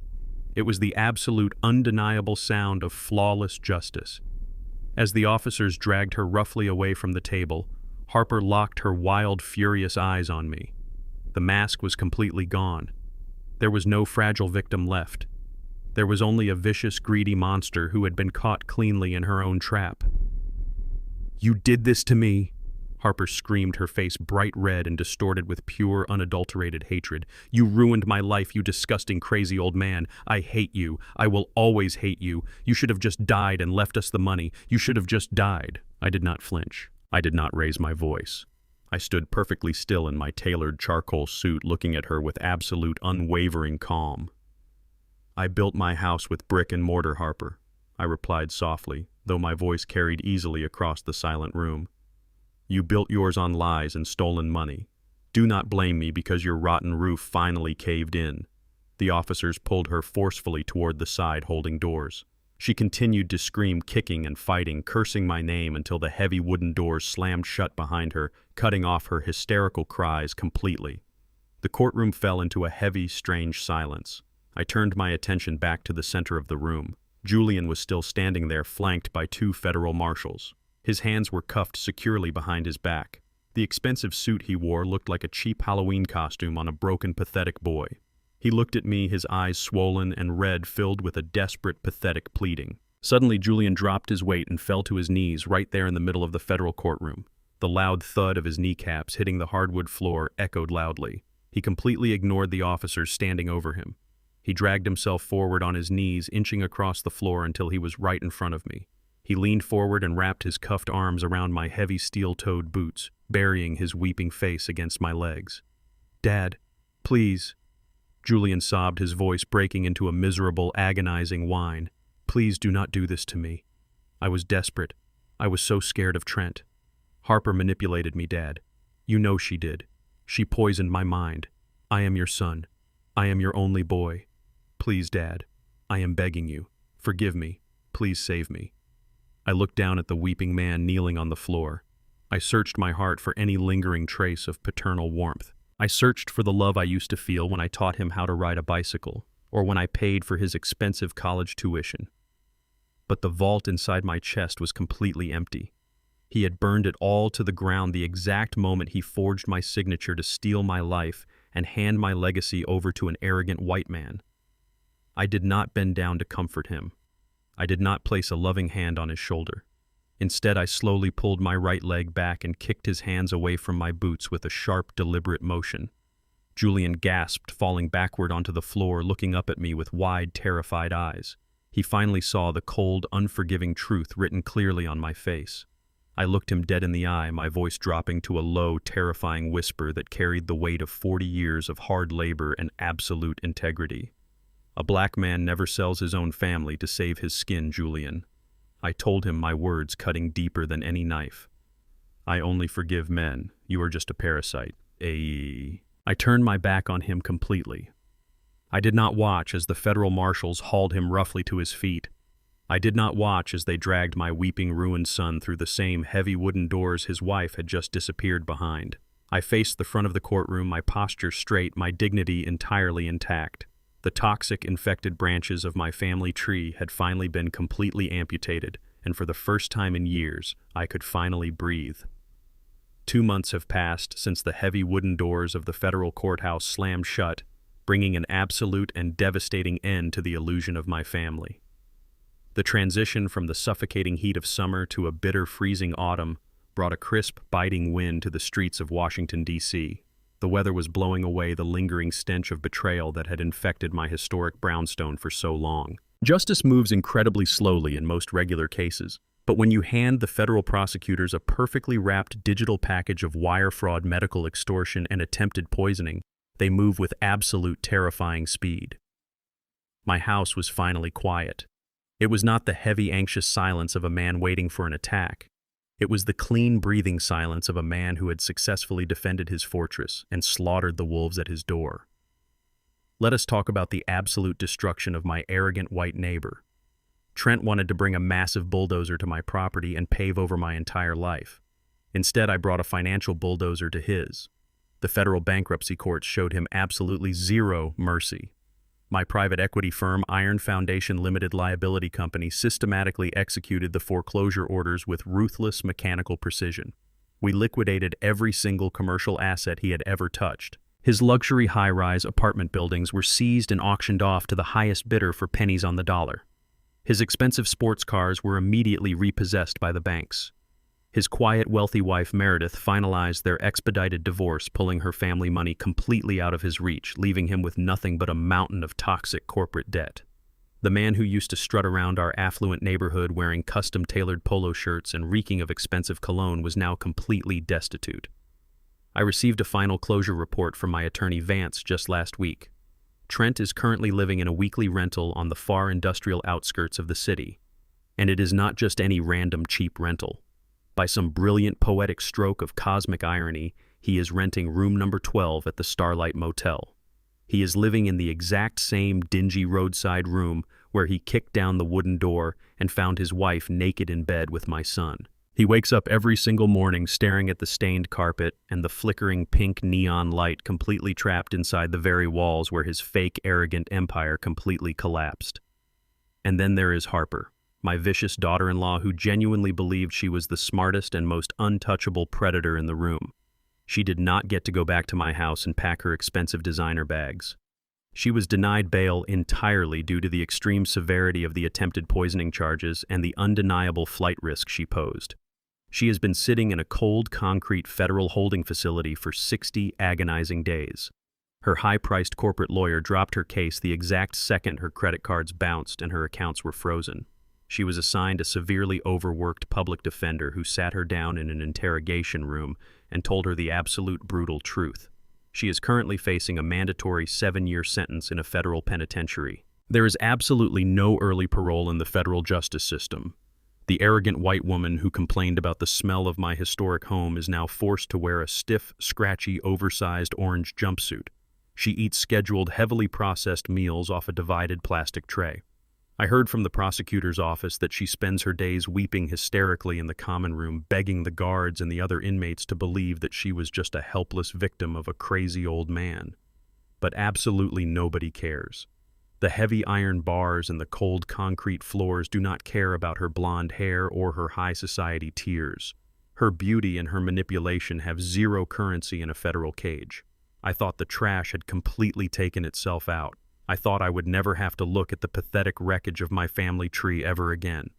It was the absolute, undeniable sound of flawless justice. As the officers dragged her roughly away from the table, Harper locked her wild, furious eyes on me. The mask was completely gone. There was no fragile victim left. There was only a vicious, greedy monster who had been caught cleanly in her own trap. "You did this to me!" Harper screamed, her face bright red and distorted with pure, unadulterated hatred. "You ruined my life, you disgusting, crazy old man. I hate you. I will always hate you. You should have just died and left us the money. You should have just died." I did not flinch. I did not raise my voice. I stood perfectly still in my tailored charcoal suit, looking at her with absolute, unwavering calm. "I built my house with brick and mortar, Harper," I replied softly, though my voice carried easily across the silent room. "You built yours on lies and stolen money. Do not blame me because your rotten roof finally caved in." The officers pulled her forcefully toward the side, holding doors. She continued to scream, kicking and fighting, cursing my name until the heavy wooden doors slammed shut behind her, cutting off her hysterical cries completely. The courtroom fell into a heavy, strange silence. I turned my attention back to the center of the room. Julian was still standing there, flanked by 2 federal marshals. His hands were cuffed securely behind his back. The expensive suit he wore looked like a cheap Halloween costume on a broken, pathetic boy. He looked at me, his eyes swollen and red, filled with a desperate, pathetic pleading. Suddenly, Julian dropped his weight and fell to his knees right there in the middle of the federal courtroom. The loud thud of his kneecaps hitting the hardwood floor echoed loudly. He completely ignored the officers standing over him. He dragged himself forward on his knees, inching across the floor until he was right in front of me. He leaned forward and wrapped his cuffed arms around my heavy steel-toed boots, burying his weeping face against my legs. "Dad, please," Julian sobbed, his voice breaking into a miserable, agonizing whine. "Please do not do this to me." I was desperate. I was so scared of Trent. "Harper manipulated me, Dad. You know she did. She poisoned my mind. I am your son. I am your only boy. Please, Dad. I am begging you. Forgive me. Please save me." I looked down at the weeping man kneeling on the floor. I searched my heart for any lingering trace of paternal warmth. I searched for the love I used to feel when I taught him how to ride a bicycle, or when I paid for his expensive college tuition. But the vault inside my chest was completely empty. He had burned it all to the ground the exact moment he forged my signature to steal my life and hand my legacy over to an arrogant white man. I did not bend down to comfort him. I did not place a loving hand on his shoulder. Instead, I slowly pulled my right leg back and kicked his hands away from my boots with a sharp, deliberate motion. Julian gasped, falling backward onto the floor, looking up at me with wide, terrified eyes. He finally saw the cold, unforgiving truth written clearly on my face. I looked him dead in the eye, my voice dropping to a low, terrifying whisper that carried the weight of 40 years of hard labor and absolute integrity. A black man never sells his own family to save his skin, Julian. I told him, my words cutting deeper than any knife. I only forgive men. You are just a parasite. I turned my back on him completely. I did not watch as the federal marshals hauled him roughly to his feet. I did not watch as they dragged my weeping, ruined son through the same heavy wooden doors his wife had just disappeared behind. I faced the front of the courtroom, my posture straight, my dignity entirely intact. The toxic, infected branches of my family tree had finally been completely amputated, and for the first time in years, I could finally breathe. 2 months have passed since the heavy wooden doors of the federal courthouse slammed shut, bringing an absolute and devastating end to the illusion of my family. The transition from the suffocating heat of summer to a bitter, freezing autumn brought a crisp, biting wind to the streets of Washington, D.C. The weather was blowing away the lingering stench of betrayal that had infected my historic brownstone for so long. Justice moves incredibly slowly in most regular cases, but when you hand the federal prosecutors a perfectly wrapped digital package of wire fraud, medical extortion, and attempted poisoning, they move with absolute terrifying speed. My house was finally quiet. It was not the heavy, anxious silence of a man waiting for an attack. It was the clean, breathing silence of a man who had successfully defended his fortress and slaughtered the wolves at his door. Let us talk about the absolute destruction of my arrogant white neighbor. Trent wanted to bring a massive bulldozer to my property and pave over my entire life. Instead, I brought a financial bulldozer to his. The federal bankruptcy courts showed him absolutely zero mercy. My private equity firm, Iron Foundation Limited Liability Company, systematically executed the foreclosure orders with ruthless mechanical precision. We liquidated every single commercial asset he had ever touched. His luxury high-rise apartment buildings were seized and auctioned off to the highest bidder for pennies on the dollar. His expensive sports cars were immediately repossessed by the banks. His quiet, wealthy wife, Meredith, finalized their expedited divorce, pulling her family money completely out of his reach, leaving him with nothing but a mountain of toxic corporate debt. The man who used to strut around our affluent neighborhood wearing custom-tailored polo shirts and reeking of expensive cologne was now completely destitute. I received a final closure report from my attorney Vance just last week. Trent is currently living in a weekly rental on the far industrial outskirts of the city. And it is not just any random cheap rental. By some brilliant poetic stroke of cosmic irony, he is renting room number 12 at the Starlight Motel. He is living in the exact same dingy roadside room where he kicked down the wooden door and found his wife naked in bed with my son. He wakes up every single morning staring at the stained carpet and the flickering pink neon light completely trapped inside the very walls where his fake, arrogant empire completely collapsed. And then there is Harper, my vicious daughter-in-law who genuinely believed she was the smartest and most untouchable predator in the room. She did not get to go back to my house and pack her expensive designer bags. She was denied bail entirely due to the extreme severity of the attempted poisoning charges and the undeniable flight risk she posed. She has been sitting in a cold concrete federal holding facility for 60 agonizing days. Her high-priced corporate lawyer dropped her case the exact second her credit cards bounced and her accounts were frozen. She was assigned a severely overworked public defender who sat her down in an interrogation room and told her the absolute brutal truth. She is currently facing a mandatory 7-year sentence in a federal penitentiary. There is absolutely no early parole in the federal justice system. The arrogant white woman who complained about the smell of my historic home is now forced to wear a stiff, scratchy, oversized orange jumpsuit. She eats scheduled, heavily processed meals off a divided plastic tray. I heard from the prosecutor's office that she spends her days weeping hysterically in the common room, begging the guards and the other inmates to believe that she was just a helpless victim of a crazy old man. But absolutely nobody cares. The heavy iron bars and the cold concrete floors do not care about her blonde hair or her high society tears. Her beauty and her manipulation have zero currency in a federal cage. I thought the trash had completely taken itself out. I thought I would never have to look at the pathetic wreckage of my family tree ever again.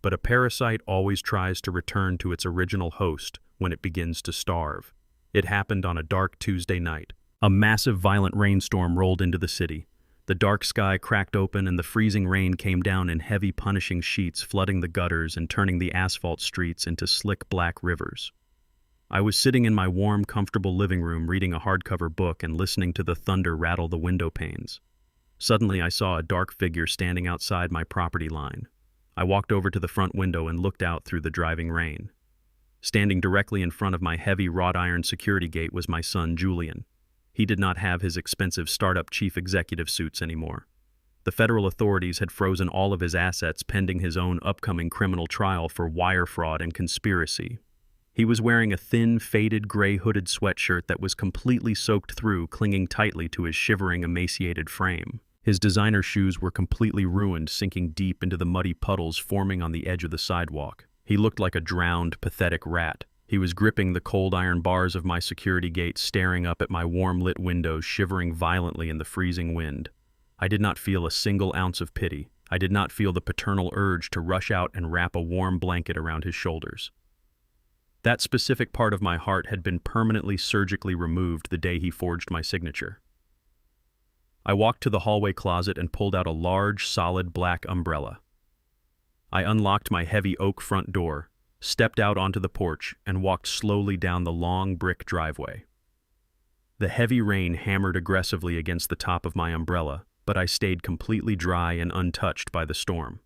But a parasite always tries to return to its original host when it begins to starve. It happened on a dark Tuesday night. A massive violent rainstorm rolled into the city. The dark sky cracked open and the freezing rain came down in heavy punishing sheets, flooding the gutters and turning the asphalt streets into slick black rivers. I was sitting in my warm, comfortable living room reading a hardcover book and listening to the thunder rattle the window panes. Suddenly I saw a dark figure standing outside my property line. I walked over to the front window and looked out through the driving rain. Standing directly in front of my heavy wrought iron security gate was my son Julian. He did not have his expensive startup chief executive suits anymore. The federal authorities had frozen all of his assets pending his own upcoming criminal trial for wire fraud and conspiracy. He was wearing a thin, faded gray hooded sweatshirt that was completely soaked through, clinging tightly to his shivering, emaciated frame. His designer shoes were completely ruined, sinking deep into the muddy puddles forming on the edge of the sidewalk. He looked like a drowned, pathetic rat. He was gripping the cold iron bars of my security gate, staring up at my warm-lit windows, shivering violently in the freezing wind. I did not feel a single ounce of pity. I did not feel the paternal urge to rush out and wrap a warm blanket around his shoulders. That specific part of my heart had been permanently surgically removed the day he forged my signature. I walked to the hallway closet and pulled out a large, solid black umbrella. I unlocked my heavy oak front door, stepped out onto the porch, and walked slowly down the long brick driveway. The heavy rain hammered aggressively against the top of my umbrella, but I stayed completely dry and untouched by the storm.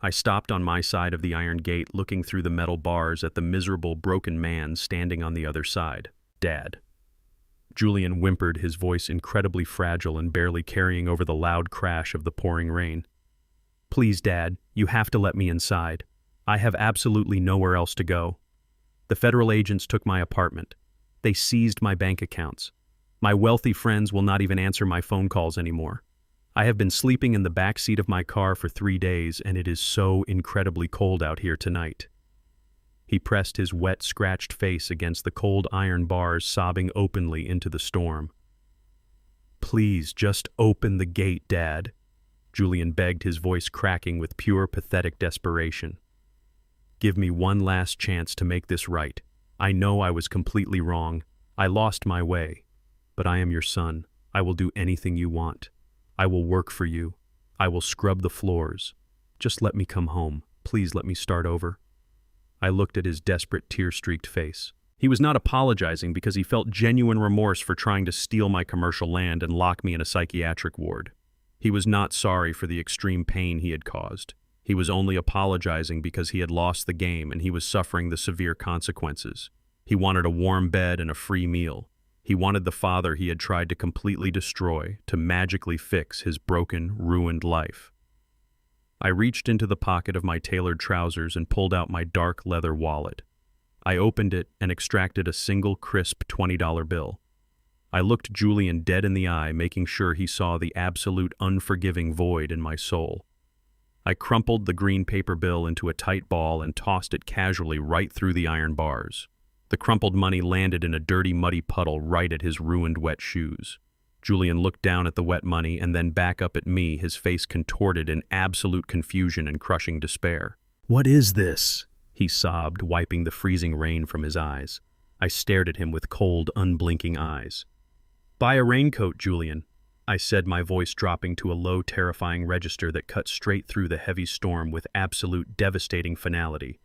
I stopped on my side of the iron gate, looking through the metal bars at the miserable, broken man standing on the other side. "Dad." Julian whimpered, his voice incredibly fragile and barely carrying over the loud crash of the pouring rain. "Please, Dad, you have to let me inside. I have absolutely nowhere else to go. The federal agents took my apartment. They seized my bank accounts. My wealthy friends will not even answer my phone calls anymore. I have been sleeping in the back seat of my car for 3 days, and it is so incredibly cold out here tonight." He pressed his wet, scratched face against the cold iron bars, sobbing openly into the storm. "Please, just open the gate, Dad," Julian begged, his voice cracking with pure, pathetic desperation. "Give me one last chance to make this right. I know I was completely wrong. I lost my way. But I am your son. I will do anything you want. I will work for you. I will scrub the floors. Just let me come home. Please let me start over." I looked at his desperate, tear-streaked face. He was not apologizing because he felt genuine remorse for trying to steal my commercial land and lock me in a psychiatric ward. He was not sorry for the extreme pain he had caused. He was only apologizing because he had lost the game and he was suffering the severe consequences. He wanted a warm bed and a free meal. He wanted the father he had tried to completely destroy to magically fix his broken, ruined life. I reached into the pocket of my tailored trousers and pulled out my dark leather wallet. I opened it and extracted a single crisp $20 bill. I looked Julian dead in the eye, making sure he saw the absolute unforgiving void in my soul. I crumpled the green paper bill into a tight ball and tossed it casually right through the iron bars. The crumpled money landed in a dirty, muddy puddle right at his ruined, wet shoes. Julian looked down at the wet money and then back up at me, his face contorted in absolute confusion and crushing despair. "What is this?" he sobbed, wiping the freezing rain from his eyes. I stared at him with cold, unblinking eyes. "Buy a raincoat, Julian," I said, my voice dropping to a low, terrifying register that cut straight through the heavy storm with absolute, devastating finality.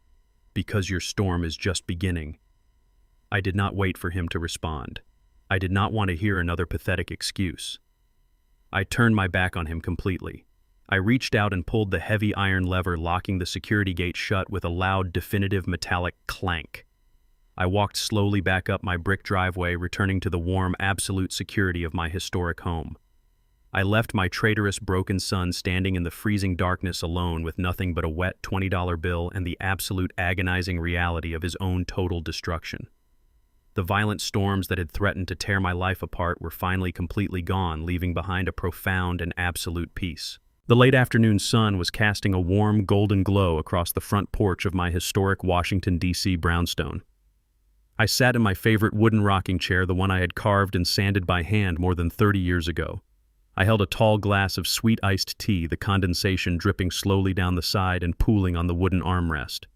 "Because your storm is just beginning." I did not wait for him to respond. I did not want to hear another pathetic excuse. I turned my back on him completely. I reached out and pulled the heavy iron lever, locking the security gate shut with a loud, definitive metallic clank. I walked slowly back up my brick driveway, returning to the warm, absolute security of my historic home. I left my traitorous, broken son standing in the freezing darkness alone with nothing but a wet $20 bill and the absolute agonizing reality of his own total destruction. The violent storms that had threatened to tear my life apart were finally completely gone, leaving behind a profound and absolute peace. The late afternoon sun was casting a warm, golden glow across the front porch of my historic Washington, D.C. brownstone. I sat in my favorite wooden rocking chair, the one I had carved and sanded by hand more than 30 years ago. I held a tall glass of sweet iced tea, the condensation dripping slowly down the side and pooling on the wooden armrest.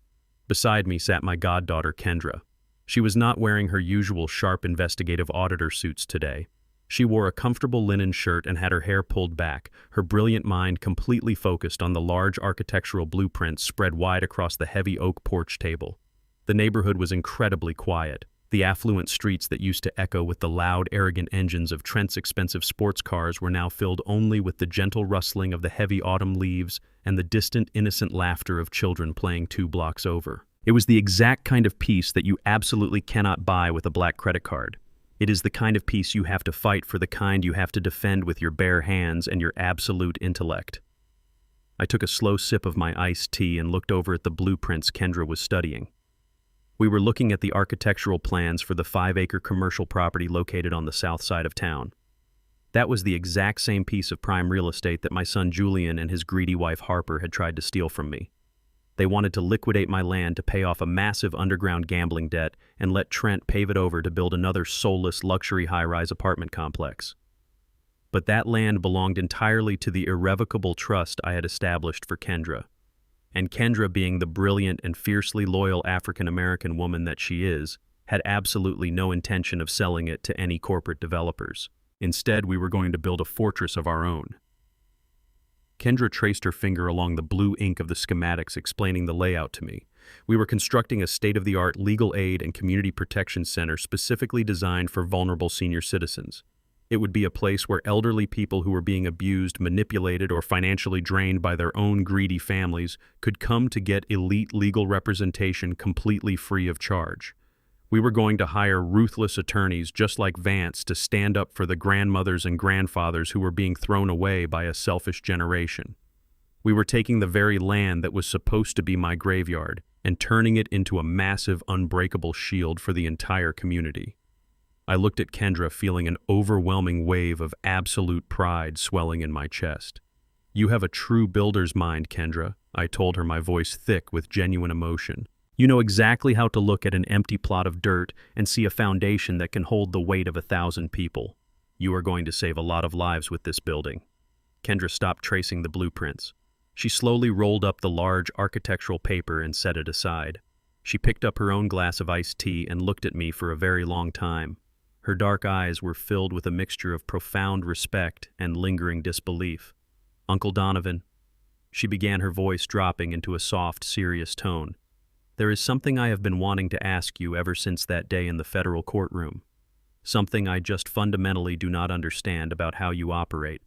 Beside me sat my goddaughter, Kendra. She was not wearing her usual sharp investigative auditor suits today. She wore a comfortable linen shirt and had her hair pulled back, her brilliant mind completely focused on the large architectural blueprints spread wide across the heavy oak porch table. The neighborhood was incredibly quiet. The affluent streets that used to echo with the loud, arrogant engines of Trent's expensive sports cars were now filled only with the gentle rustling of the heavy autumn leaves and the distant, innocent laughter of children playing 2 blocks over. It was the exact kind of peace that you absolutely cannot buy with a black credit card. It is the kind of peace you have to fight for, the kind you have to defend with your bare hands and your absolute intellect. I took a slow sip of my iced tea and looked over at the blueprints Kendra was studying. We were looking at the architectural plans for the 5-acre commercial property located on the south side of town. That was the exact same piece of prime real estate that my son Julian and his greedy wife Harper had tried to steal from me. They wanted to liquidate my land to pay off a massive underground gambling debt and let Trent pave it over to build another soulless luxury high-rise apartment complex. But that land belonged entirely to the irrevocable trust I had established for Kendra. And Kendra, being the brilliant and fiercely loyal African-American woman that she is, had absolutely no intention of selling it to any corporate developers. Instead, we were going to build a fortress of our own. Kendra traced her finger along the blue ink of the schematics, explaining the layout to me. We were constructing a state-of-the-art legal aid and community protection center specifically designed for vulnerable senior citizens. It would be a place where elderly people who were being abused, manipulated, or financially drained by their own greedy families could come to get elite legal representation completely free of charge. We were going to hire ruthless attorneys just like Vance to stand up for the grandmothers and grandfathers who were being thrown away by a selfish generation. We were taking the very land that was supposed to be my graveyard and turning it into a massive, unbreakable shield for the entire community. I looked at Kendra, feeling an overwhelming wave of absolute pride swelling in my chest. "You have a true builder's mind, Kendra," I told her, my voice thick with genuine emotion. "You know exactly how to look at an empty plot of dirt and see a foundation that can hold the weight of 1,000 people. You are going to save a lot of lives with this building." Kendra stopped tracing the blueprints. She slowly rolled up the large architectural paper and set it aside. She picked up her own glass of iced tea and looked at me for a very long time. Her dark eyes were filled with a mixture of profound respect and lingering disbelief. "Uncle Donovan," she began, her voice dropping into a soft, serious tone, "there is something I have been wanting to ask you ever since that day in the federal courtroom. Something I just fundamentally do not understand about how you operate."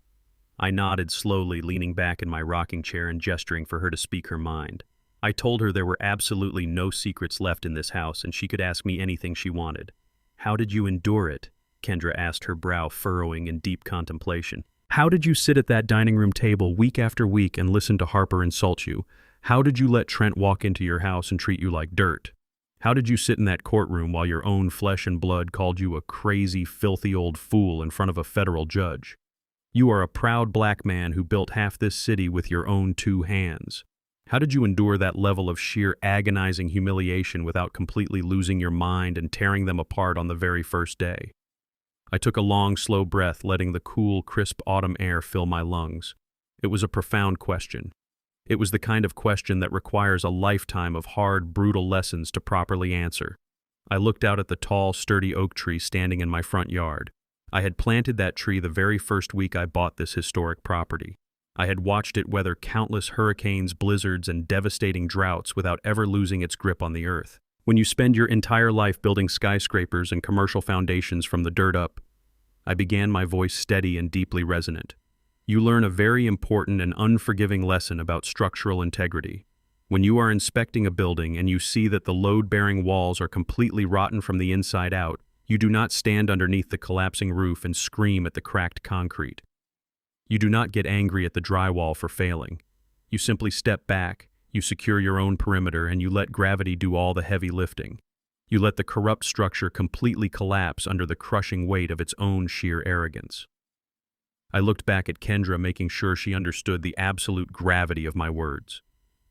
I nodded slowly, leaning back in my rocking chair and gesturing for her to speak her mind. I told her there were absolutely no secrets left in this house and she could ask me anything she wanted. "How did you endure it?" Kendra asked, her brow furrowing in deep contemplation. "How did you sit at that dining room table week after week and listen to Harper insult you? How did you let Trent walk into your house and treat you like dirt? How did you sit in that courtroom while your own flesh and blood called you a crazy, filthy old fool in front of a federal judge? You are a proud black man who built half this city with your own 2 hands. How did you endure that level of sheer agonizing humiliation without completely losing your mind and tearing them apart on the very first day?" I took a long, slow breath, letting the cool, crisp autumn air fill my lungs. It was a profound question. It was the kind of question that requires a lifetime of hard, brutal lessons to properly answer. I looked out at the tall, sturdy oak tree standing in my front yard. I had planted that tree the very first week I bought this historic property. I had watched it weather countless hurricanes, blizzards, and devastating droughts without ever losing its grip on the earth. When you spend your entire life building skyscrapers and commercial foundations from the dirt up, I began, my voice steady and deeply resonant, you learn a very important and unforgiving lesson about structural integrity. When you are inspecting a building and you see that the load-bearing walls are completely rotten from the inside out, you do not stand underneath the collapsing roof and scream at the cracked concrete. You do not get angry at the drywall for failing. You simply step back, you secure your own perimeter, and you let gravity do all the heavy lifting. You let the corrupt structure completely collapse under the crushing weight of its own sheer arrogance. I looked back at Kendra, making sure she understood the absolute gravity of my words.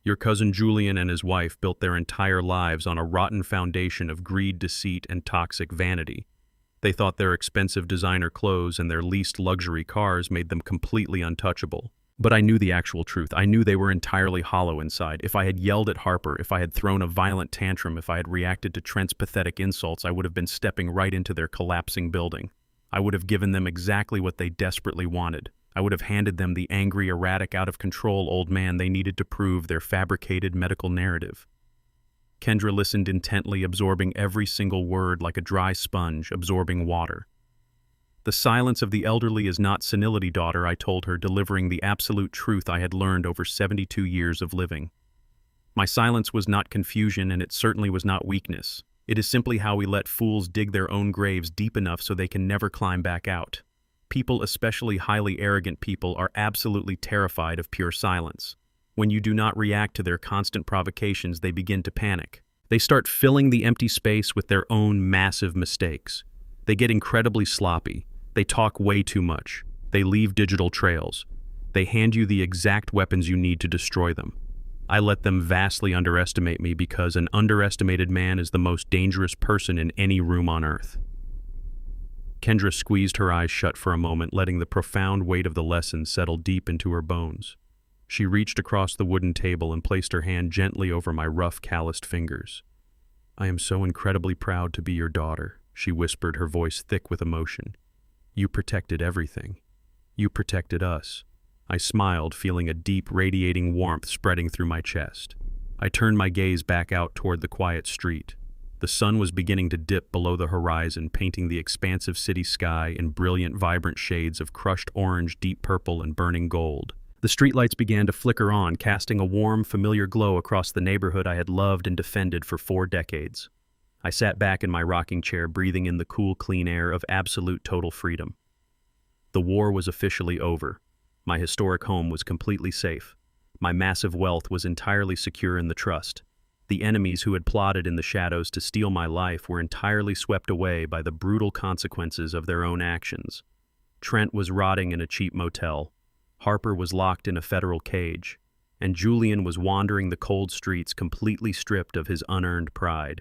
Your cousin Julian and his wife built their entire lives on a rotten foundation of greed, deceit, and toxic vanity. They thought their expensive designer clothes and their leased luxury cars made them completely untouchable. But I knew the actual truth. I knew they were entirely hollow inside. If I had yelled at Harper, if I had thrown a violent tantrum, if I had reacted to Trent's pathetic insults, I would have been stepping right into their collapsing building. I would have given them exactly what they desperately wanted. I would have handed them the angry, erratic, out-of-control old man they needed to prove their fabricated medical narrative. Kendra listened intently, absorbing every single word like a dry sponge absorbing water. The silence of the elderly is not senility, daughter, I told her, delivering the absolute truth I had learned over 72 years of living. My silence was not confusion, and it certainly was not weakness. It is simply how we let fools dig their own graves deep enough so they can never climb back out. People, especially highly arrogant people, are absolutely terrified of pure silence. When you do not react to their constant provocations, they begin to panic. They start filling the empty space with their own massive mistakes. They get incredibly sloppy. They talk way too much. They leave digital trails. They hand you the exact weapons you need to destroy them. I let them vastly underestimate me because an underestimated man is the most dangerous person in any room on earth. Kendra squeezed her eyes shut for a moment, letting the profound weight of the lesson settle deep into her bones. She reached across the wooden table and placed her hand gently over my rough, calloused fingers. "I am so incredibly proud to be your daughter," she whispered, her voice thick with emotion. "You protected everything. You protected us." I smiled, feeling a deep, radiating warmth spreading through my chest. I turned my gaze back out toward the quiet street. The sun was beginning to dip below the horizon, painting the expansive city sky in brilliant, vibrant shades of crushed orange, deep purple, and burning gold. The streetlights began to flicker on, casting a warm, familiar glow across the neighborhood I had loved and defended for 4 decades. I sat back in my rocking chair, breathing in the cool, clean air of absolute total freedom. The war was officially over. My historic home was completely safe. My massive wealth was entirely secure in the trust. The enemies who had plotted in the shadows to steal my life were entirely swept away by the brutal consequences of their own actions. Trent was rotting in a cheap motel. Harper was locked in a federal cage. And Julian was wandering the cold streets completely stripped of his unearned pride.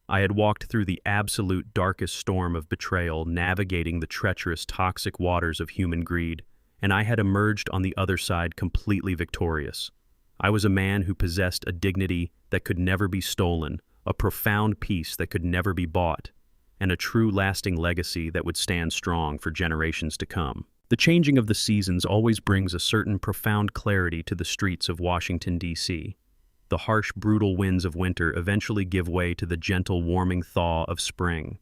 I had walked through the absolute darkest storm of betrayal, navigating the treacherous, toxic waters of human greed, and I had emerged on the other side completely victorious. I was a man who possessed a dignity that could never be stolen, a profound peace that could never be bought, and a true lasting legacy that would stand strong for generations to come. The changing of the seasons always brings a certain profound clarity to the streets of Washington, D.C. The harsh, brutal winds of winter eventually give way to the gentle, warming thaw of spring.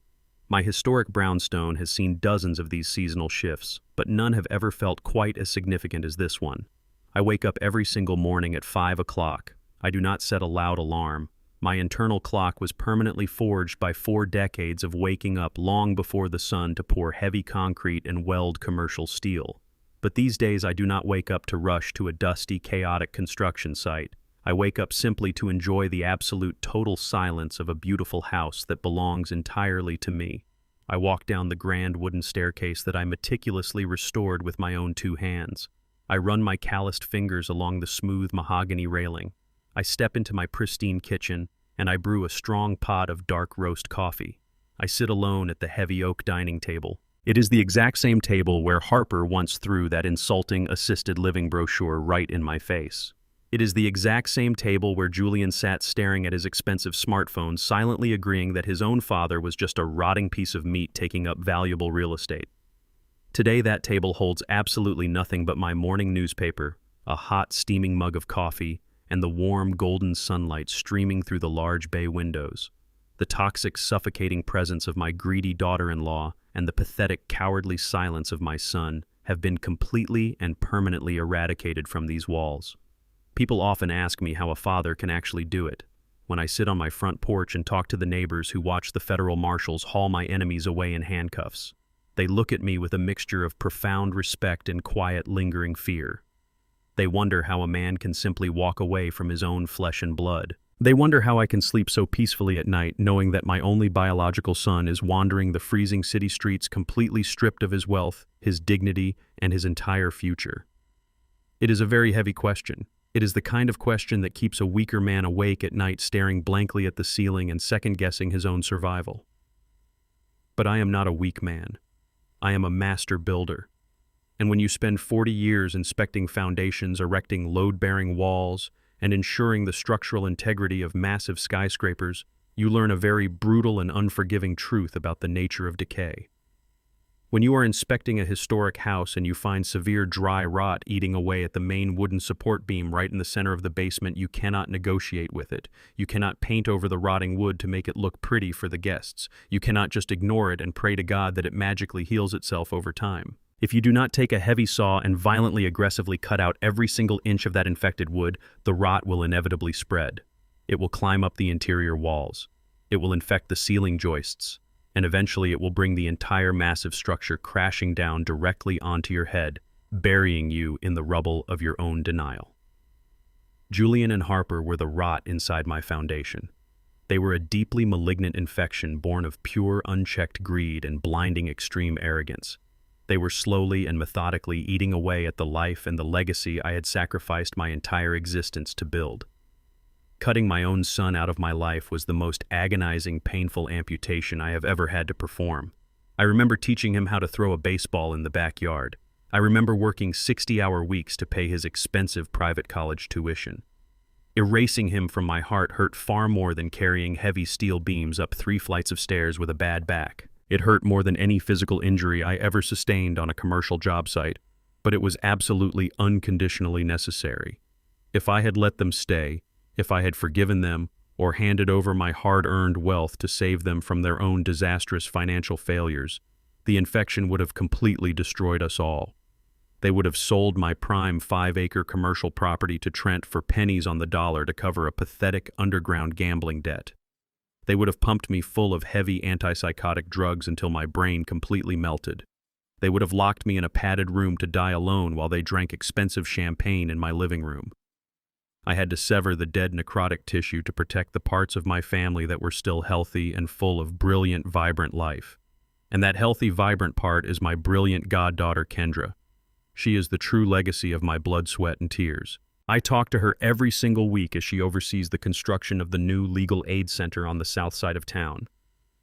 My historic brownstone has seen dozens of these seasonal shifts, but none have ever felt quite as significant as this one. I wake up every single morning at 5 o'clock. I do not set a loud alarm. My internal clock was permanently forged by 4 decades of waking up long before the sun to pour heavy concrete and weld commercial steel. But these days I do not wake up to rush to a dusty, chaotic construction site. I wake up simply to enjoy the absolute total silence of a beautiful house that belongs entirely to me. I walk down the grand wooden staircase that I meticulously restored with my own 2 hands. I run my calloused fingers along the smooth mahogany railing. I step into my pristine kitchen, and I brew a strong pot of dark roast coffee. I sit alone at the heavy oak dining table. It is the exact same table where Harper once threw that insulting assisted living brochure right in my face. It is the exact same table where Julian sat staring at his expensive smartphone, silently agreeing that his own father was just a rotting piece of meat taking up valuable real estate. Today that table holds absolutely nothing but my morning newspaper, a hot, steaming mug of coffee, and the warm, golden sunlight streaming through the large bay windows. The toxic, suffocating presence of my greedy daughter-in-law and the pathetic, cowardly silence of my son have been completely and permanently eradicated from these walls. People often ask me how a father can actually do it. When I sit on my front porch and talk to the neighbors who watch the federal marshals haul my enemies away in handcuffs, they look at me with a mixture of profound respect and quiet, lingering fear. They wonder how a man can simply walk away from his own flesh and blood. They wonder how I can sleep so peacefully at night, knowing that my only biological son is wandering the freezing city streets completely stripped of his wealth, his dignity, and his entire future. It is a very heavy question. It is the kind of question that keeps a weaker man awake at night, staring blankly at the ceiling and second-guessing his own survival. But I am not a weak man. I am a master builder. And when you spend 40 years inspecting foundations, erecting load-bearing walls, and ensuring the structural integrity of massive skyscrapers, you learn a very brutal and unforgiving truth about the nature of decay. When you are inspecting a historic house and you find severe dry rot eating away at the main wooden support beam right in the center of the basement, you cannot negotiate with it. You cannot paint over the rotting wood to make it look pretty for the guests. You cannot just ignore it and pray to God that it magically heals itself over time. If you do not take a heavy saw and violently aggressively cut out every single inch of that infected wood, the rot will inevitably spread. It will climb up the interior walls. It will infect the ceiling joists. And eventually it will bring the entire massive structure crashing down directly onto your head, burying you in the rubble of your own denial. Julian and Harper were the rot inside my foundation. They were a deeply malignant infection born of pure, unchecked greed and blinding extreme arrogance. They were slowly and methodically eating away at the life and the legacy I had sacrificed my entire existence to build. Cutting my own son out of my life was the most agonizing, painful amputation I have ever had to perform. I remember teaching him how to throw a baseball in the backyard. I remember working 60-hour weeks to pay his expensive private college tuition. Erasing him from my heart hurt far more than carrying heavy steel beams up 3 flights of stairs with a bad back. It hurt more than any physical injury I ever sustained on a commercial job site, but it was absolutely unconditionally necessary. If I had let them stay, if I had forgiven them, or handed over my hard-earned wealth to save them from their own disastrous financial failures, the infection would have completely destroyed us all. They would have sold my prime 5-acre commercial property to Trent for pennies on the dollar to cover a pathetic underground gambling debt. They would have pumped me full of heavy antipsychotic drugs until my brain completely melted. They would have locked me in a padded room to die alone while they drank expensive champagne in my living room. I had to sever the dead necrotic tissue to protect the parts of my family that were still healthy and full of brilliant, vibrant life. And that healthy, vibrant part is my brilliant goddaughter, Kendra. She is the true legacy of my blood, sweat, and tears. I talk to her every single week as she oversees the construction of the new legal aid center on the south side of town.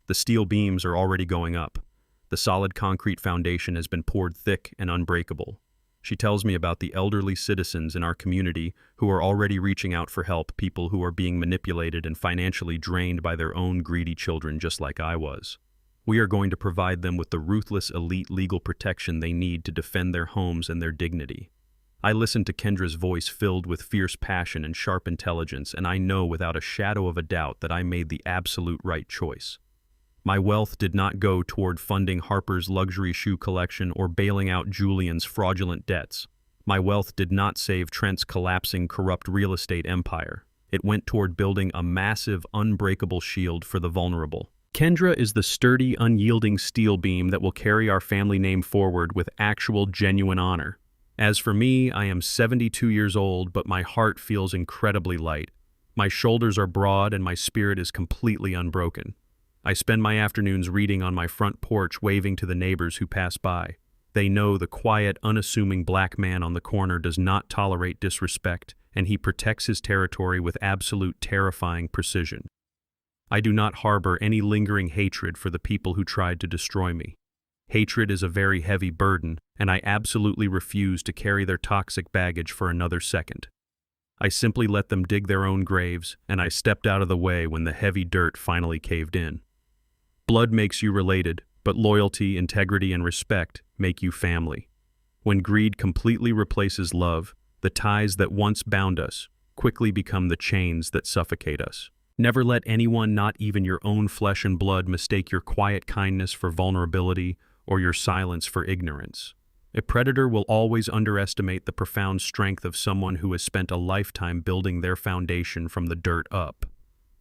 The steel beams are already going up. The solid concrete foundation has been poured thick and unbreakable. She tells me about the elderly citizens in our community who are already reaching out for help, people who are being manipulated and financially drained by their own greedy children just like I was. We are going to provide them with the ruthless elite legal protection they need to defend their homes and their dignity. I listen to Kendra's voice filled with fierce passion and sharp intelligence, and I know without a shadow of a doubt that I made the absolute right choice. My wealth did not go toward funding Harper's luxury shoe collection or bailing out Julian's fraudulent debts. My wealth did not save Trent's collapsing, corrupt real estate empire. It went toward building a massive, unbreakable shield for the vulnerable. Kendra is the sturdy, unyielding steel beam that will carry our family name forward with actual, genuine honor. As for me, I am 72 years old, but my heart feels incredibly light. My shoulders are broad and my spirit is completely unbroken. I spend my afternoons reading on my front porch, waving to the neighbors who pass by. They know the quiet, unassuming black man on the corner does not tolerate disrespect, and he protects his territory with absolute terrifying precision. I do not harbor any lingering hatred for the people who tried to destroy me. Hatred is a very heavy burden, and I absolutely refuse to carry their toxic baggage for another second. I simply let them dig their own graves, and I stepped out of the way when the heavy dirt finally caved in. Blood makes you related, but loyalty, integrity, and respect make you family. When greed completely replaces love, the ties that once bound us quickly become the chains that suffocate us. Never let anyone, not even your own flesh and blood, mistake your quiet kindness for vulnerability or your silence for ignorance. A predator will always underestimate the profound strength of someone who has spent a lifetime building their foundation from the dirt up.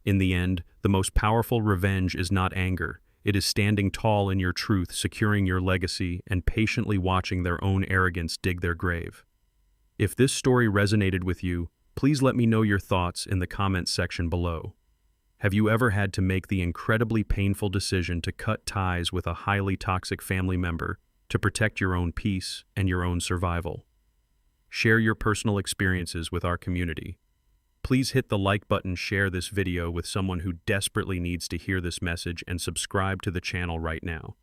In the end, the most powerful revenge is not anger. It is standing tall in your truth, securing your legacy, and patiently watching their own arrogance dig their grave. If this story resonated with you, please let me know your thoughts in the comments section below. Have you ever had to make the incredibly painful decision to cut ties with a highly toxic family member to protect your own peace and your own survival? Share your personal experiences with our community. Please hit the like button, share this video with someone who desperately needs to hear this message, and subscribe to the channel right now.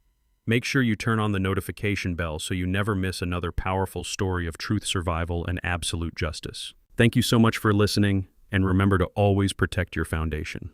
Make sure you turn on the notification bell so you never miss another powerful story of truth, survival, and absolute justice. Thank you so much for listening, and remember to always protect your foundation.